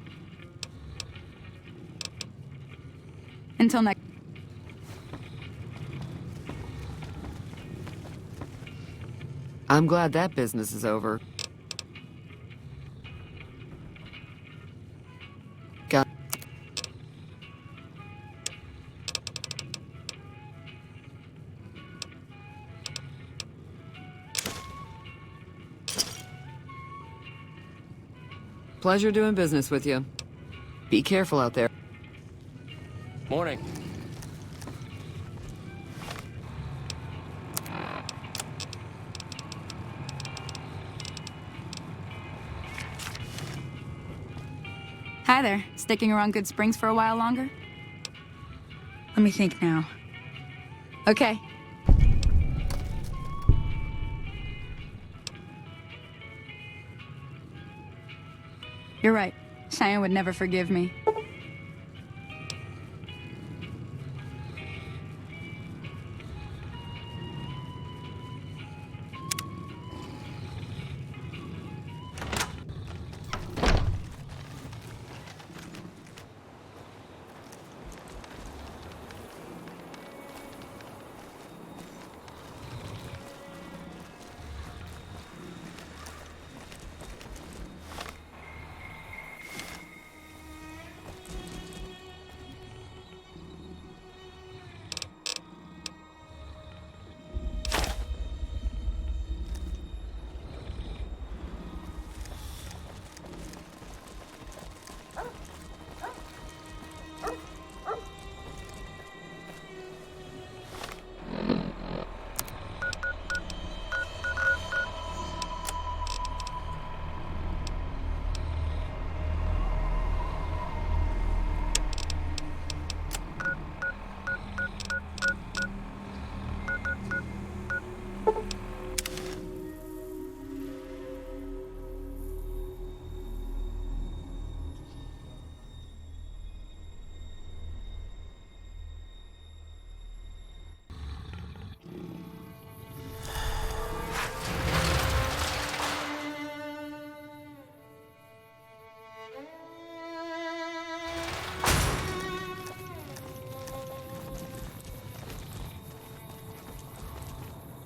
Until next... I'm glad that business is over. Pleasure doing business with you. Be careful out there. Morning. Hi there. Sticking around Good Springs for a while longer? Let me think now. Okay. You're right. Cheyenne would never forgive me.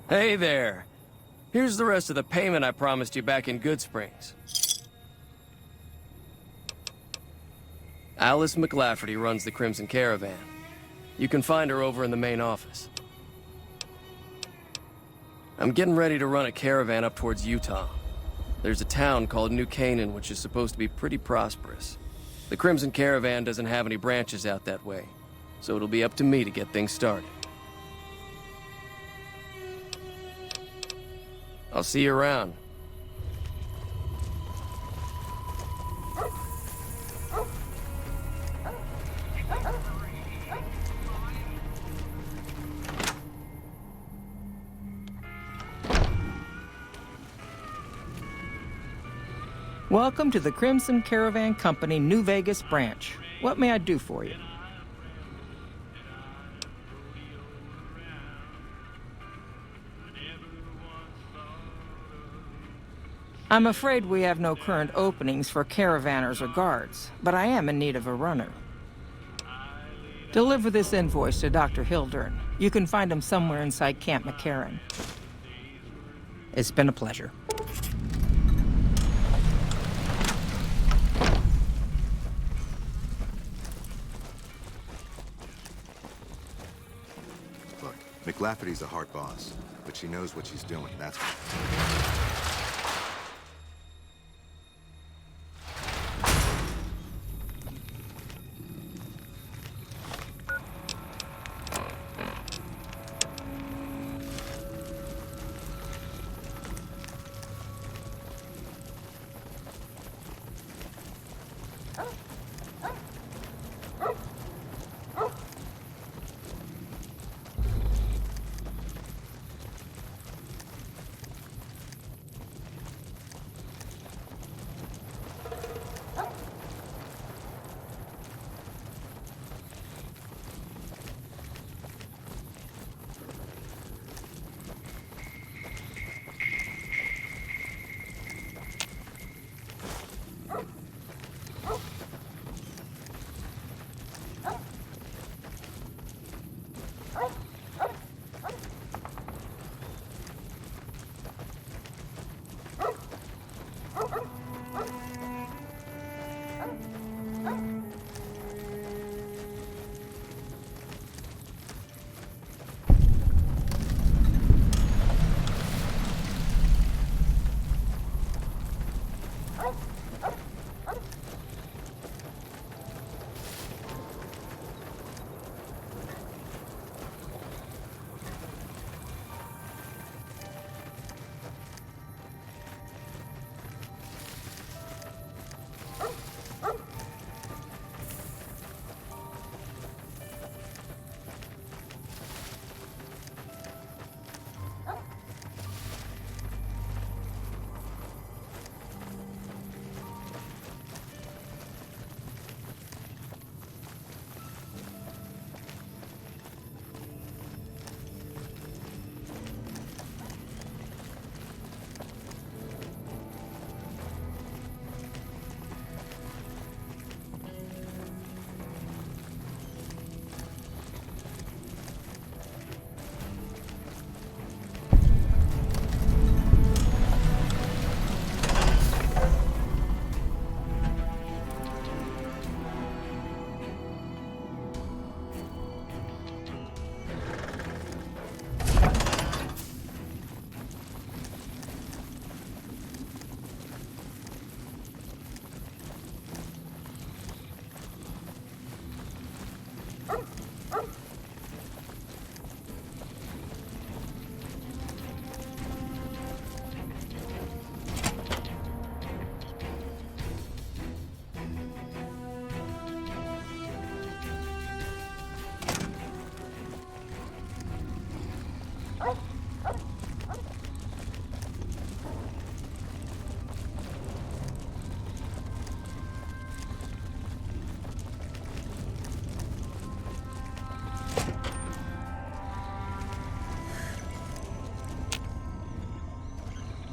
Hey there. Here's the rest of the payment I promised you back in Good Springs. Alice McLafferty runs the Crimson Caravan. You can find her over in the main office. I'm getting ready to run a caravan up towards Utah. There's a town called New Canaan, which is supposed to be pretty prosperous. The Crimson Caravan doesn't have any branches out that way, so it'll be up to me to get things started. I'll see you around. Welcome to the Crimson Caravan Company, New Vegas branch. What may I do for you? I'm afraid we have no current openings for caravanners or guards, but I am in need of a runner. Deliver this invoice to Dr. Hildern. You can find him somewhere inside Camp McCarran. It's been a pleasure. Look, McLafferty's a hard boss, but she knows what she's doing, that's what.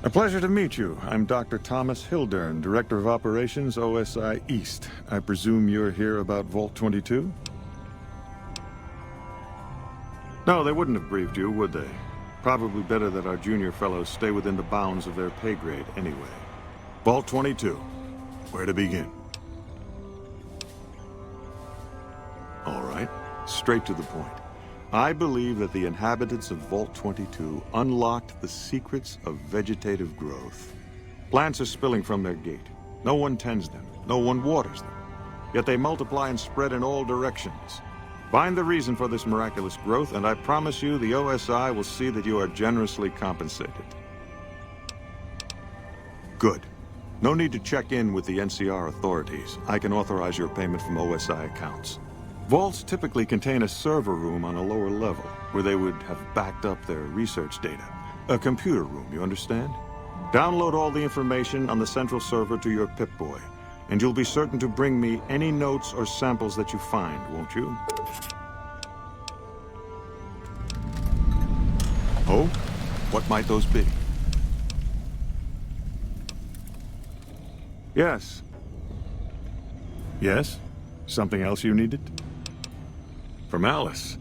A pleasure to meet you. I'm Dr. Thomas Hildern, Director of Operations, OSI East. I presume you're here about Vault 22? No, they wouldn't have briefed you, would they? Probably better that our junior fellows stay within the bounds of their pay grade anyway. Vault 22. Where to begin? All right, straight to the point. I believe that the inhabitants of Vault 22 unlocked the secrets of vegetative growth. Plants are spilling from their gate. No one tends them. No one waters them. Yet they multiply and spread in all directions. Find the reason for this miraculous growth, and I promise you the OSI will see that you are generously compensated. Good. No need to check in with the NCR authorities. I can authorize your payment from OSI accounts. Vaults typically contain a server room on a lower level, where they would have backed up their research data. A computer room, you understand? Download all the information on the central server to your Pip-Boy, and you'll be certain to bring me any notes or samples that you find, won't you? Oh? What might those be? Yes. Yes? Something else you needed? From Alice.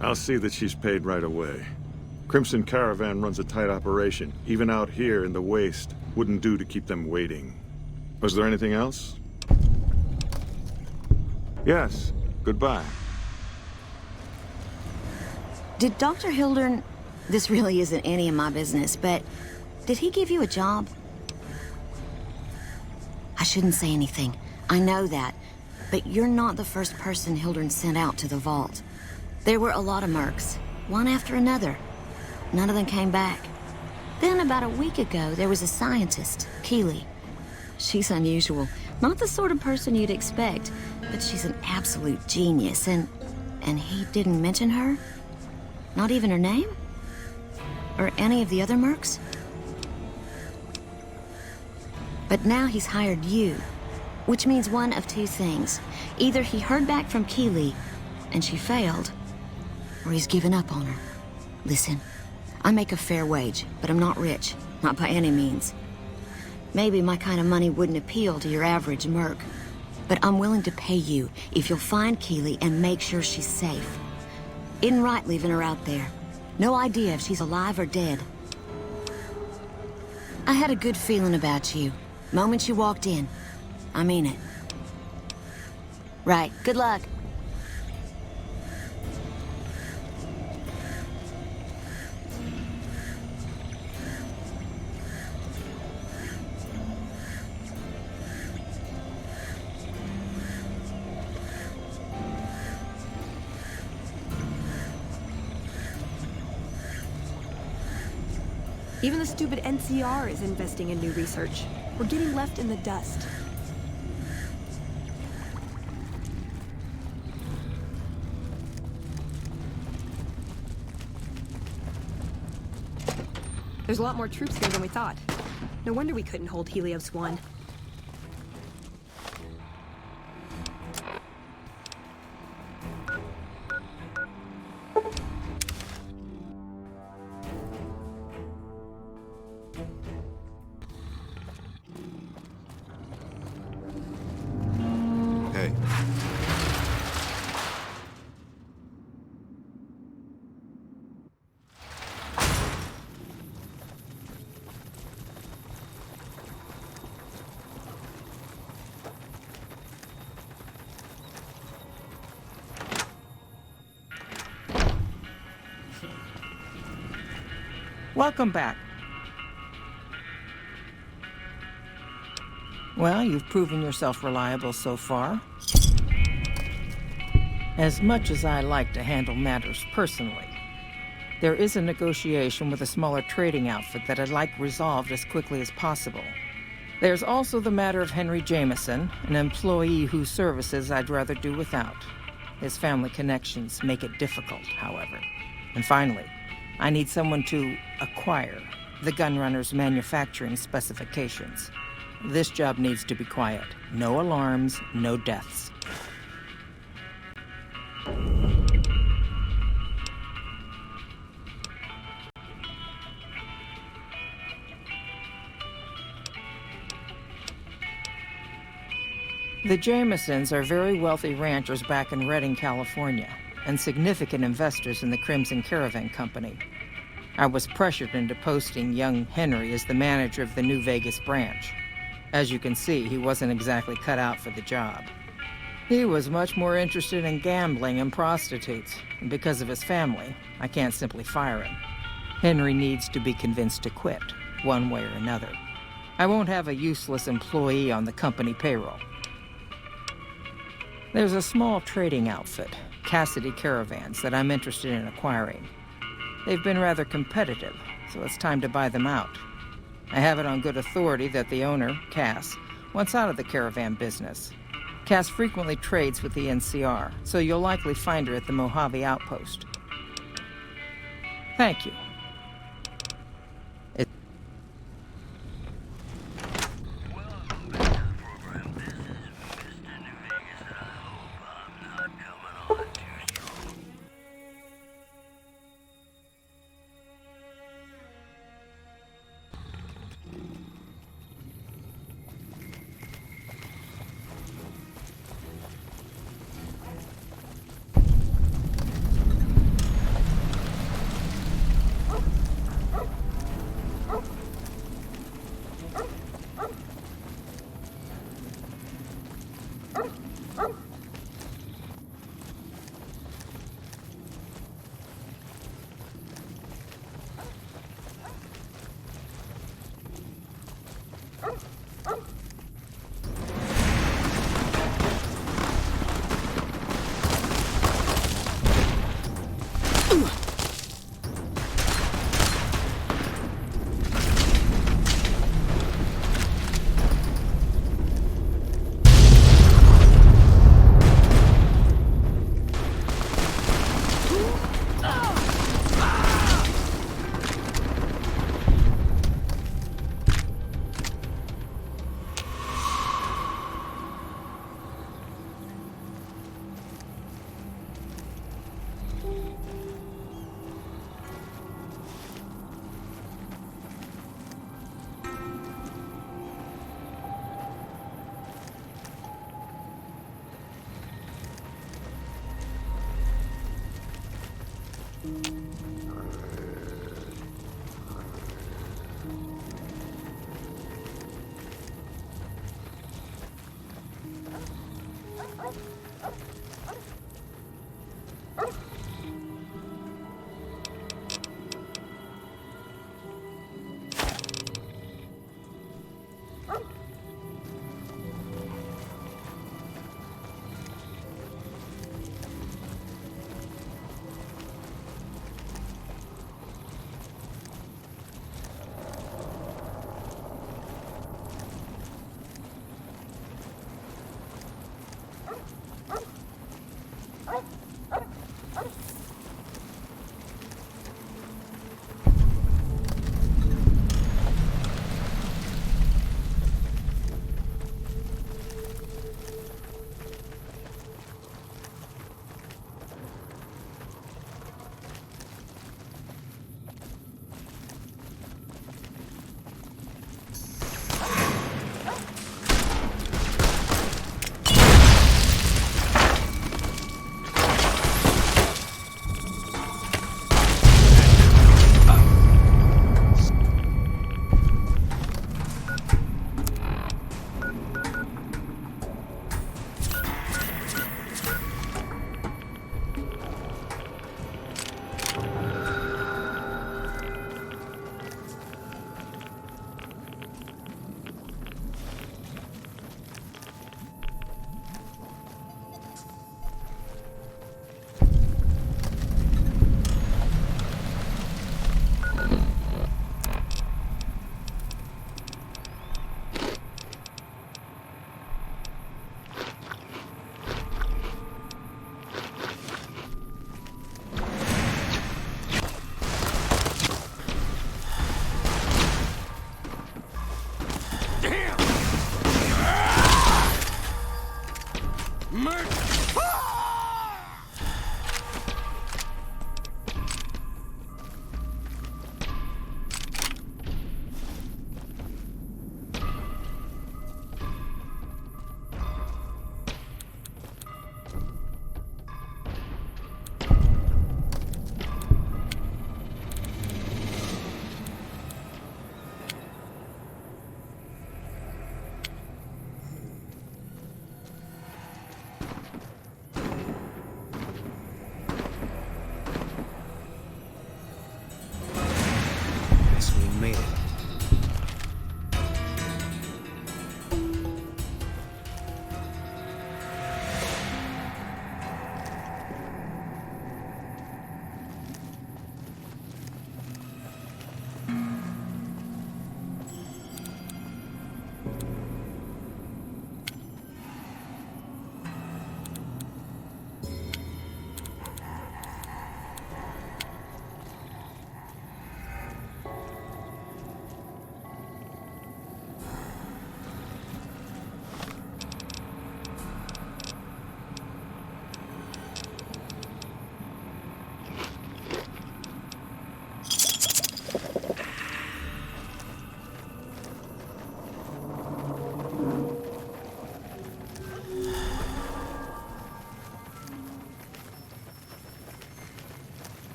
I'll see that she's paid right away. Crimson Caravan runs a tight operation. Even out here in the waste, wouldn't do to keep them waiting. Was there anything else? Yes. Goodbye. Did Dr. Hildern... This really isn't any of my business, but did he give you a job? I shouldn't say anything. I know that. But you're not the first person Hildern sent out to the vault. There were a lot of mercs, one after another. None of them came back. Then about a week ago, there was a scientist, Keeley. She's unusual. Not the sort of person you'd expect, but she's an absolute genius, and he didn't mention her? Not even her name? Or any of the other mercs? But now he's hired you. Which means one of two things. Either he heard back from Keeley, and she failed, or he's given up on her. Listen, I make a fair wage, but I'm not rich. Not by any means. Maybe my kind of money wouldn't appeal to your average merc, but I'm willing to pay you if you'll find Keeley and make sure she's safe. Isn't right leaving her out there. No idea if she's alive or dead. I had a good feeling about you. Moment you walked in. I mean it. Right. Good luck. Even the stupid NCR is investing in new research. We're getting left in the dust. There's a lot more troops here than we thought. No wonder we couldn't hold Helios 1. Hey. Welcome back. Well, you've proven yourself reliable so far. As much as I like to handle matters personally, there is a negotiation with a smaller trading outfit that I'd like resolved as quickly as possible. There's also the matter of Henry Jameson, an employee whose services I'd rather do without. His family connections make it difficult, however. And finally, I need someone to acquire the Gunrunner's manufacturing specifications. This job needs to be quiet. No alarms, no deaths. The Jamesons are very wealthy ranchers back in Redding, California, and significant investors in the Crimson Caravan Company. I was pressured into posting young Henry as the manager of the New Vegas branch. As you can see, he wasn't exactly cut out for the job. He was much more interested in gambling and prostitutes, and because of his family, I can't simply fire him. Henry needs to be convinced to quit, one way or another. I won't have a useless employee on the company payroll. There's a small trading outfit, Cassidy Caravans, that I'm interested in acquiring. They've been rather competitive, so it's time to buy them out. I have it on good authority that the owner, Cass, wants out of the caravan business. Cass frequently trades with the NCR, so you'll likely find her at the Mojave Outpost. Thank you.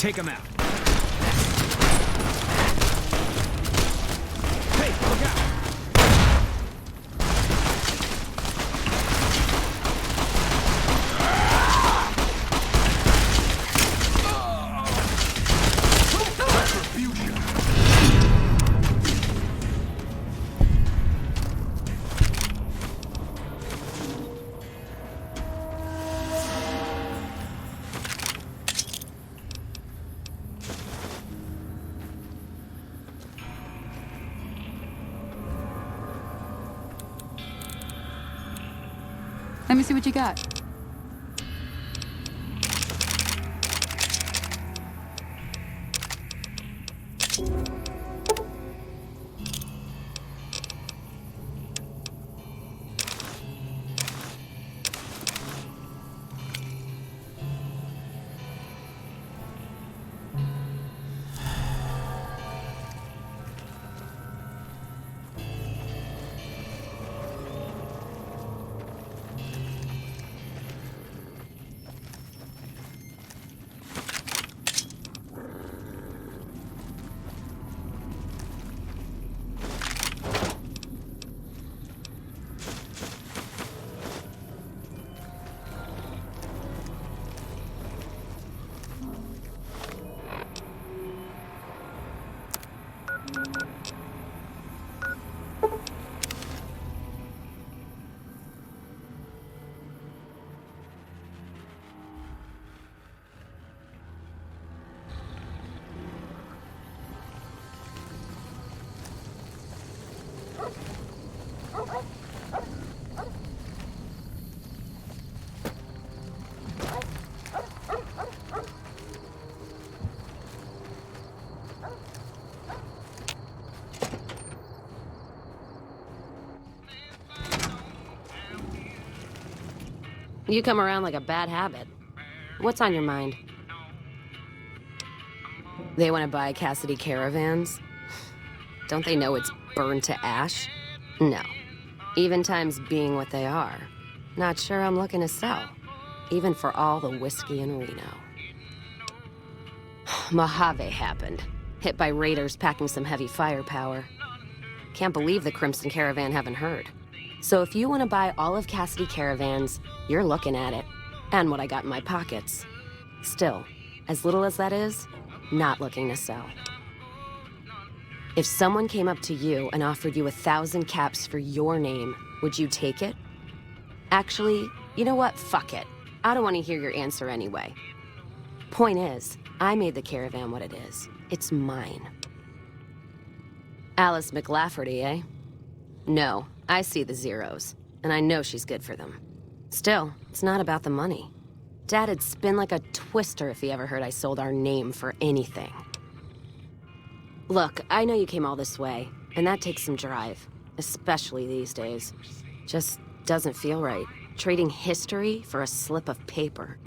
Take him out. Hey, look out! Let me see what you got. You come around like a bad habit. What's on your mind? They want to buy Cassidy caravans? Don't they know it's burned to ash? No. Even times being what they are. Not sure I'm looking to sell. Even for all the whiskey in Reno. Mojave happened. Hit by raiders packing some heavy firepower. Can't believe the Crimson Caravan haven't heard. So if you want to buy all of Cassidy caravans, you're looking at it. And what I got in my pockets. Still, as little as that is, not looking to sell. If someone came up to you and offered you 1,000 caps for your name, would you take it? Actually, you know what? Fuck it. I don't want to hear your answer anyway. Point is, I made the caravan what it is. It's mine. Alice McLafferty, eh? No, I see the zeros, and I know she's good for them. Still, it's not about the money. Dad'd spin like a twister if he ever heard I sold our name for anything. Look, I know you came all this way, and that takes some drive, especially these days. Just doesn't feel right, trading history for a slip of paper.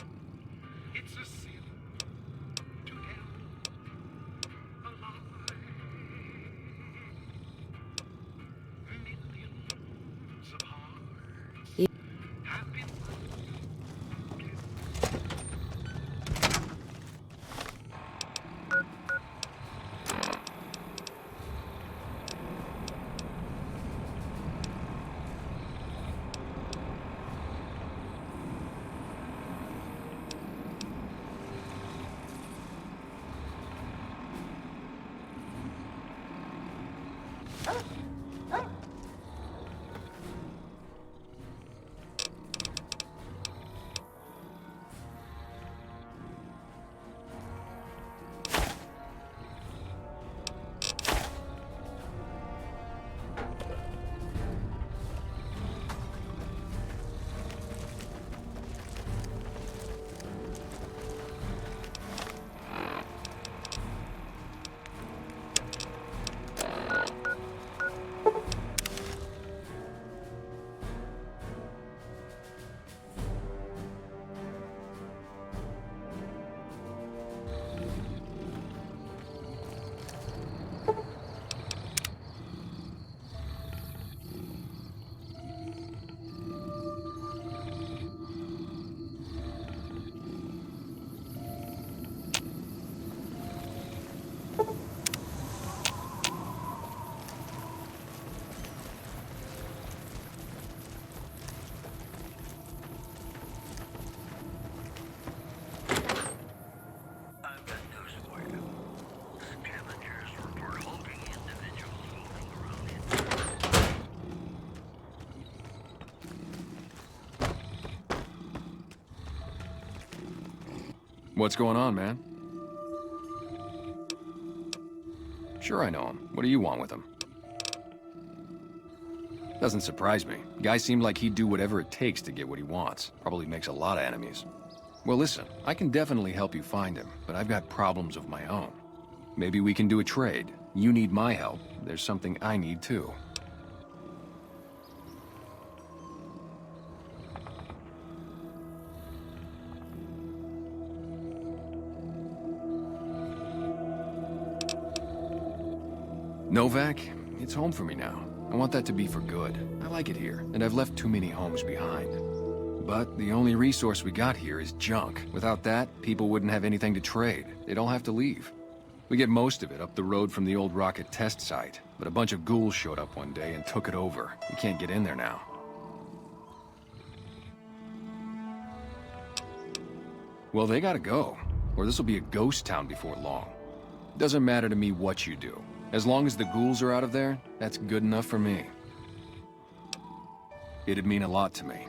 What's going on, man? Sure I know him. What do you want with him? Doesn't surprise me. Guy seemed like he'd do whatever it takes to get what he wants. Probably makes a lot of enemies. Well, listen, I can definitely help you find him, but I've got problems of my own. Maybe we can do a trade. You need my help. There's something I need too. Novak, it's home for me now. I want that to be for good. I like it here, and I've left too many homes behind. But the only resource we got here is junk. Without that, people wouldn't have anything to trade. They'd all have to leave. We get most of it up the road from the old rocket test site, but a bunch of ghouls showed up one day and took it over. We can't get in there now. Well, they gotta go, or this will be a ghost town before long. Doesn't matter to me what you do. As long as the ghouls are out of there, that's good enough for me. It'd mean a lot to me.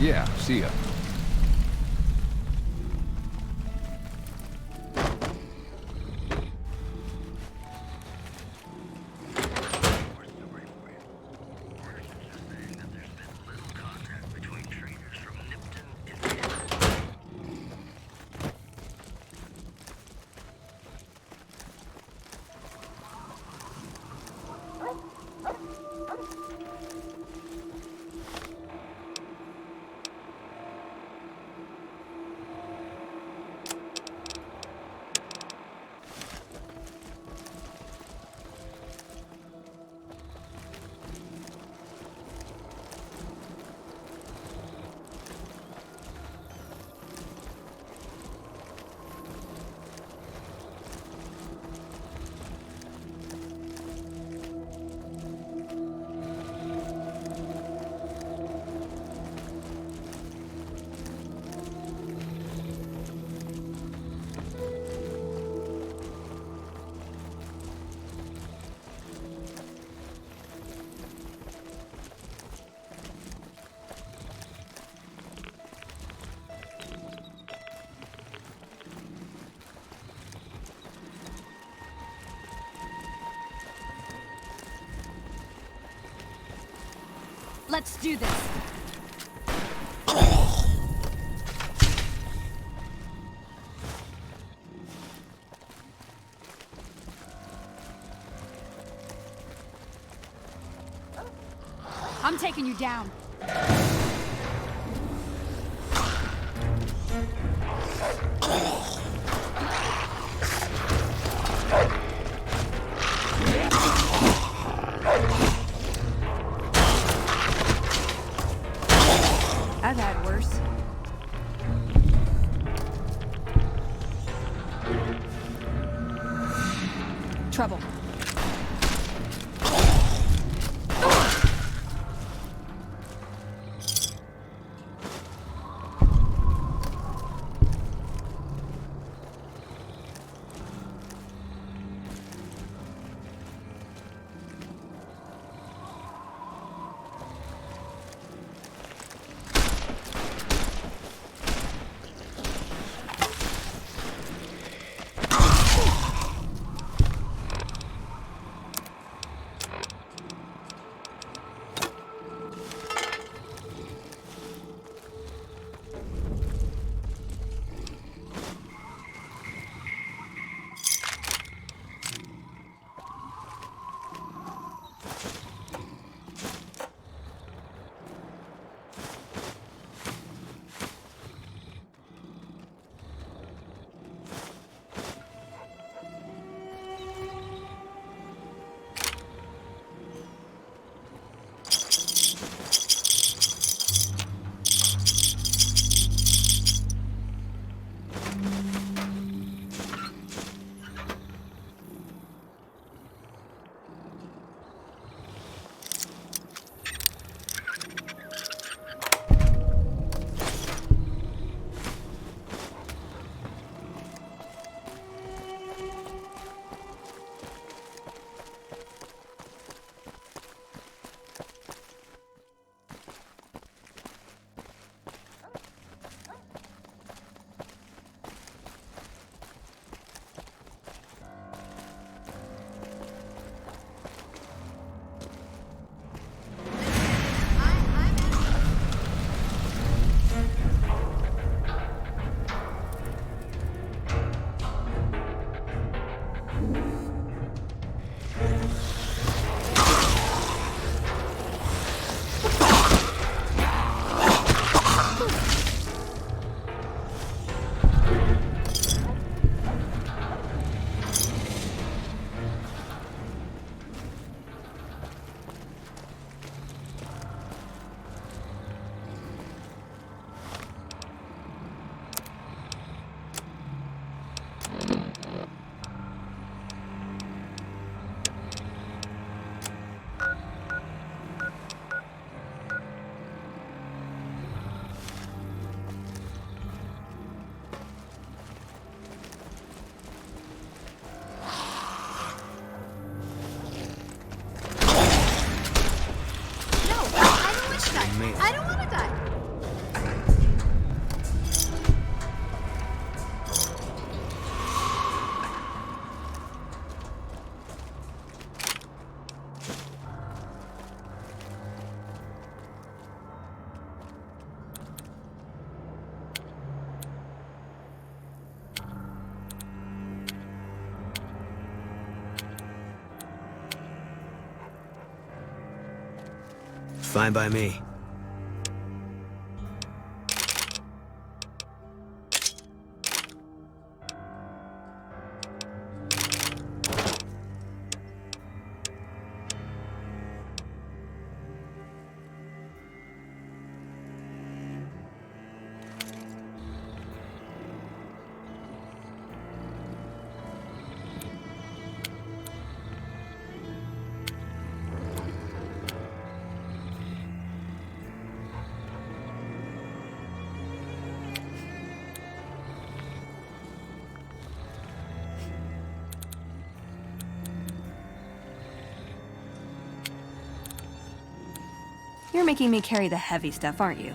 Yeah, see ya. Let's do this. I'm taking you down. I've had worse. Trouble. Fine by me. You're making me carry the heavy stuff, aren't you?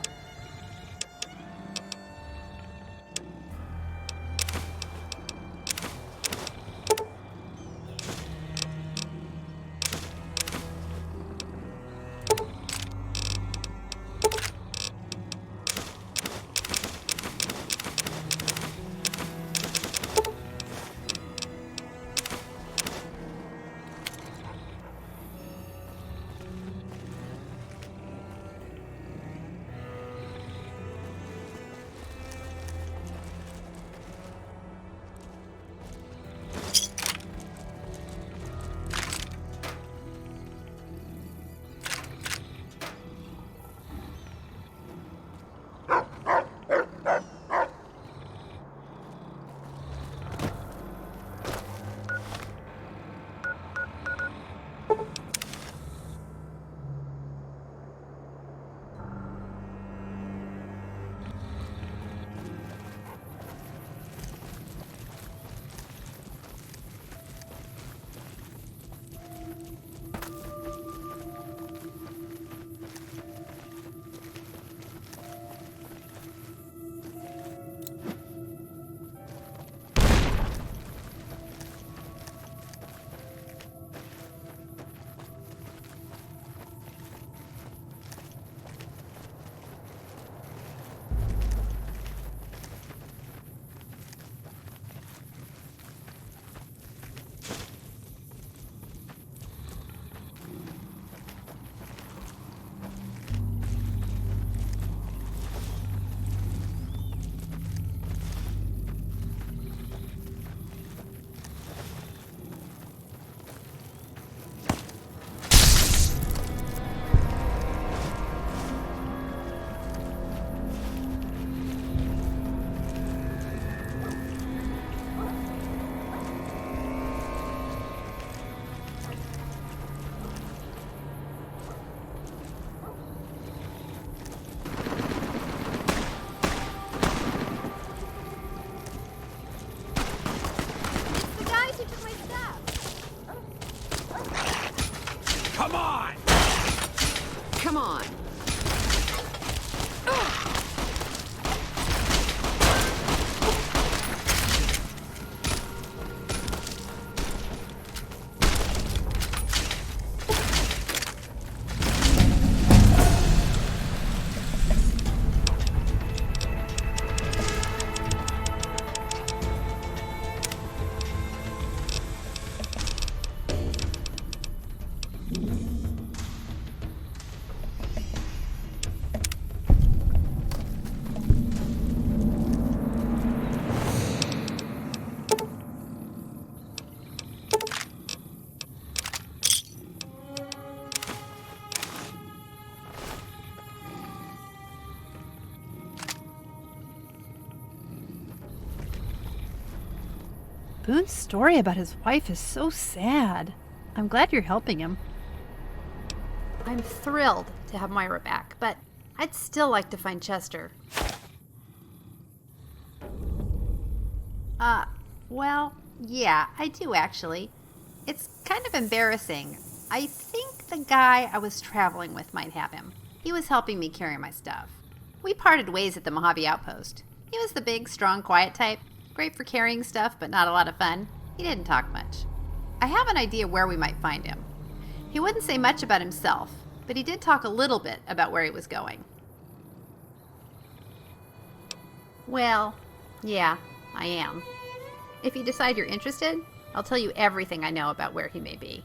Come on! Come on! Boone's story about his wife is so sad. I'm glad you're helping him. I'm thrilled to have Moira back, but I'd still like to find Chester. Well, yeah, I do actually. It's kind of embarrassing. I think the guy I was traveling with might have him. He was helping me carry my stuff. We parted ways at the Mojave Outpost. He was the big, strong, quiet type. Great for carrying stuff, but not a lot of fun. He didn't talk much. I have an idea where we might find him. He wouldn't say much about himself, but he did talk a little bit about where he was going. Well, yeah, I am. If you decide you're interested, I'll tell you everything I know about where he may be.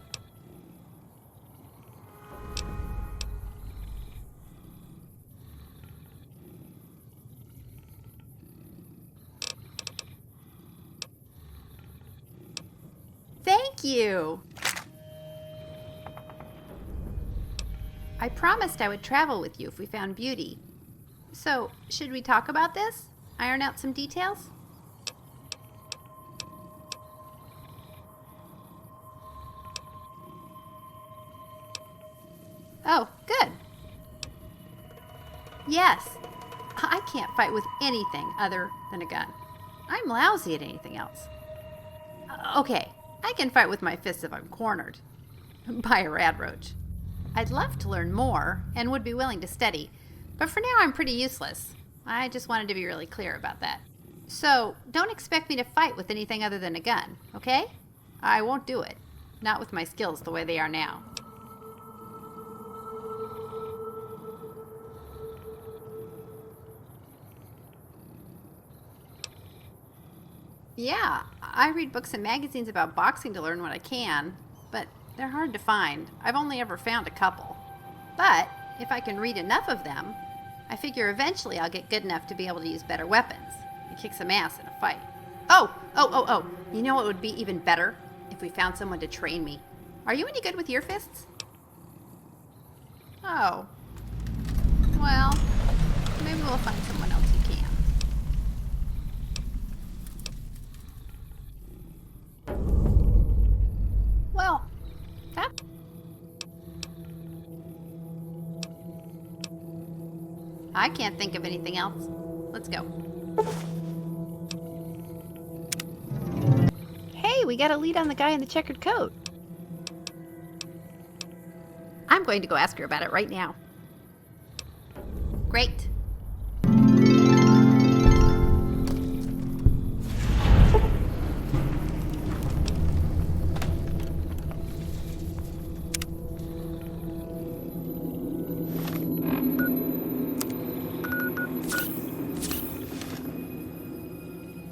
you. I promised I would travel with you if we found beauty. So, should we talk about this? Iron out some details? Oh, good. Yes. I can't fight with anything other than a gun. I'm lousy at anything else. Okay, I can fight with my fists if I'm cornered. By a radroach. I'd love to learn more and would be willing to study, but for now I'm pretty useless. I just wanted to be really clear about that. So, don't expect me to fight with anything other than a gun, okay? I won't do it. Not with my skills the way they are now. Yeah, I read books and magazines about boxing to learn what I can, but they're hard to find. I've only ever found a couple. But if I can read enough of them, I figure eventually I'll get good enough to be able to use better weapons and kick some ass in a fight. Oh! You know what would be even better? If we found someone to train me. Are you any good with your fists? Oh. Well, maybe we'll find someone else who can. Well, that... I can't think of anything else. Let's go. Hey, we got a lead on the guy in the checkered coat. I'm going to go ask her about it right now. Great.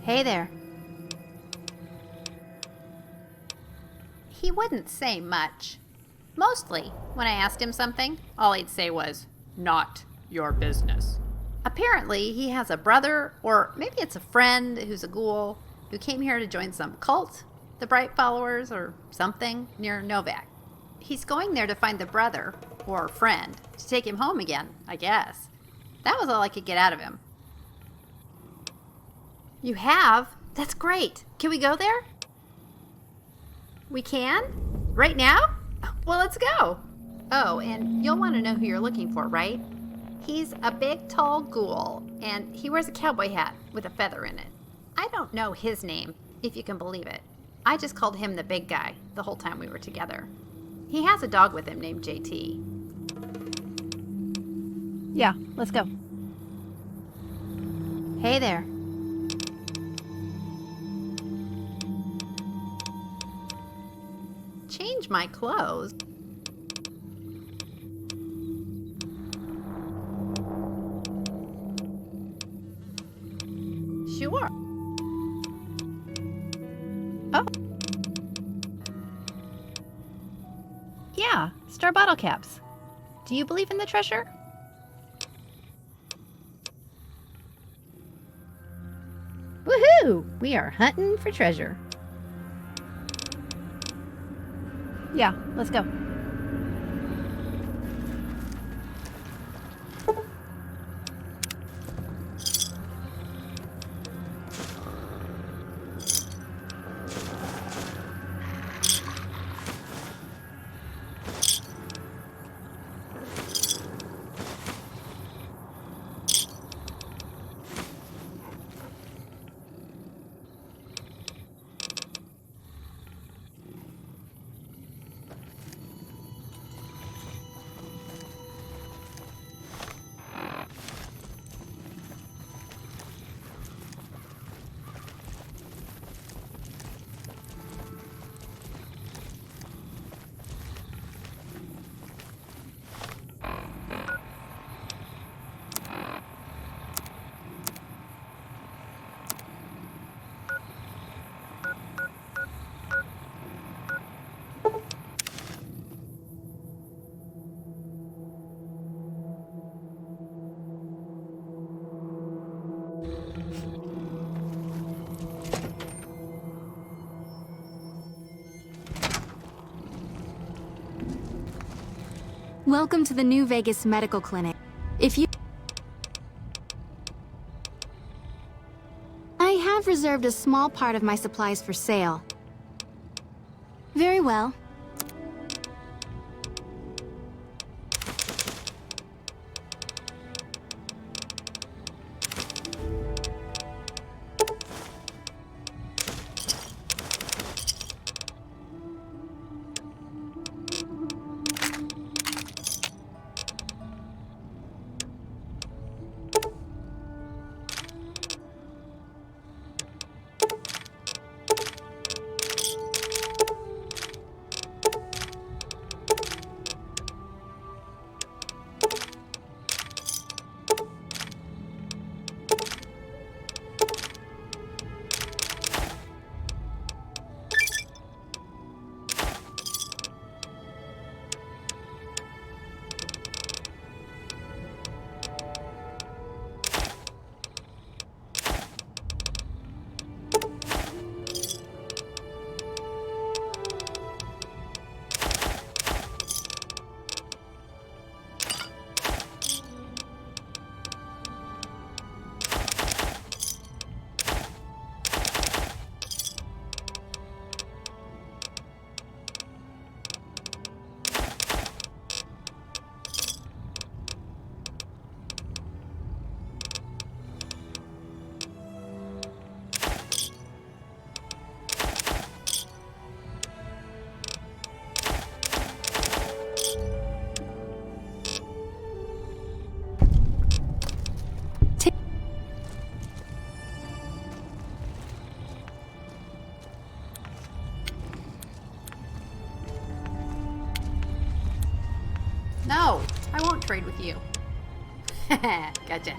Hey there. He wouldn't say much. Mostly, when I asked him something, all he'd say was, "Not your business." Apparently, he has a brother, or maybe it's a friend who's a ghoul, who came here to join some cult, the Bright Followers, or something, near Novak. He's going there to find the brother, or friend, to take him home again, I guess. That was all I could get out of him. You have? That's great. Can we go there? We can? Right now? Well, let's go. Oh, and you'll want to know who you're looking for, right? He's a big, tall ghoul, and he wears a cowboy hat with a feather in it. I don't know his name, if you can believe it. I just called him the big guy the whole time we were together. He has a dog with him named JT. Yeah, let's go. Hey there. Change my clothes? Sure. Oh. Yeah, star bottle caps. Do you believe in the treasure? Woohoo! We are hunting for treasure. Yeah, let's go. Welcome to the New Vegas Medical Clinic. If you... I have reserved a small part of my supplies for sale. Very well. No, I won't trade with you. Gotcha.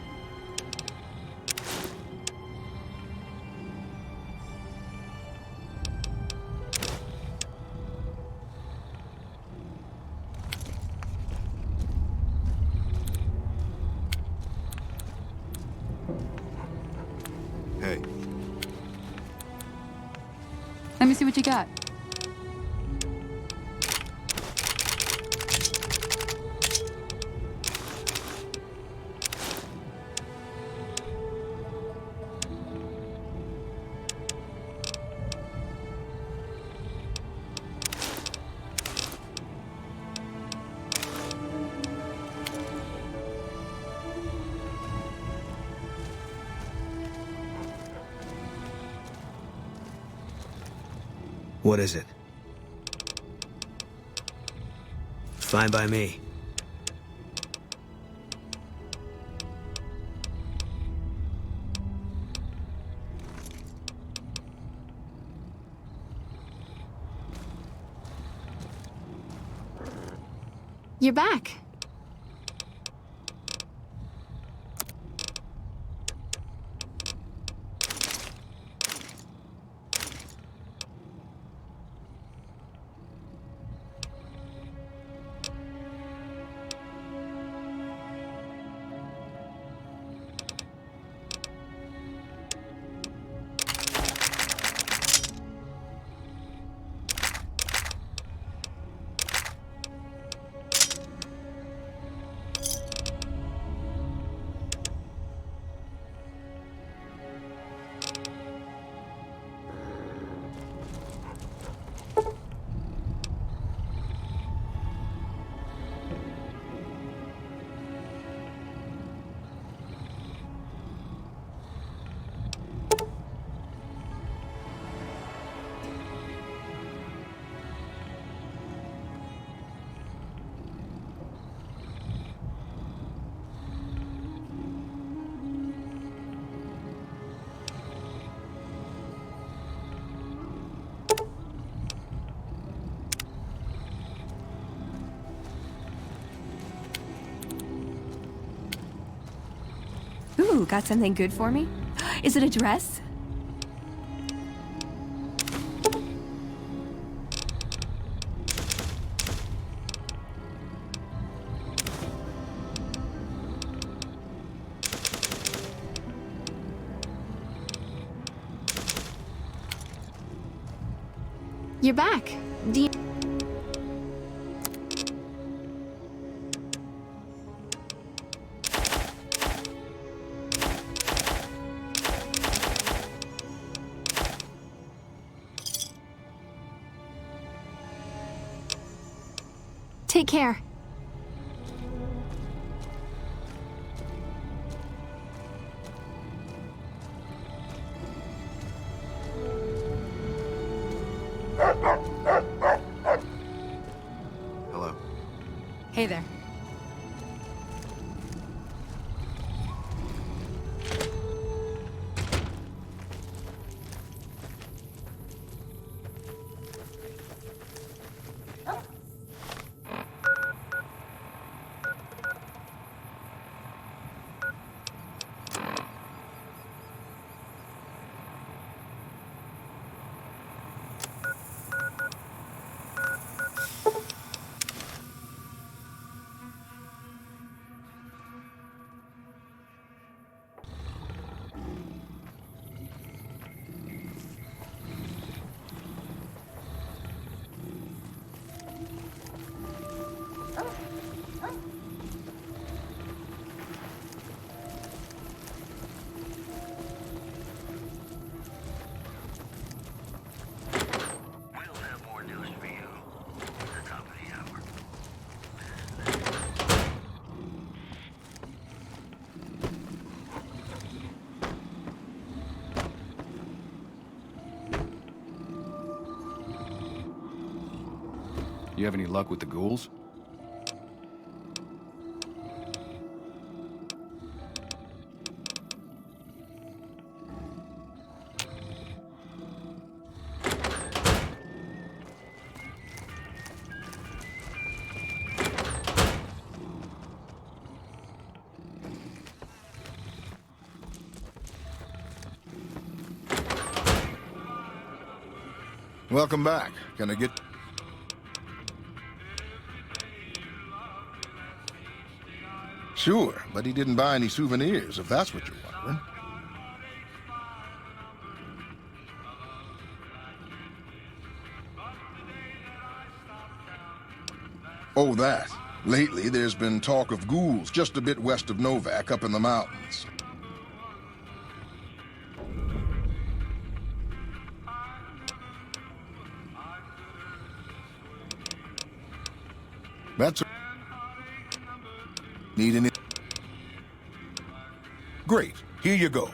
Hey. Let me see what you got. What is it? Fine by me. You're back. Ooh, got something good for me? Is it a dress? You're back. Do you... Take care. Hello. Hey there. You have any luck with the ghouls? Welcome back. Can I get... Sure, but he didn't buy any souvenirs, if that's what you're wondering. Oh, that. Lately, there's been talk of ghouls just a bit west of Novak, up in the mountains. That's... Need any... Great. Here you go.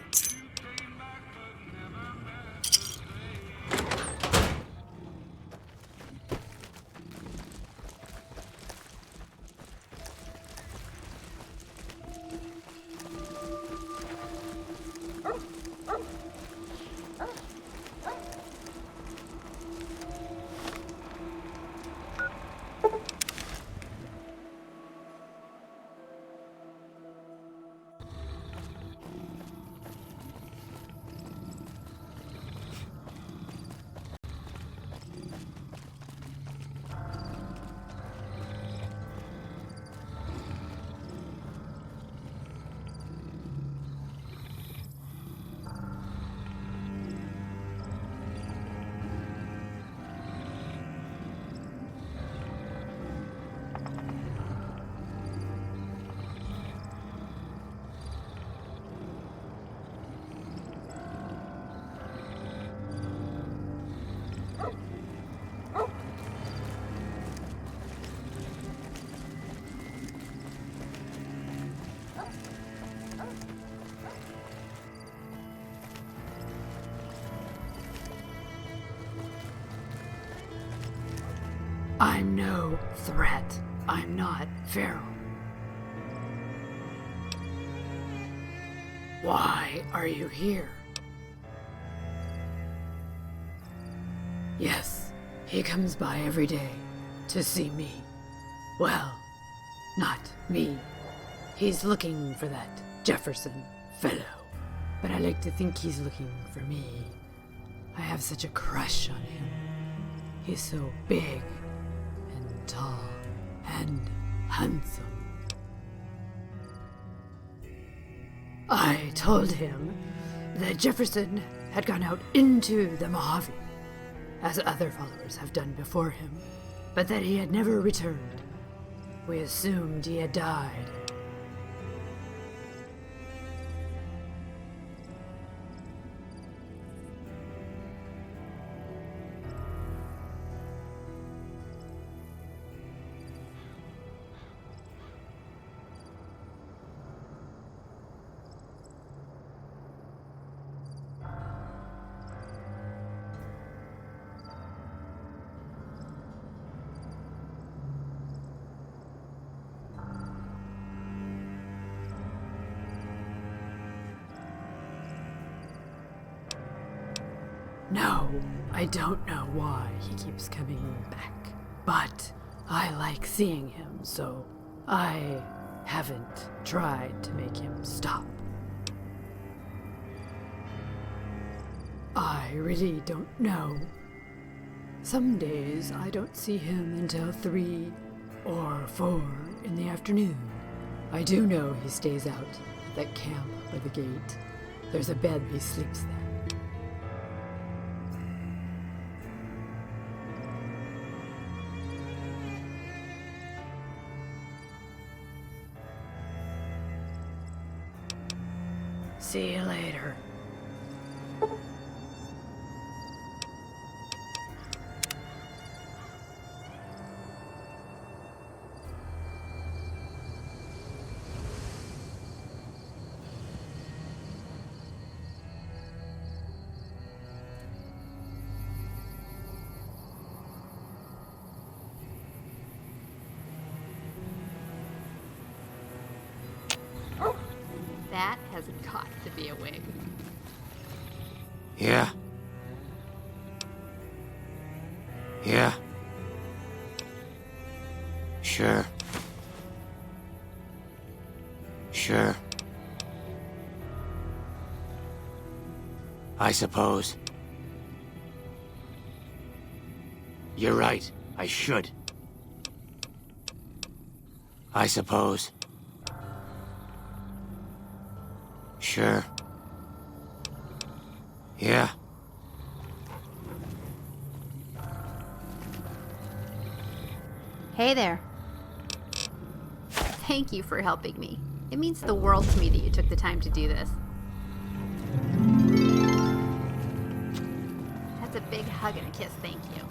I'm no threat. I'm not Pharaoh. Why are you here? Yes, he comes by every day to see me. Well, not me. He's looking for that Jefferson fellow. But I like to think he's looking for me. I have such a crush on him. He's so big and tall and handsome. I told him that Jefferson had gone out into the Mojave, as other followers have done before him, but that he had never returned. We assumed he had died. No, I don't know why he keeps coming back. But I like seeing him, so I haven't tried to make him stop. I really don't know. Some days I don't see him until 3 or 4 in the afternoon. I do know he stays out at that camp by the gate. There's a bed he sleeps there. See you later. That has got to be a wig. Yeah. Yeah. Sure. Sure. I suppose. You're right. I should. I suppose. Sure. Yeah. Hey there. Thank you for helping me. It means the world to me that you took the time to do this. That's a big hug and a kiss, thank you.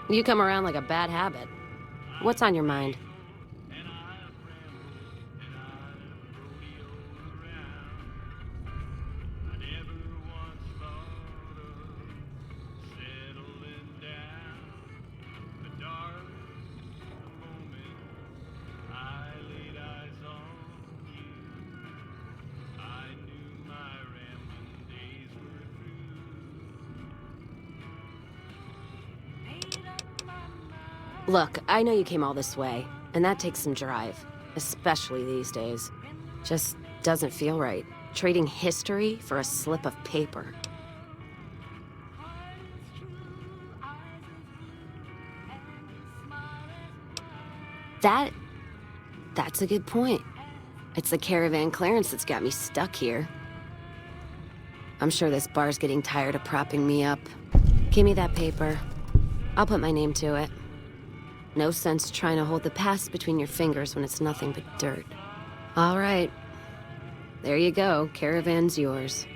You come around like a bad habit. What's on your mind? Look, I know you came all this way, and that takes some drive, especially these days. Just doesn't feel right. Trading history for a slip of paper. That's a good point. It's the caravan clearance that's got me stuck here. I'm sure this bar's getting tired of propping me up. Give me that paper. I'll put my name to it. No sense trying to hold the past between your fingers when it's nothing but dirt. All right. There you go. Caravan's yours.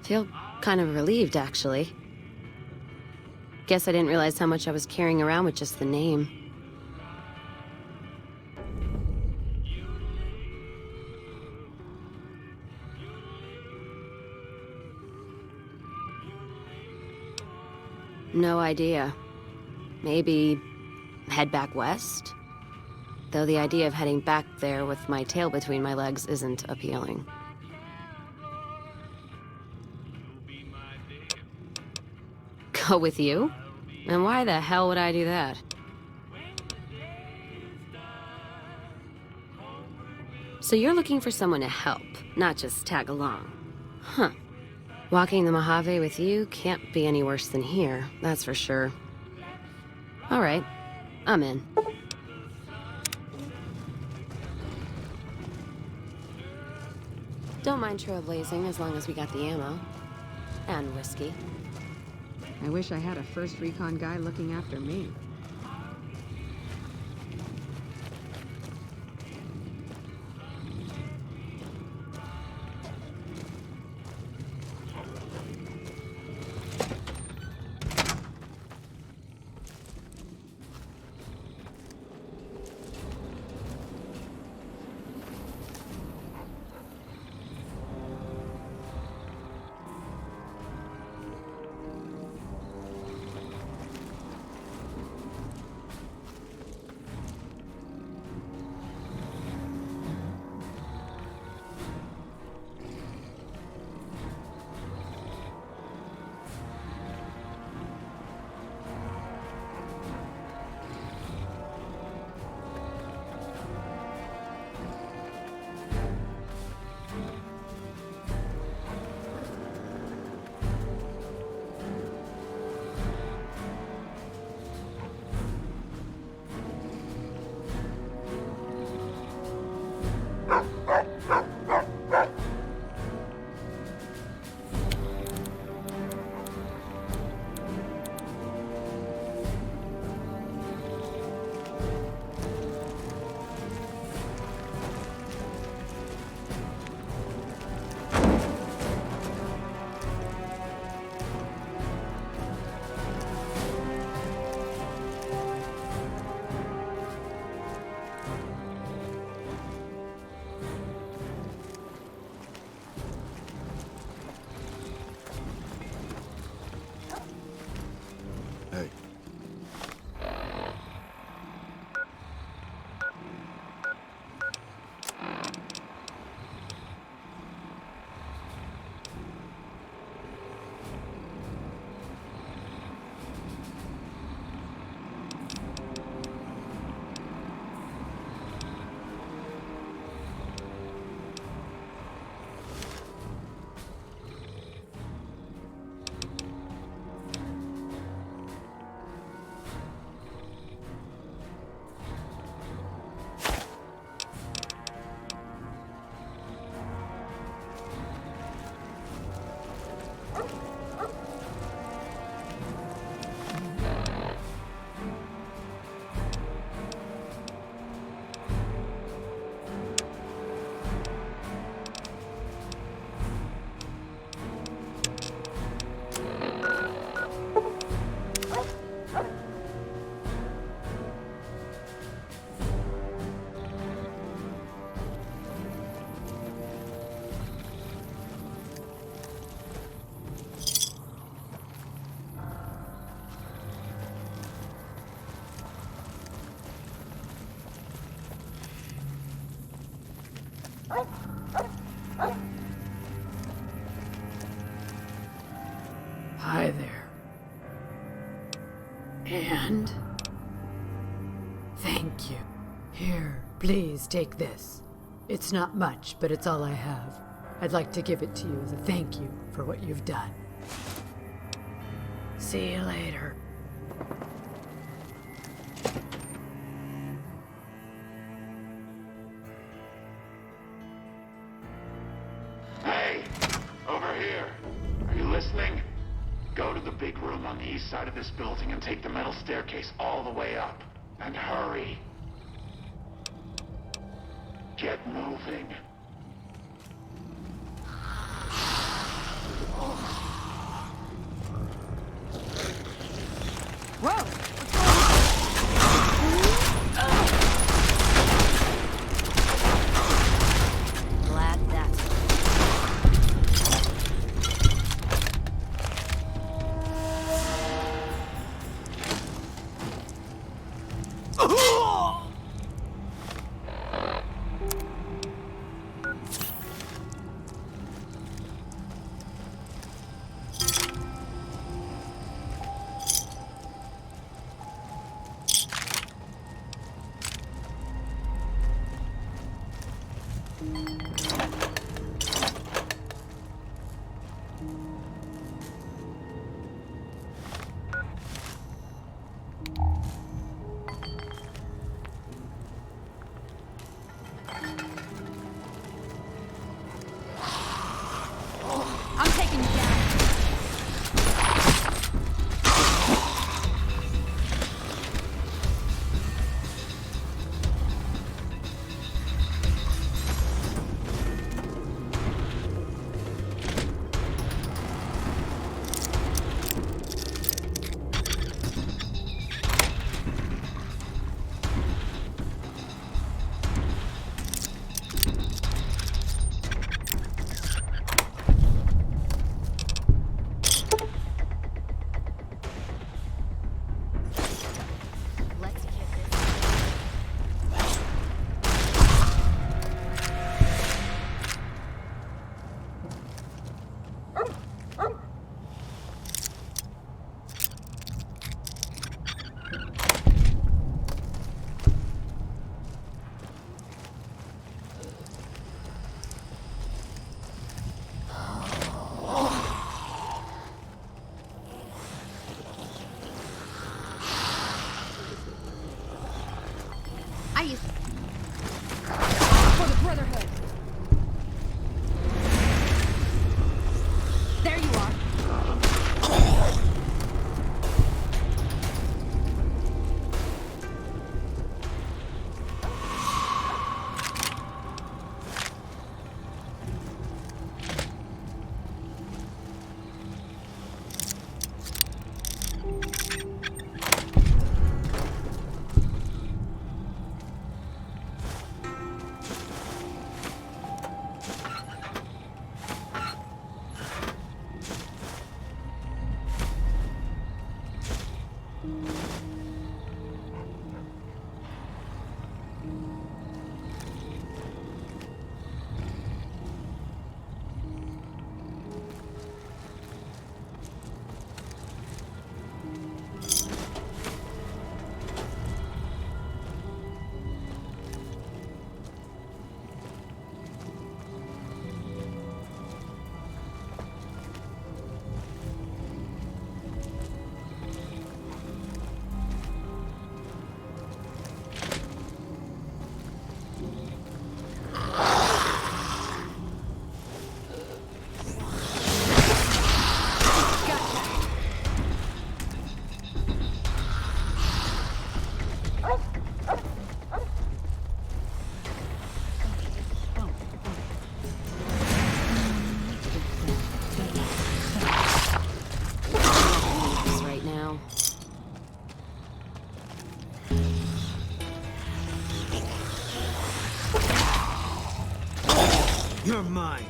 Feel kind of relieved, actually. Guess I didn't realize how much I was carrying around with just the name. No idea. Maybe head back west? Though the idea of heading back there with my tail between my legs isn't appealing. Go with you? And why the hell would I do that? So you're looking for someone to help, not just tag along. Huh. Walking the Mojave with you can't be any worse than here, that's for sure. All right, I'm in. Don't mind trailblazing as long as we got the ammo. And whiskey. I wish I had a first recon guy looking after me. Hi there. And... thank you. Here, please take this. It's not much, but it's all I have. I'd like to give it to you as a thank you for what you've done. See you later. Hey, over here. Are you listening? Go to the big room on the east side of this building and take the metal staircase all the way up. And hurry. Get moving. Whoa! Glad that's... You're mine.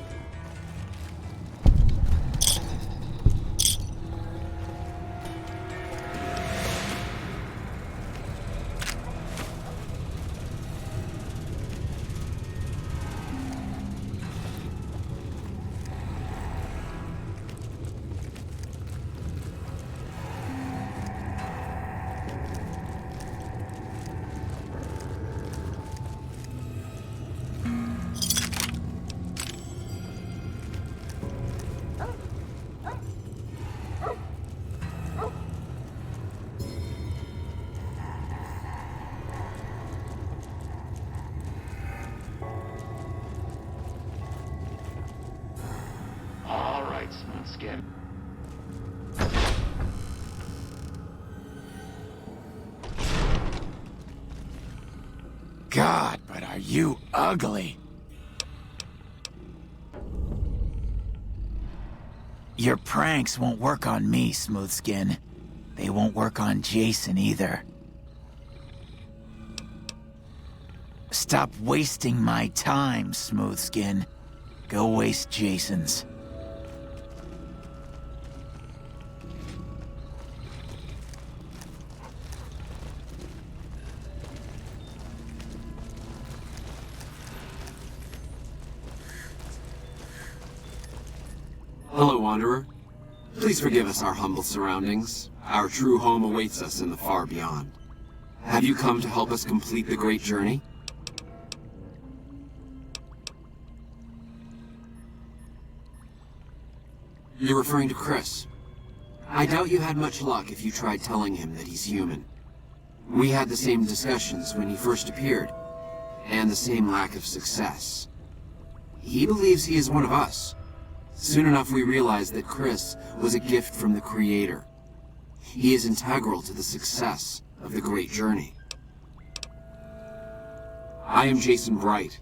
All right, Smooth Skin. God, but are you ugly? Your pranks won't work on me, Smoothskin. They won't work on Jason either. Stop wasting my time, Smoothskin. Go waste Jason's. Hello, Wanderer. Please forgive us our humble surroundings. Our true home awaits us in the far beyond. Have you come to help us complete the great journey? You're referring to Chris. I doubt you had much luck if you tried telling him that he's human. We had the same discussions when he first appeared, and the same lack of success. He believes he is one of us. Soon enough we realized that Chris was a gift from the Creator. He is integral to the success of the great journey. I am Jason Bright,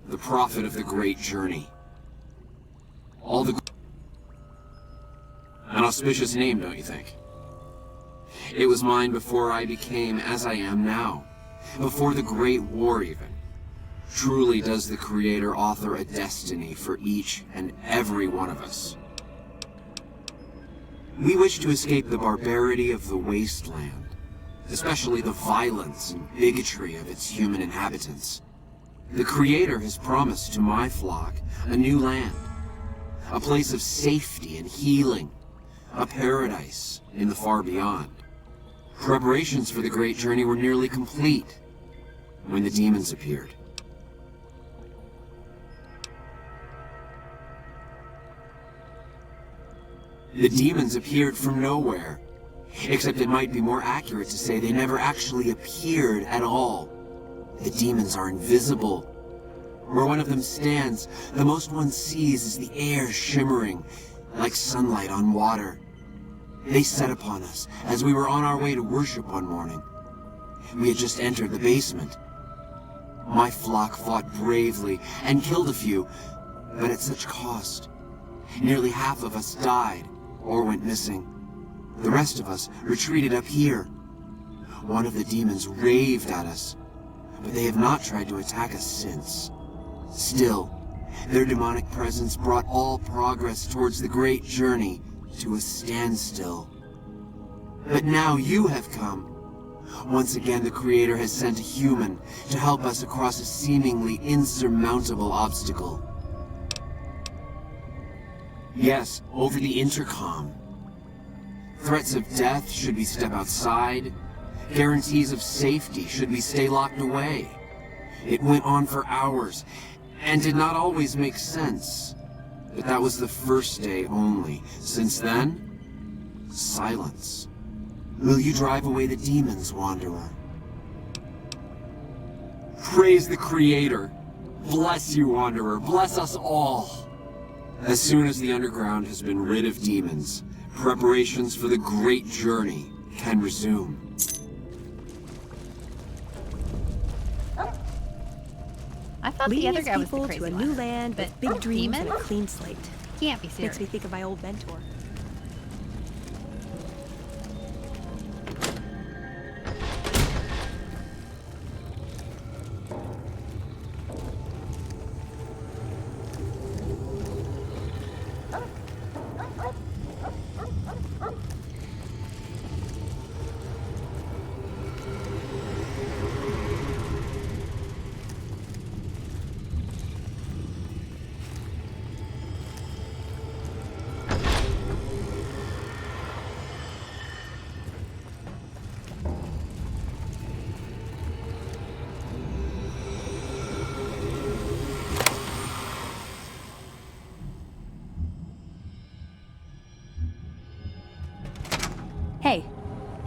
the prophet of the great journey. An auspicious name, don't you think? It was mine before I became as I am now. Before the Great War, even. Truly does the Creator author a destiny for each and every one of us. We wish to escape the barbarity of the wasteland, especially the violence and bigotry of its human inhabitants. The Creator has promised to my flock a new land, a place of safety and healing, a paradise in the far beyond. Preparations for the great journey were nearly complete when the demons appeared. The demons appeared from nowhere, except it might be more accurate to say they never actually appeared at all. The demons are invisible. Where one of them stands, the most one sees is the air shimmering like sunlight on water. They set upon us as we were on our way to worship one morning. We had just entered the basement. My flock fought bravely and killed a few, but at such cost. Nearly half of us died or went missing. The rest of us retreated up here. One of the demons raved at us, but they have not tried to attack us since. Still, their demonic presence brought all progress towards the great journey to a standstill. But now you have come. Once again, the Creator has sent a human to help us across a seemingly insurmountable obstacle. Yes, over the intercom. Threats of death should we step outside. Guarantees of safety should we stay locked away. It went on for hours, and did not always make sense. But that was the first day only. Since then, silence. Will you drive away the demons, Wanderer? Praise the Creator. Bless you, Wanderer. Bless us all. As soon as the underground has been rid of demons, preparations for the great journey can resume. I thought Leading the other its guy was the people crazy to a one. new land But with big those dreams and a demons? clean slate. Can't be serious. Makes me think of my old mentor.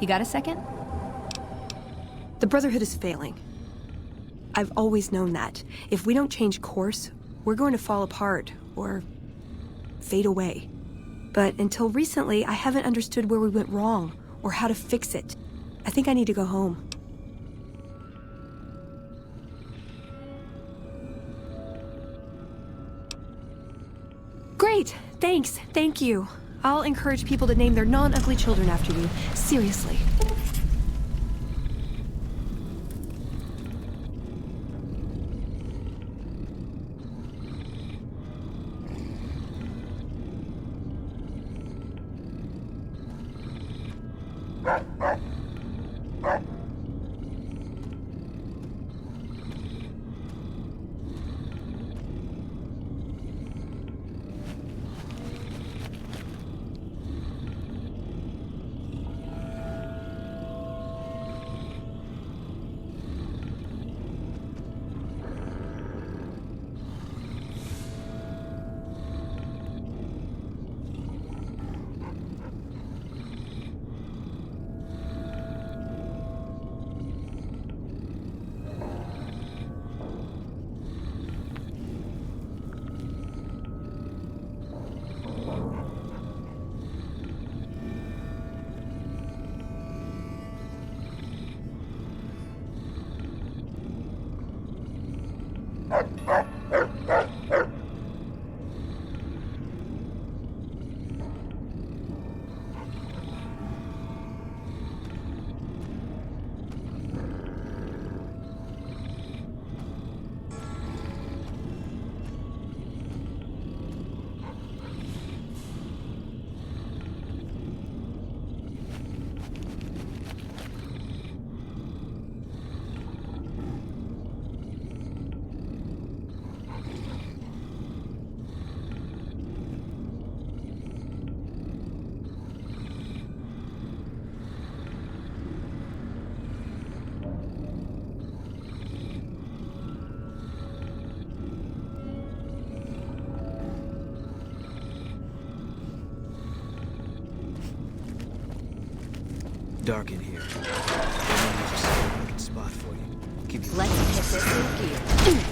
You got a second? The Brotherhood is failing. I've always known that. If we don't change course, we're going to fall apart, or fade away. But until recently, I haven't understood where we went wrong, or how to fix it. I think I need to go home. Great! Thanks. Thank you. I'll encourage people to name their non-ugly children after you. Seriously. Dark in here. There's a second spot for you. Keep you. Let's hit this in gear.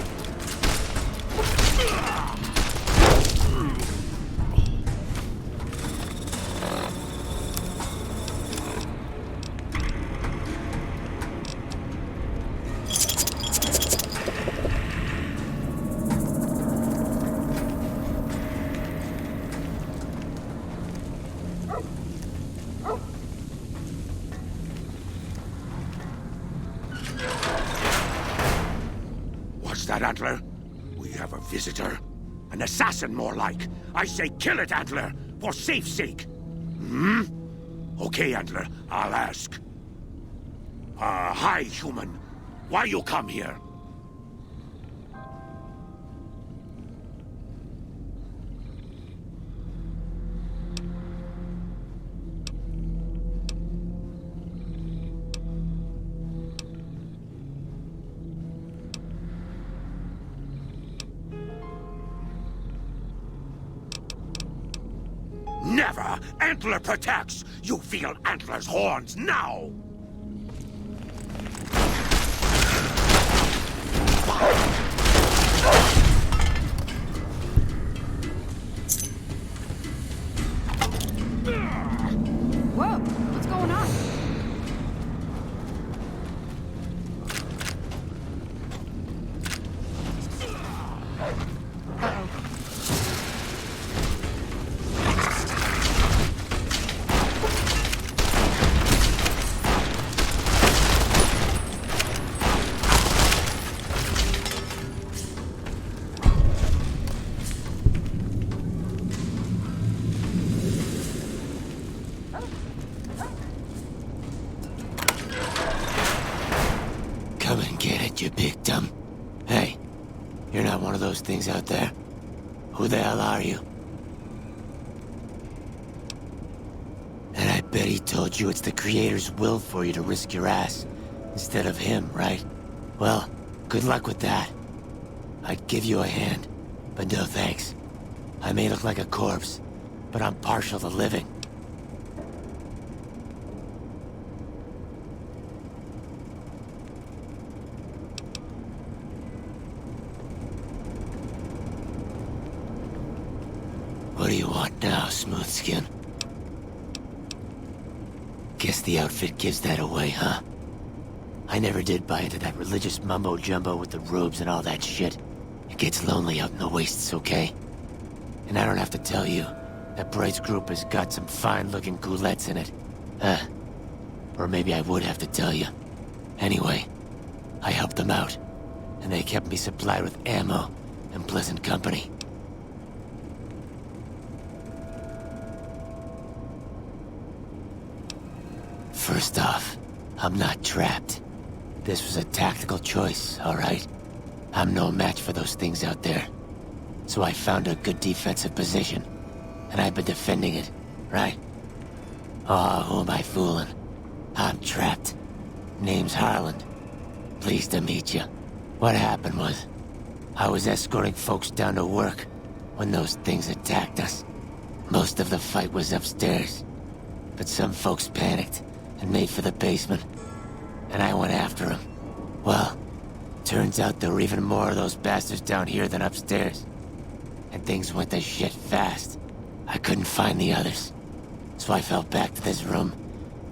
That Antler? We have a visitor. An assassin, more like. I say kill it, Antler, for safe's sake. Hmm? Okay, Antler, I'll ask. Hi, human. Why you come here? Never! Antler protects! You feel Antler's horns now! Whoa! What's going on? Come and get it, you big dumb. Hey, you're not one of those things out there. Who the hell are you? And I bet he told you it's the Creator's will for you to risk your ass, instead of him, right? Well, good luck with that. I'd give you a hand, but no thanks. I may look like a corpse, but I'm partial to living. What do you want now, Smoothskin? Guess the outfit gives that away, huh? I never did buy into that religious mumbo-jumbo with the robes and all that shit. It gets lonely out in the wastes, okay? And I don't have to tell you, that Bright's group has got some fine-looking goulettes in it. Or maybe I would have to tell you. Anyway, I helped them out, and they kept me supplied with ammo and pleasant company. First off, I'm not trapped. This was a tactical choice, all right? I'm no match for those things out there. So I found a good defensive position, and I've been defending it, right? Oh, who am I fooling? I'm trapped. Name's Harland. Pleased to meet you. What happened was, I was escorting folks down to work when those things attacked us. Most of the fight was upstairs, but some folks panicked and made for the basement, and I went after them. Well, turns out there were even more of those bastards down here than upstairs. And things went to shit fast. I couldn't find the others. So I fell back to this room,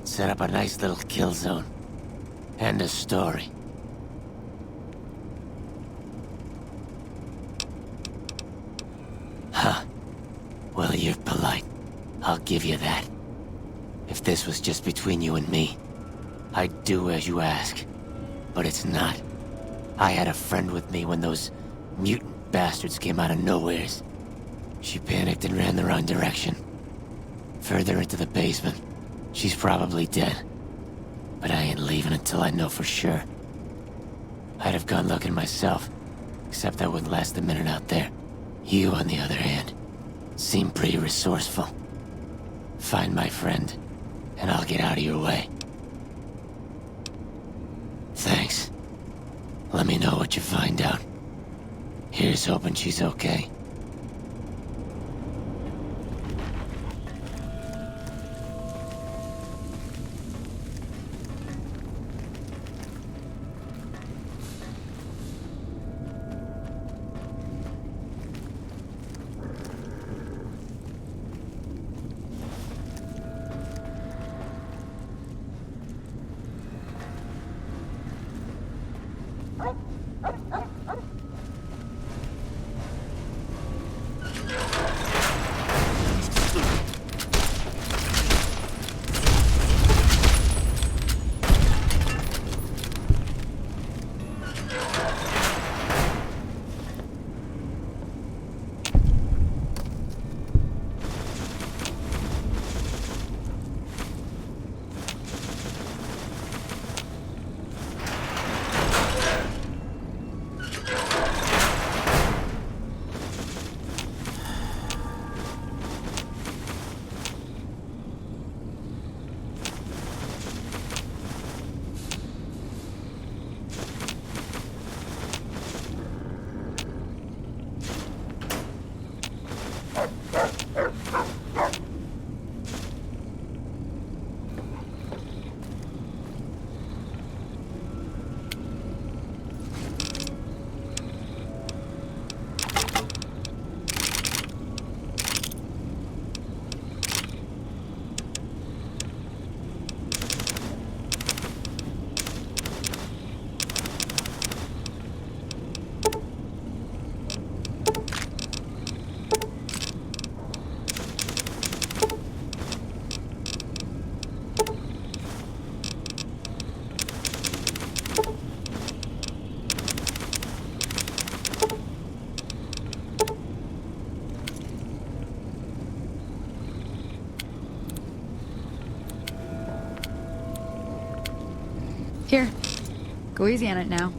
set up a nice little kill zone. End of story. Huh. Well, you're polite. I'll give you that. If this was just between you and me, I'd do as you ask. But it's not. I had a friend with me when those mutant bastards came out of nowheres. She panicked and ran the wrong direction. Further into the basement. She's probably dead. But I ain't leaving until I know for sure. I'd have gone looking myself, except I wouldn't last a minute out there. You, on the other hand, seem pretty resourceful. Find my friend, and I'll get out of your way. Thanks. Let me know what you find out. Here's hoping she's okay. Here. Go easy on it now.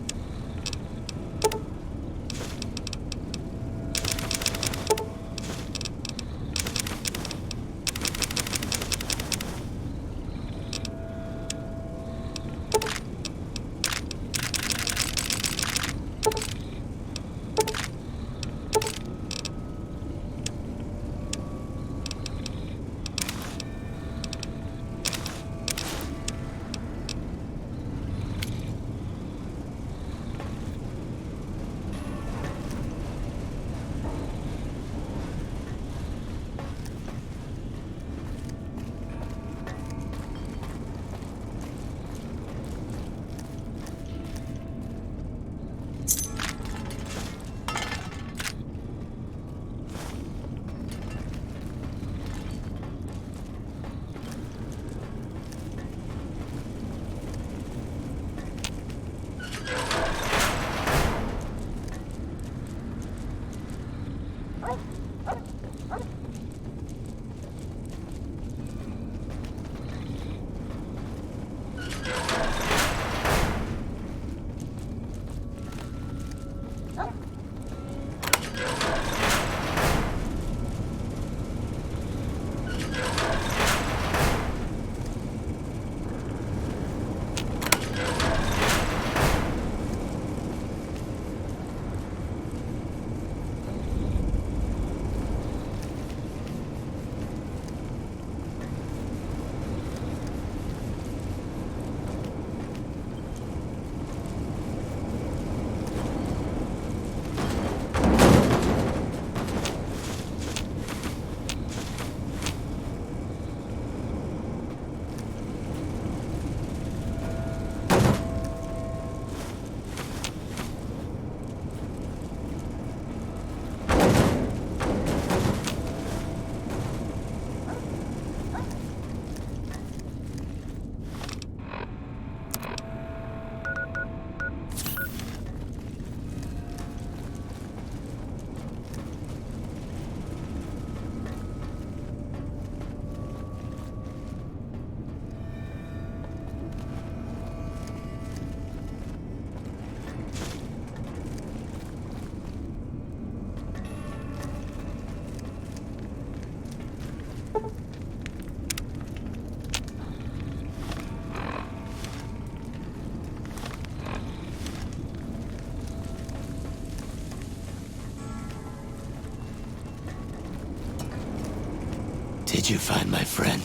Did you find my friend?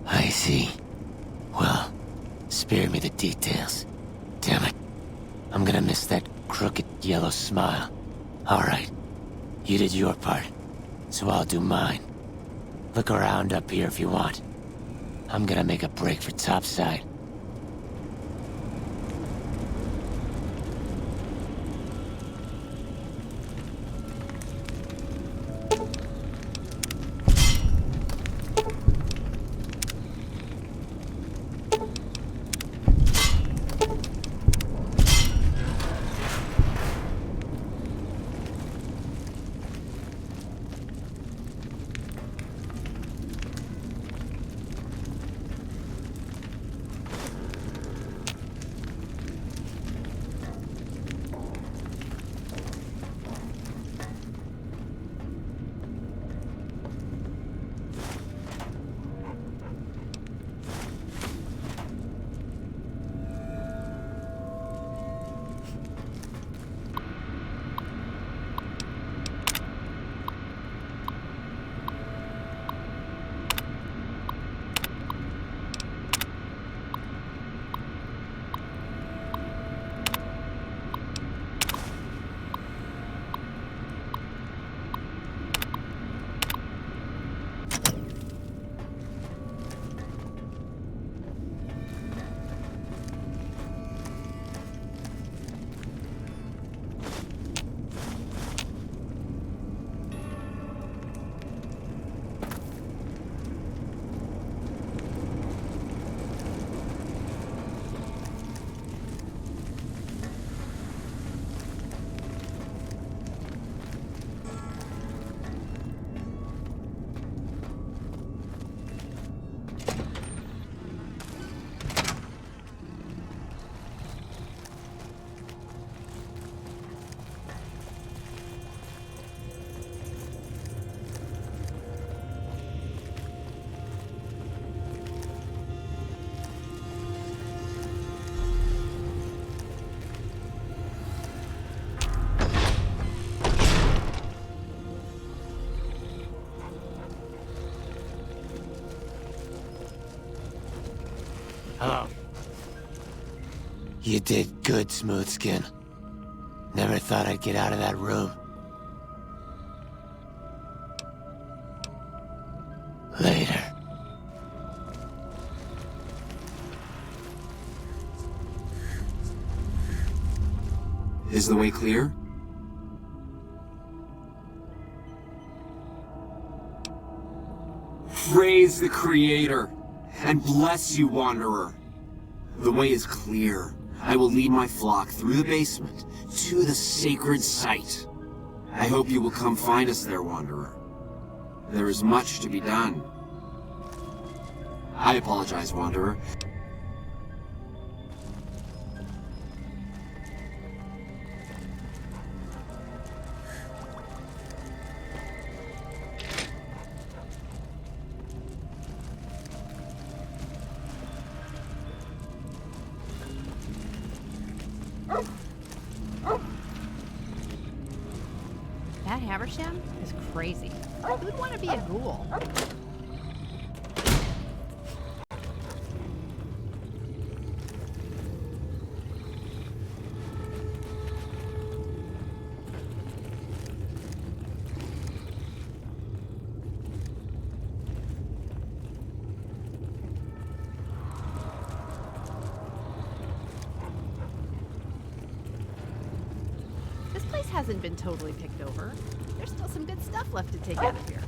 I see. Well, spare me the details. Damn it. I'm gonna miss that crooked yellow smile. Alright. You did your part, so I'll do mine. Look around up here if you want. I'm gonna make a break for topside. Hello. You did good, Smoothskin. Never thought I'd get out of that room. Later. Is the way clear? Praise the Creator, and bless you, Wanderer. The way is clear. I will lead my flock through the basement to the sacred site. I hope you will come find us there, Wanderer. There is much to be done. I apologize, Wanderer. That Haversham is crazy. Who'd want to be a ghoul? This place hasn't been totally picked over. There's still some good stuff left to take out of here.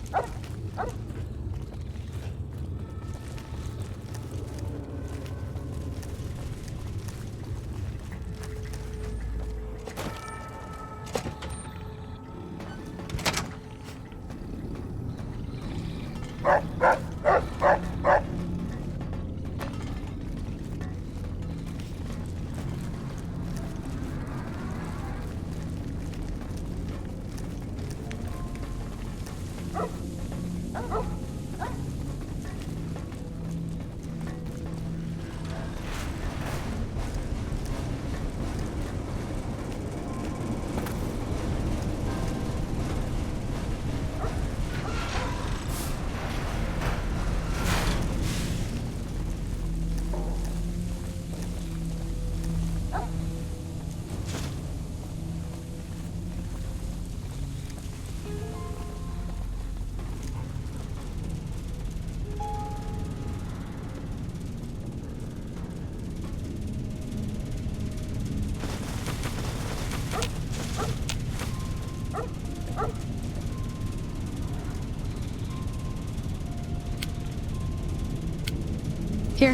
Here,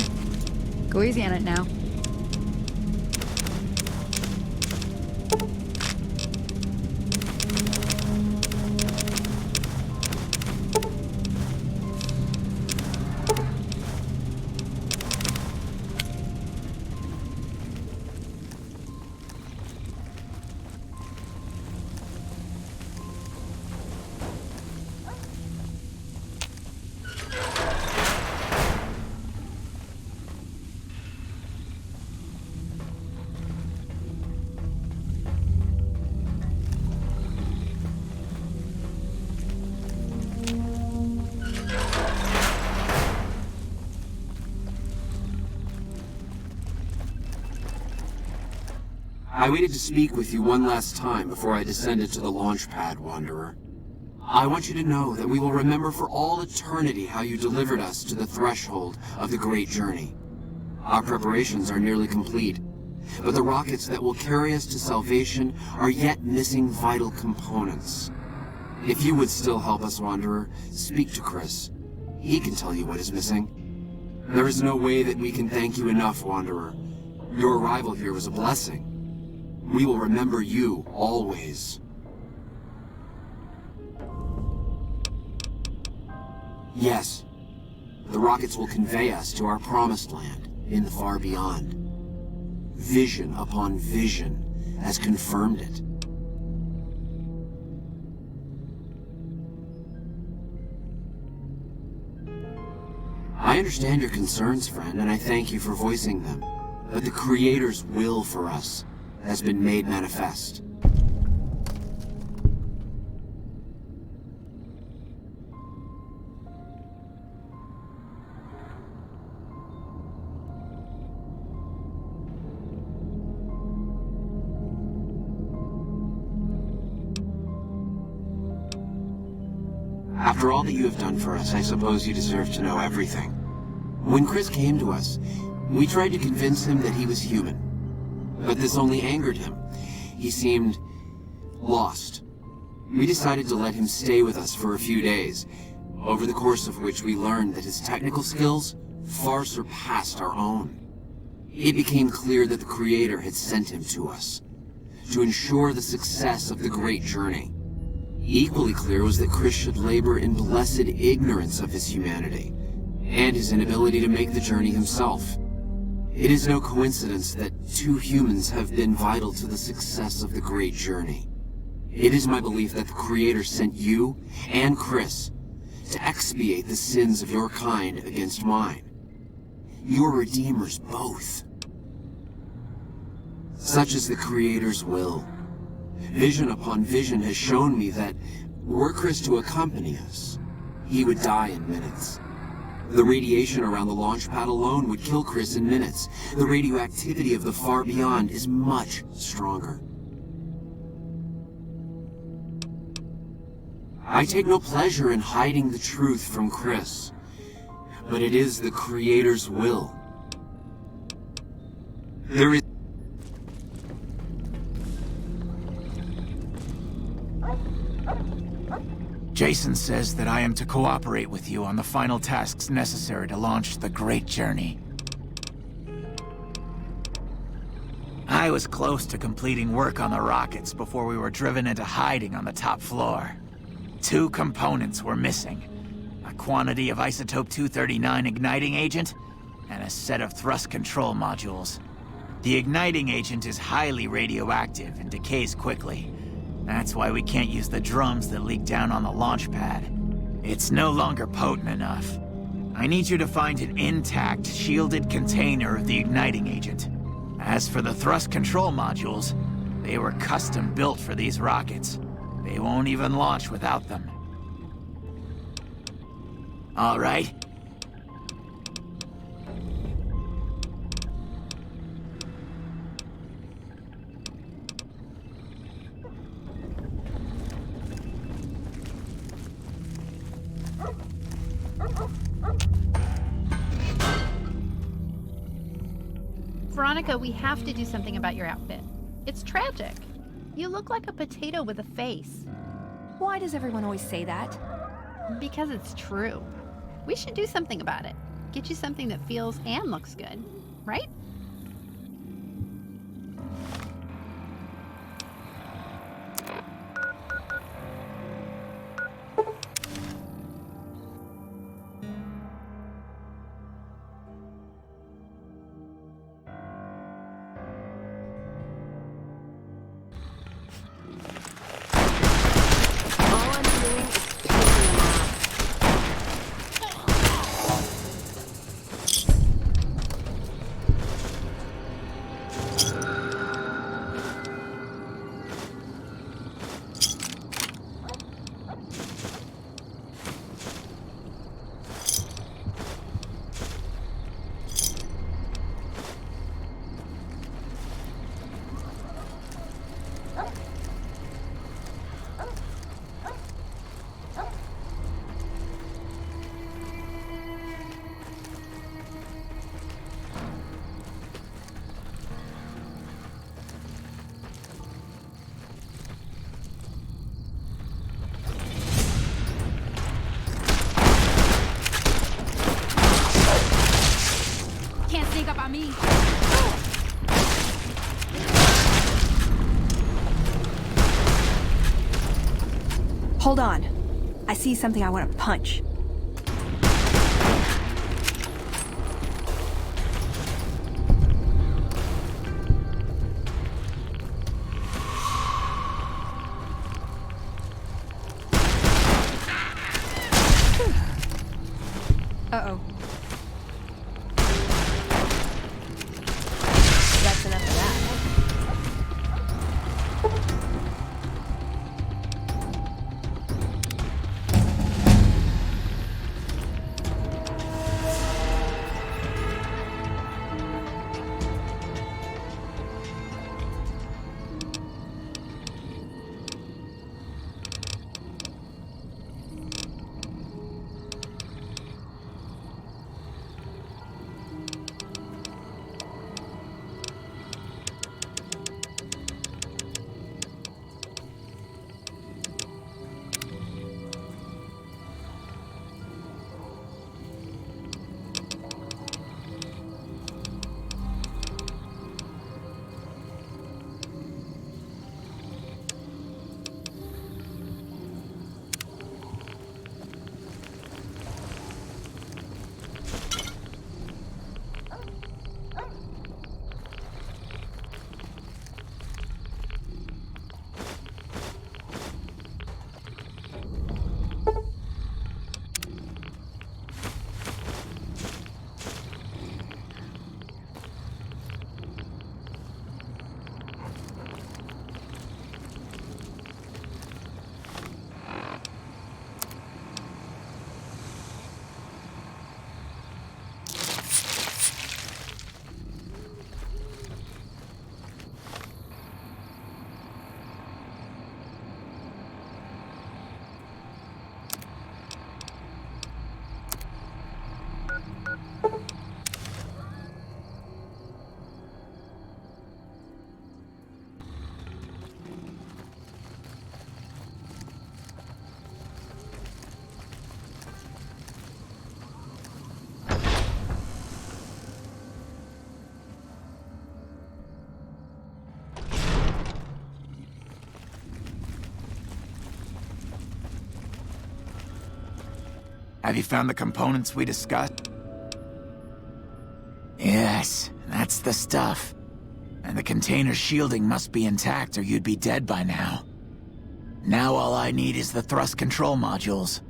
go easy on it now. I waited to speak with you one last time before I descended to the launch pad, Wanderer. I want you to know that we will remember for all eternity how you delivered us to the threshold of the Great Journey. Our preparations are nearly complete, but the rockets that will carry us to salvation are yet missing vital components. If you would still help us, Wanderer, speak to Chris. He can tell you what is missing. There is no way that we can thank you enough, Wanderer. Your arrival here was a blessing. We will remember you always. Yes, the rockets will convey us to our promised land in the far beyond. Vision upon vision has confirmed it. I understand your concerns, friend, and I thank you for voicing them. But the Creator's will for us has been made manifest. After all that you have done for us, I suppose you deserve to know everything. When Chris came to us, we tried to convince him that he was human. But this only angered him. He seemed lost. We decided to let him stay with us for a few days, over the course of which we learned that his technical skills far surpassed our own. It became clear that the Creator had sent him to us, to ensure the success of the Great Journey. Equally clear was that Chris should labor in blessed ignorance of his humanity, and his inability to make the journey himself. It is no coincidence that two humans have been vital to the success of the Great Journey. It is my belief that the Creator sent you and Chris to expiate the sins of your kind against mine. Your redeemers both. Such is the Creator's will. Vision upon vision has shown me that, were Chris to accompany us, he would die in minutes. The radiation around the launch pad alone would kill Chris in minutes. The radioactivity of the far beyond is much stronger. I take no pleasure in hiding the truth from Chris, but it is the Creator's will. There is... Jason says that I am to cooperate with you on the final tasks necessary to launch the Great Journey. I was close to completing work on the rockets before we were driven into hiding on the top floor. 2 components were missing. A quantity of isotope 239 igniting agent, and a set of thrust control modules. The igniting agent is highly radioactive and decays quickly. That's why we can't use the drums that leak down on the launch pad. It's no longer potent enough. I need you to find an intact, shielded container of the igniting agent. As for the thrust control modules, they were custom built for these rockets. They won't even launch without them. All right? Veronica, we have to do something about your outfit. It's tragic. You look like a potato with a face. Why does everyone always say that? Because it's true. We should do something about it. Get you something that feels and looks good, right? Sneak up on me. Hold on. I see something I want to punch. Uh-oh. That's enough of that. Have you found the components we discussed? Yes, that's the stuff. And the container's shielding must be intact or you'd be dead by now. Now all I need is the thrust control modules.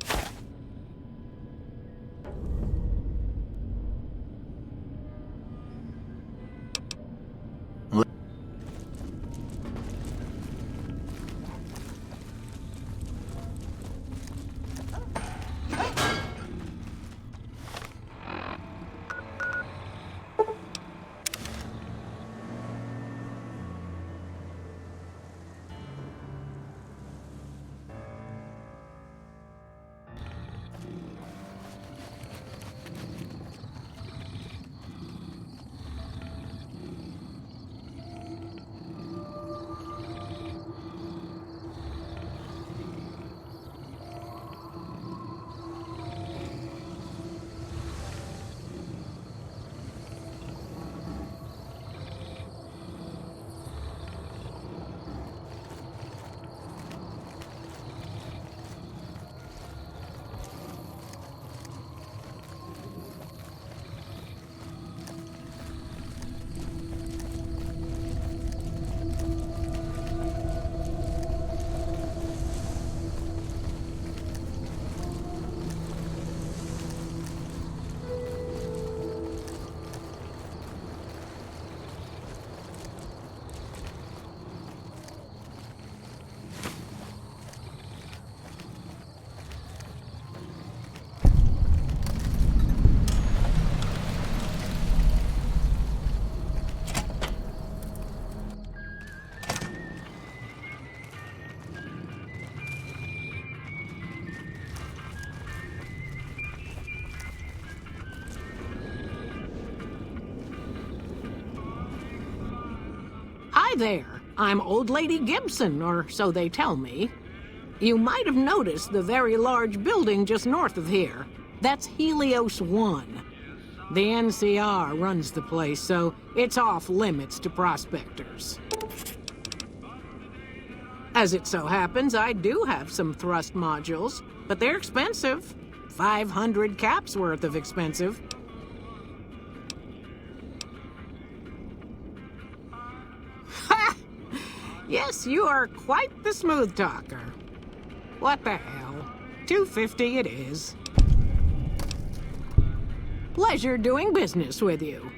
Hi there. I'm Old Lady Gibson, or so they tell me. You might have noticed the very large building just north of here. That's Helios 1. The NCR runs the place, so it's off limits to prospectors. As it so happens, I do have some thrust modules, but they're expensive. 500 caps worth of expensive. Yes, you are quite the smooth talker. What the hell? $250 it is. Pleasure doing business with you.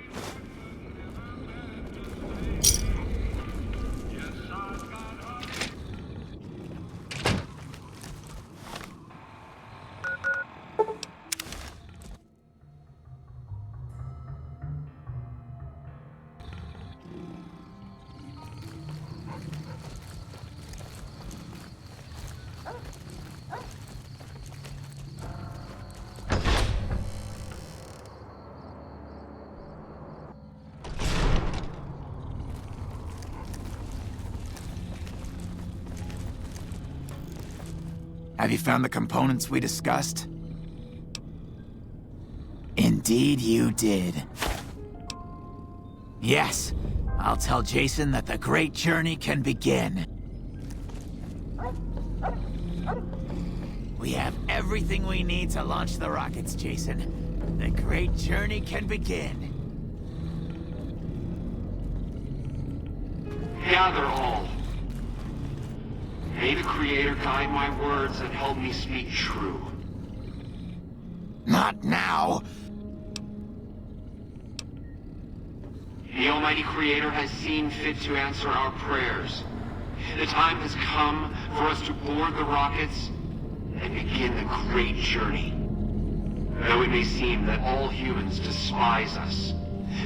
Have you found the components we discussed? Indeed you did. Yes, I'll tell Jason that the great journey can begin. We have everything we need to launch the rockets, Jason. The great journey can begin. Gather all. May the Creator guide my words and help me speak true. Not now. The Almighty Creator has seen fit to answer our prayers. The time has come for us to board the rockets and begin the great journey. Though it may seem that all humans despise us,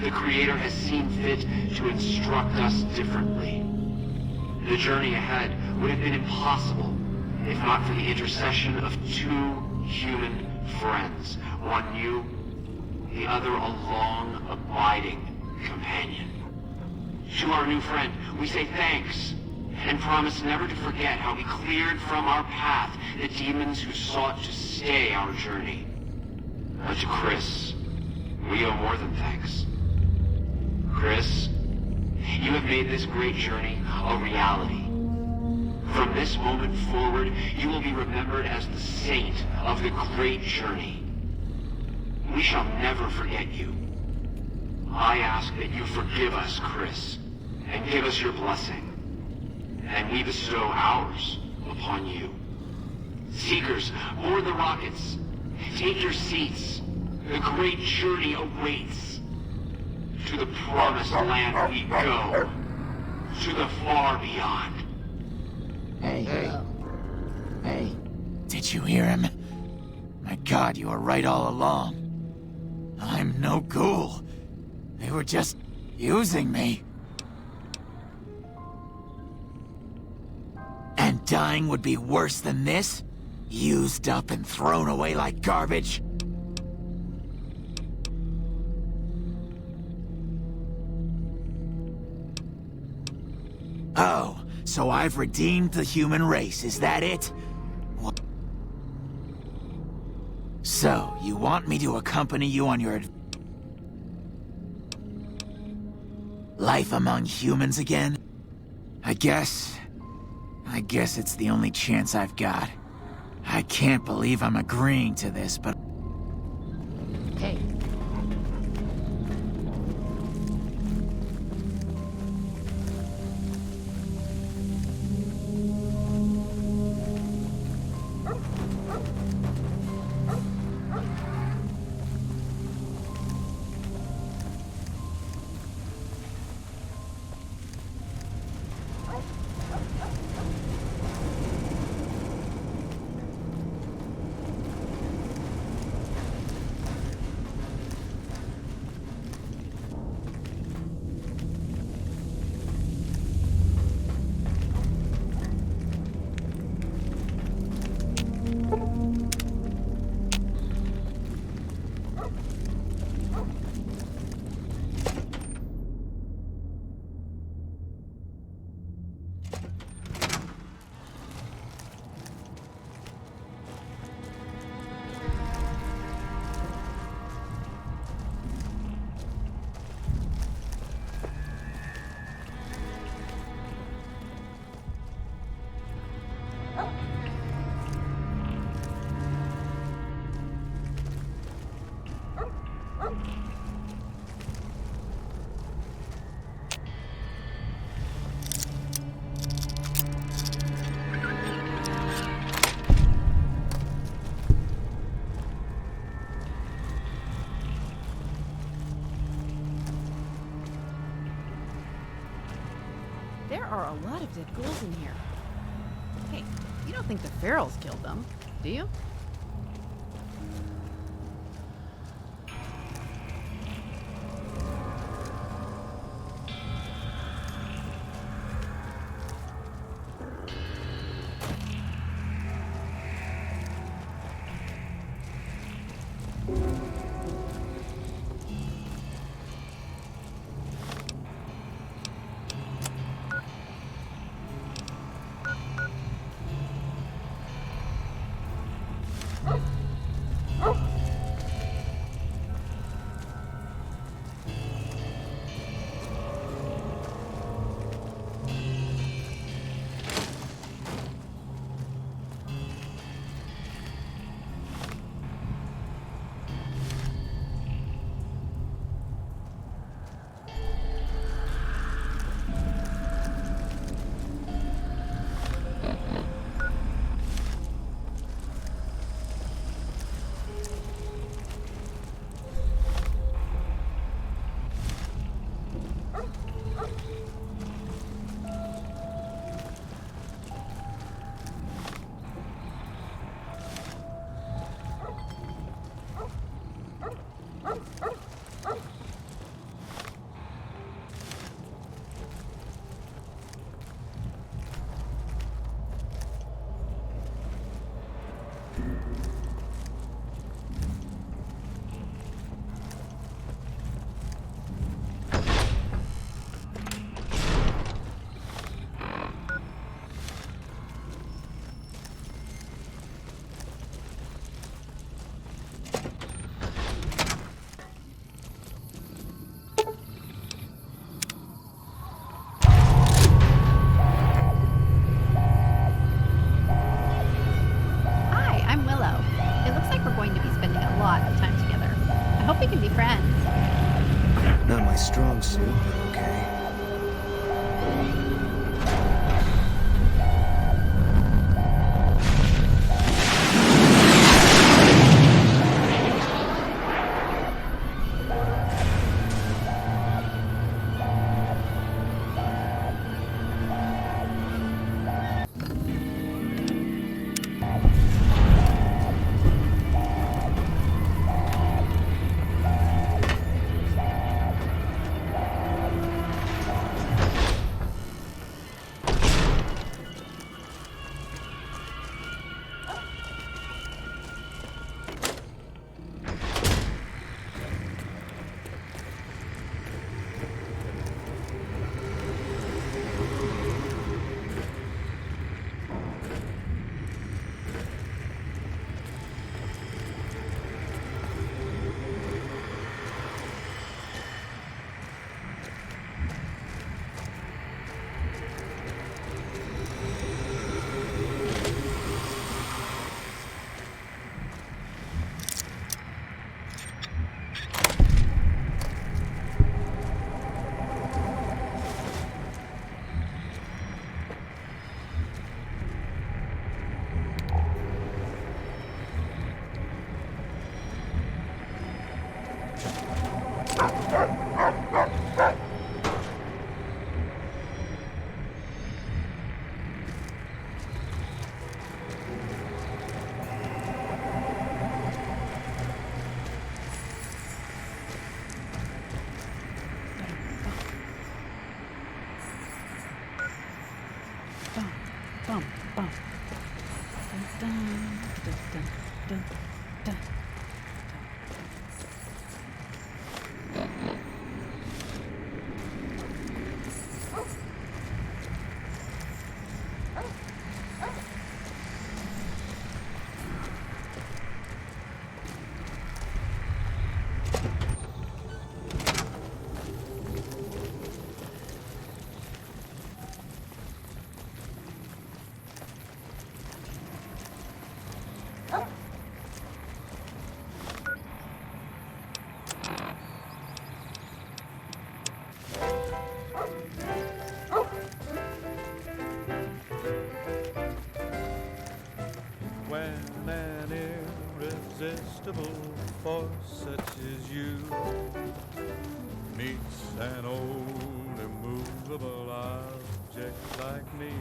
the Creator has seen fit to instruct us differently. The journey ahead would have been impossible if not for the intercession of two human friends. One new, the other a long, abiding companion. To our new friend, we say thanks, and promise never to forget how we cleared from our path the demons who sought to stay our journey. But to Chris, we owe more than thanks. Chris, you have made this great journey a reality. From this moment forward, you will be remembered as the saint of the great journey. We shall never forget you. I ask that you forgive us, Chris, and give us your blessing. And we bestow ours upon you. Seekers, board the rockets. Take your seats. The great journey awaits. To the promised land we go. To the far beyond. Hey. Did you hear him? My God, you were right all along. I'm no ghoul. They were just using me. And dying would be worse than this? Used up and thrown away like garbage? Oh, so I've redeemed the human race, is that it? So, you want me to accompany you on your life among humans again? I guess it's the only chance I've got. I can't believe I'm agreeing to this, but... Hey. There are a lot of dead ghouls in here. Hey, you don't think the ferals killed them, do you? strong suit, but okay. Bum, bum. Dun, dun, dun, dun, dun, dun. When an irresistible force such as you meets an old immovable object like me,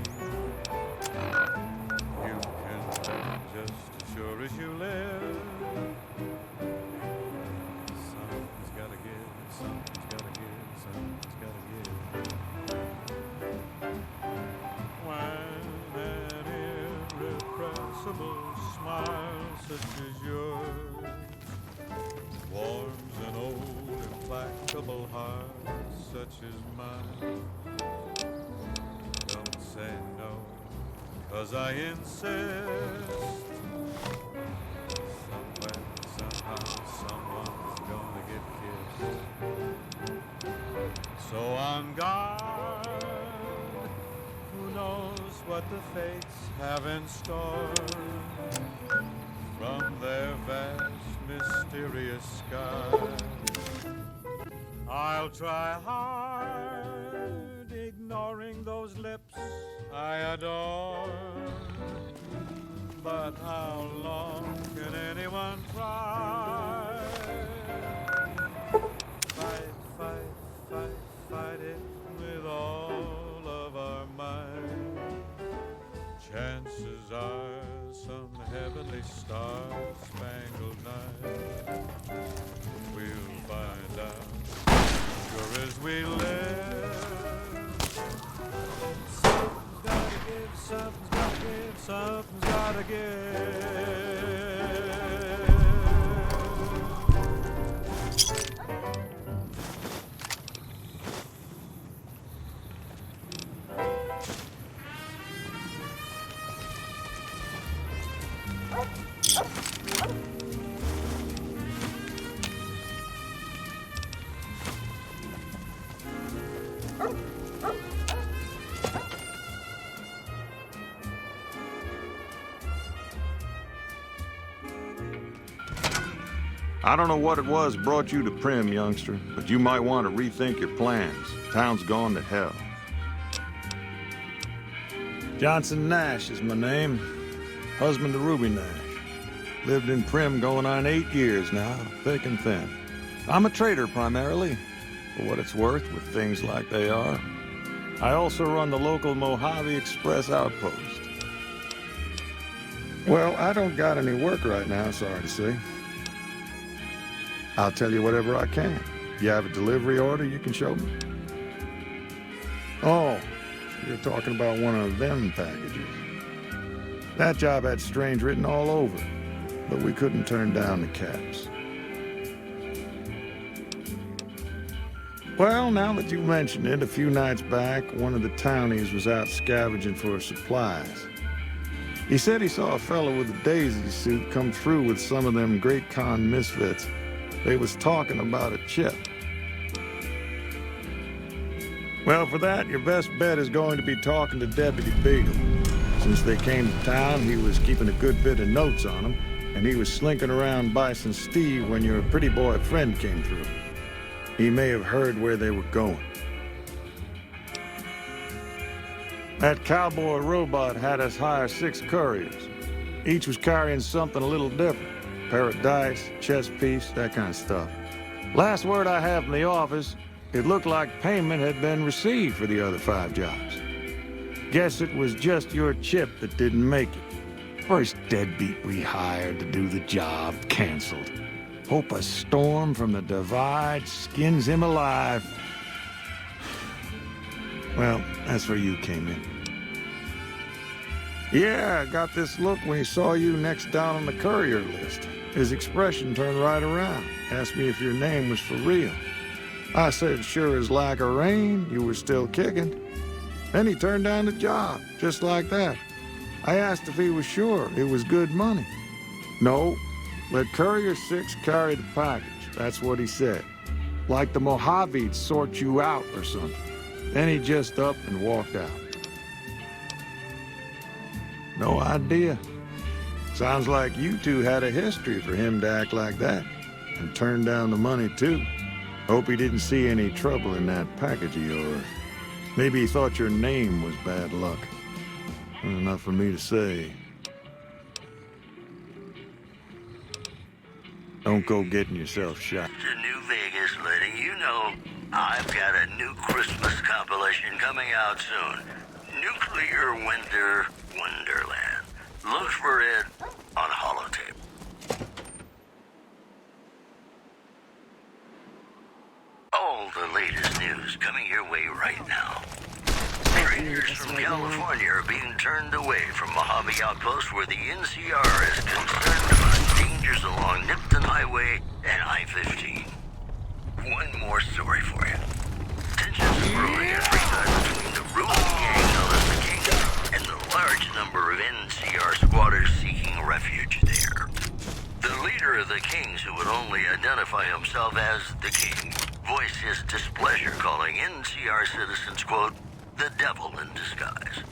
you can bet just as sure as you live. Something's gotta give, something's gotta give, something's gotta give. When an irrepressible smile such as yours warms an old implacable heart such as mine, don't say no, 'cause I insist. Somewhere, somehow, someone's gonna get kissed. So on guard, who knows what the fates have in store from their vast, mysterious skies. I'll try hard, ignoring those lips I adore. But how long can anyone try? Fight, fight, fight, fight it with all of our might. Chances are some heavenly star-spangled night we'll find out, sure as we live. Something's gotta give, something's gotta give, something's gotta give. I don't know what it was brought you to Primm, youngster, but you might want to rethink your plans. Town's gone to hell. Johnson Nash is my name. Husband to Ruby Nash. Lived in Primm going on 8 years now, thick and thin. I'm a trader primarily, for what it's worth with things like they are. I also run the local Mojave Express outpost. Well, I don't got any work right now, sorry to say. I'll tell you whatever I can. You have a delivery order you can show me? Oh, you're talking about one of them packages. That job had strange written all over it, but we couldn't turn down the caps. Well, now that you mention it, a few nights back, one of the townies was out scavenging for supplies. He said he saw a fellow with a daisy suit come through with some of them Great Khan misfits. They was talking about a chip. Well, for that, your best bet is going to be talking to Deputy Beagle. Since they came to town, he was keeping a good bit of notes on them, and he was slinking around Bison Steve when your pretty boy friend came through. He may have heard where they were going. That cowboy robot had us hire 6 couriers. Each was carrying something a little different. Pair of dice, chess piece, that kind of stuff. Last word I have from the office, it looked like payment had been received for the other 5 jobs. Guess it was just your chip that didn't make it. First deadbeat we hired to do the job canceled. Hope a storm from the Divide skins him alive. Well, that's where you came in. Yeah, I got this look when he saw you next down on the courier list. His expression turned right around. Asked me if your name was for real. I said, sure as like a rain, you were still kicking. Then he turned down the job, just like that. I asked if he was sure it was good money. No, let Courier 6 carry the package. That's what he said. Like the Mojave'd sort you out or something. Then he just up and walked out. No idea. Sounds like you two had a history for him to act like that. And turn down the money, too. Hope he didn't see any trouble in that package of yours. Maybe he thought your name was bad luck. Enough for me to say. Don't go getting yourself shot. To New Vegas, letting you know I've got a new Christmas compilation coming out soon. Nuclear Winter Wonderland. Look for it on holotape. All the latest news coming your way right now. Traders from California are being turned away from Mojave Outpost where the NCR is concerned about dangers along Nipton Highway and I-15. One more story for you. Tensions brewing at freetime between the ruling gang known as the Kings and the large number of NCR squatters seeking refuge there. The leader of the Kings, who would only identify himself as the King, voiced his displeasure, calling NCR citizens, quote, the devil in disguise.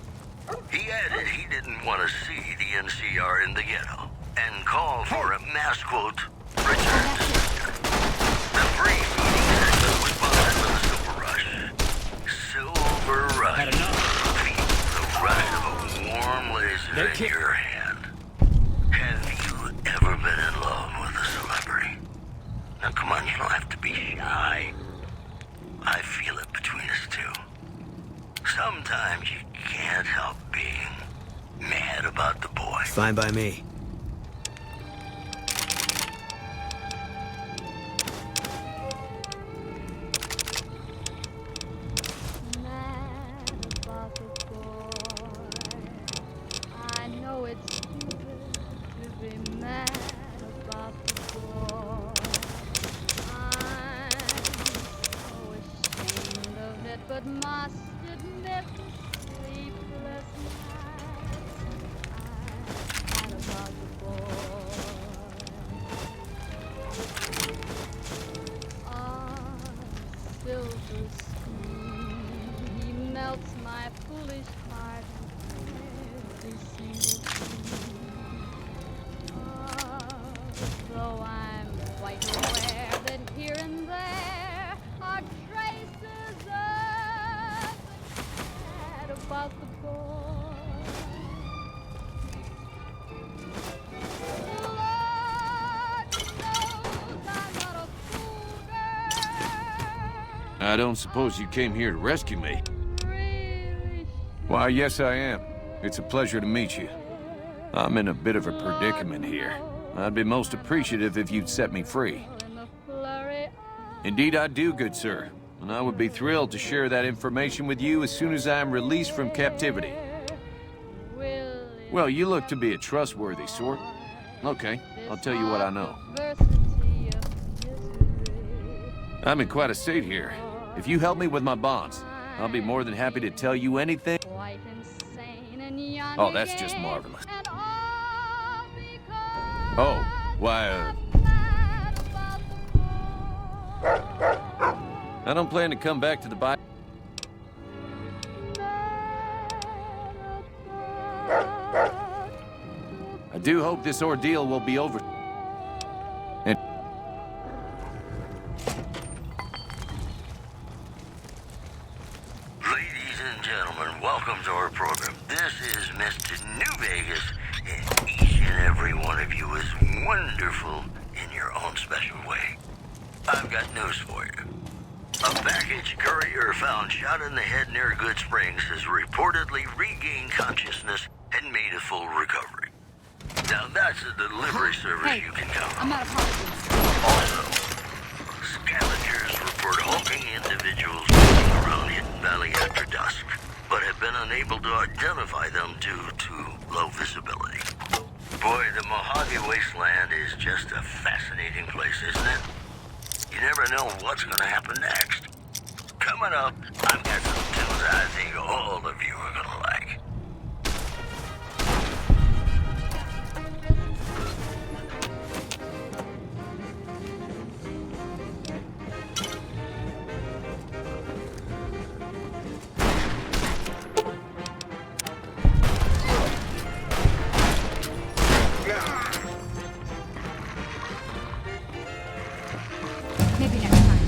He added he didn't want to see the NCR in the ghetto, and called for a mass, quote, return to center. The free meeting segment was sponsored by the Silver Rush. Silver Rush. Feel the rush of a warm laser in your hand. Have you ever been in love with a celebrity? Now come on, you don't have to be shy. I feel it between us two. Sometimes you can't help being mad about the boy. Fine by me. I know it's stupid to be mad about the boy. I'm so ashamed of it, but must admit the sleepless nights I've had about I don't suppose you came here to rescue me? Why, yes I am. It's a pleasure to meet you. I'm in a bit of a predicament here. I'd be most appreciative if you'd set me free. Indeed I do, good sir. And I would be thrilled to share that information with you as soon as I am released from captivity. Well, you look to be a trustworthy sort. Okay, I'll tell you what I know. I'm in quite a state here. If you help me with my bonds, I'll be more than happy to tell you anything. Oh, that's just marvelous. Oh, why, I don't plan to come back to the Bible. I do hope this ordeal will be over. And Ladies and gentlemen, welcome to our program. This is Mr. New Vegas, and each and every one of you is wonderful in your own special way. I've got news for you. A package courier found shot in the head near Good Springs has reportedly regained consciousness and made a full recovery. Now that's a delivery service you can count on. I'm not a part of this. Also, scavengers report hulking individuals moving around Hidden Valley after dusk, but have been unable to identify them due to low visibility. Boy, the Mojave Wasteland is just a fascinating place, isn't it? You never know what's going to happen next. Coming up, I've got some tunes I think all of you are going to like. Maybe next time.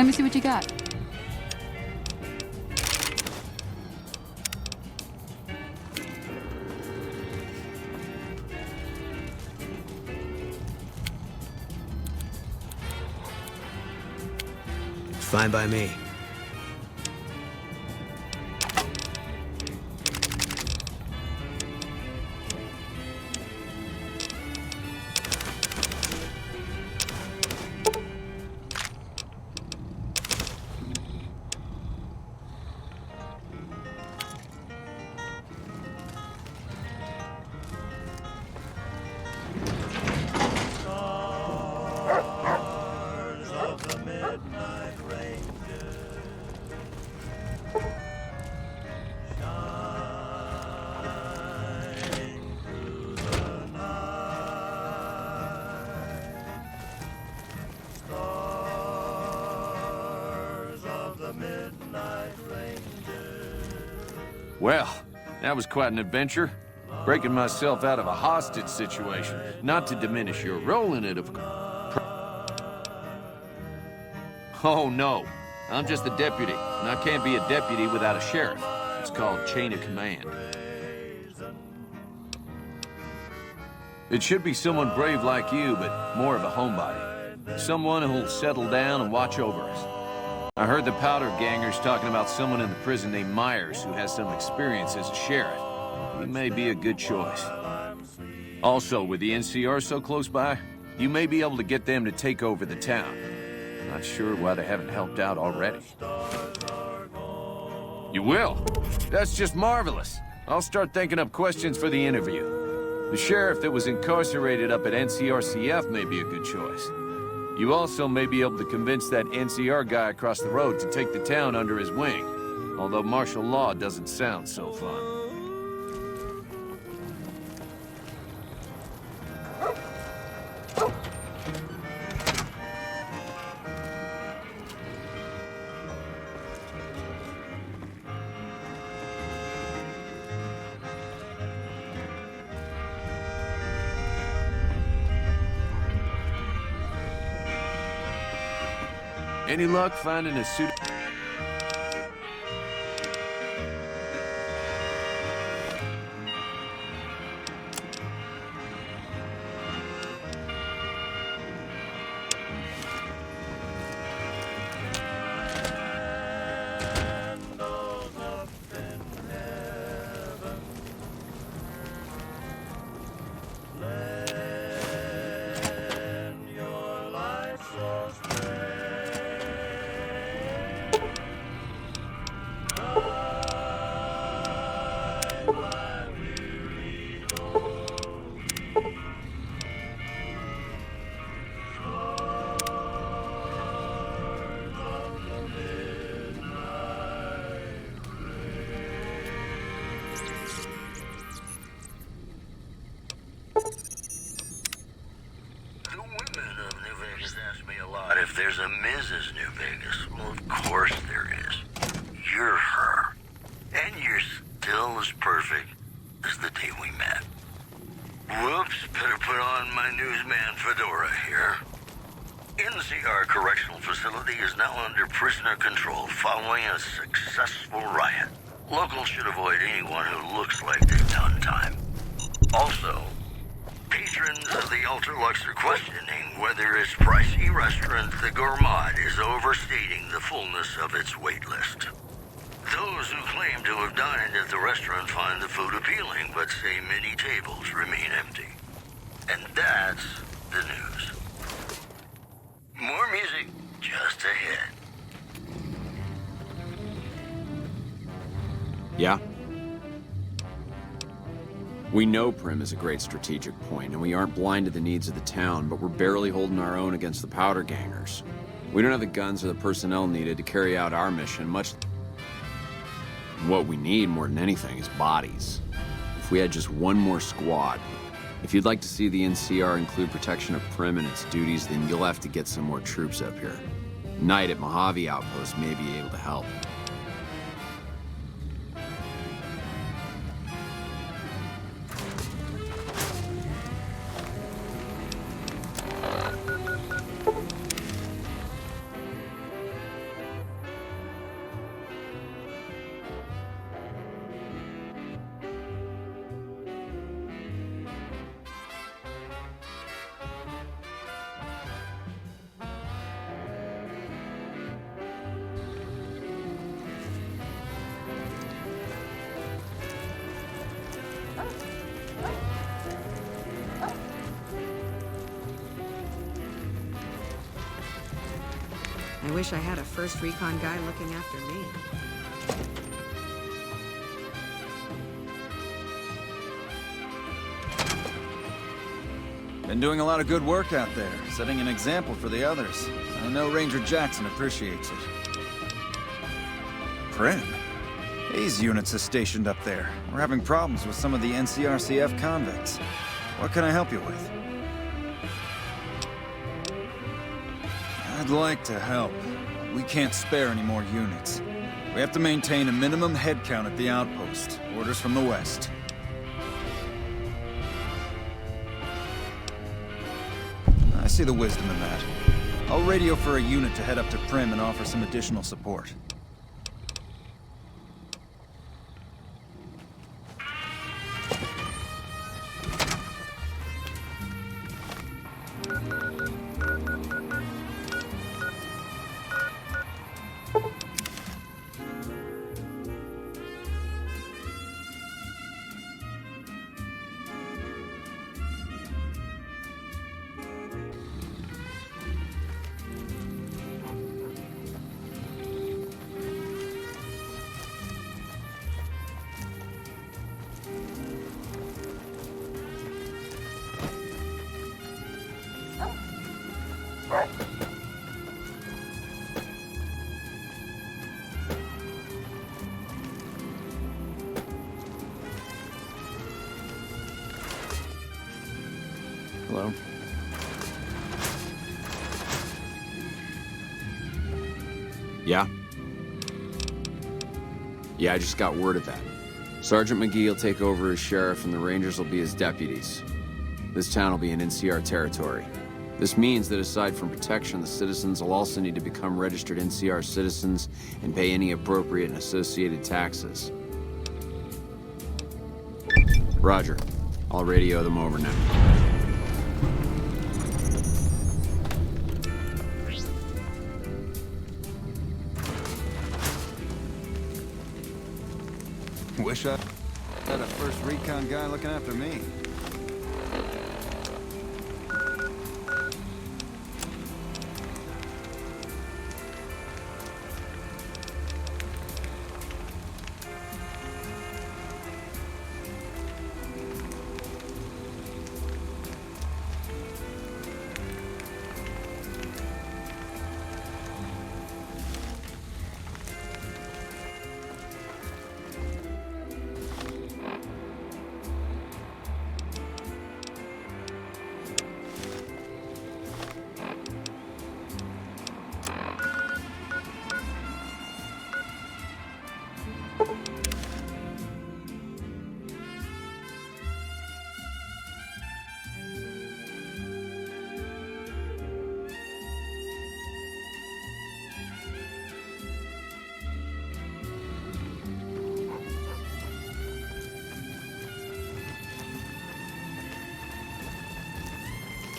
Let me see what you got. Fine by me. Well, that was quite an adventure. Breaking myself out of a hostage situation. Not to diminish your role in it, of course. Oh, no. I'm just a deputy, and I can't be a deputy without a sheriff. It's called chain of command. It should be someone brave like you, but more of a homebody. Someone who'll settle down and watch over us. I heard the Powder Gangers talking about someone in the prison named Myers who has some experience as a sheriff. He may be a good choice. Also, with the NCR so close by, you may be able to get them to take over the town. Not sure why they haven't helped out already. You will? That's just marvelous. I'll start thinking up questions for the interview. The sheriff that was incarcerated up at NCRCF may be a good choice. You also may be able to convince that NCR guy across the road to take the town under his wing. Although martial law doesn't sound so fun. Any luck finding a suit? If there's a Mrs. New Vegas, well, of course there is. You're her. And you're still as perfect as the day we met. Whoops, better put on my newsman fedora here. NCR Correctional Facility is now under prisoner control following a successful riot. Locals should avoid anyone who looks like they've done time. Also, patrons of the Ultralux are questioning whether its pricey restaurant, the Gourmand, is overstating the fullness of its wait list. Those who claim to have dined at the restaurant find the food appealing, but say many tables remain empty. And that's the news. More music just ahead. Yeah? We know Primm is a great strategic point, and we aren't blind to the needs of the town, but we're barely holding our own against the Powder Gangers. We don't have the guns or the personnel needed to carry out our mission, much... What we need, more than anything, is bodies. If we had just one more squad. If you'd like to see the NCR include protection of Primm and its duties, then you'll have to get some more troops up here. Knight at Mojave Outpost may be able to help. I wish I had a first recon guy looking after me. Been doing a lot of good work out there, setting an example for the others. I know Ranger Jackson appreciates it. Prim? Hayes units are stationed up there. We're having problems with some of the NCRCF convicts. What can I help you with? I'd like to help. We can't spare any more units. We have to maintain a minimum headcount at the outpost. Orders from the west. I see the wisdom in that. I'll radio for a unit to head up to Prim and offer some additional support. Hello? Yeah? Yeah, I just got word of that. Sergeant McGee will take over as sheriff and the Rangers will be his deputies. This town will be in NCR territory. This means that aside from protection, the citizens will also need to become registered NCR citizens and pay any appropriate and associated taxes. Roger. I'll radio them over now. Wish I had a first recon guy looking after me.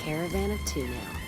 Caravan of two now.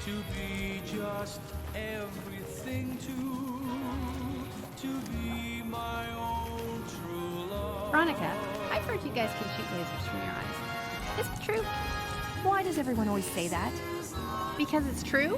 to be just everything to be my own true love. Veronica, I've heard you guys can shoot lasers from your eyes. Is it true? Why does everyone always say that? Because it's true?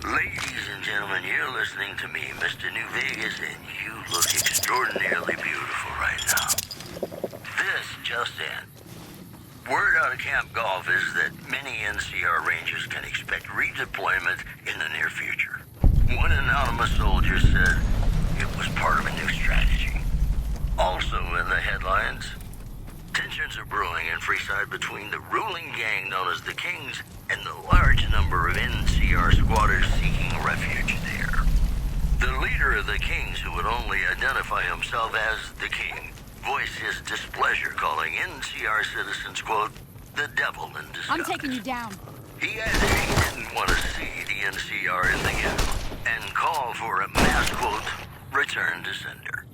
Ladies and gentlemen, you're listening to me, Mr. New Vegas, and you look extraordinarily beautiful right now. This just in. Word out of Camp Golf is that many NCR Rangers can expect redeployment in the near future. One anonymous soldier said it was part of a new strategy. Also in the headlines, tensions are brewing in Freeside between the ruling gang known as the Kings and the large number of NCR squatters seeking refuge there. The leader of the Kings, who would only identify himself as the King, voiced his displeasure, calling NCR citizens, quote, the devil in disguise. I'm taking you down. He added he didn't want to see the NCR in the ghetto and called for a mass, quote, return to sender.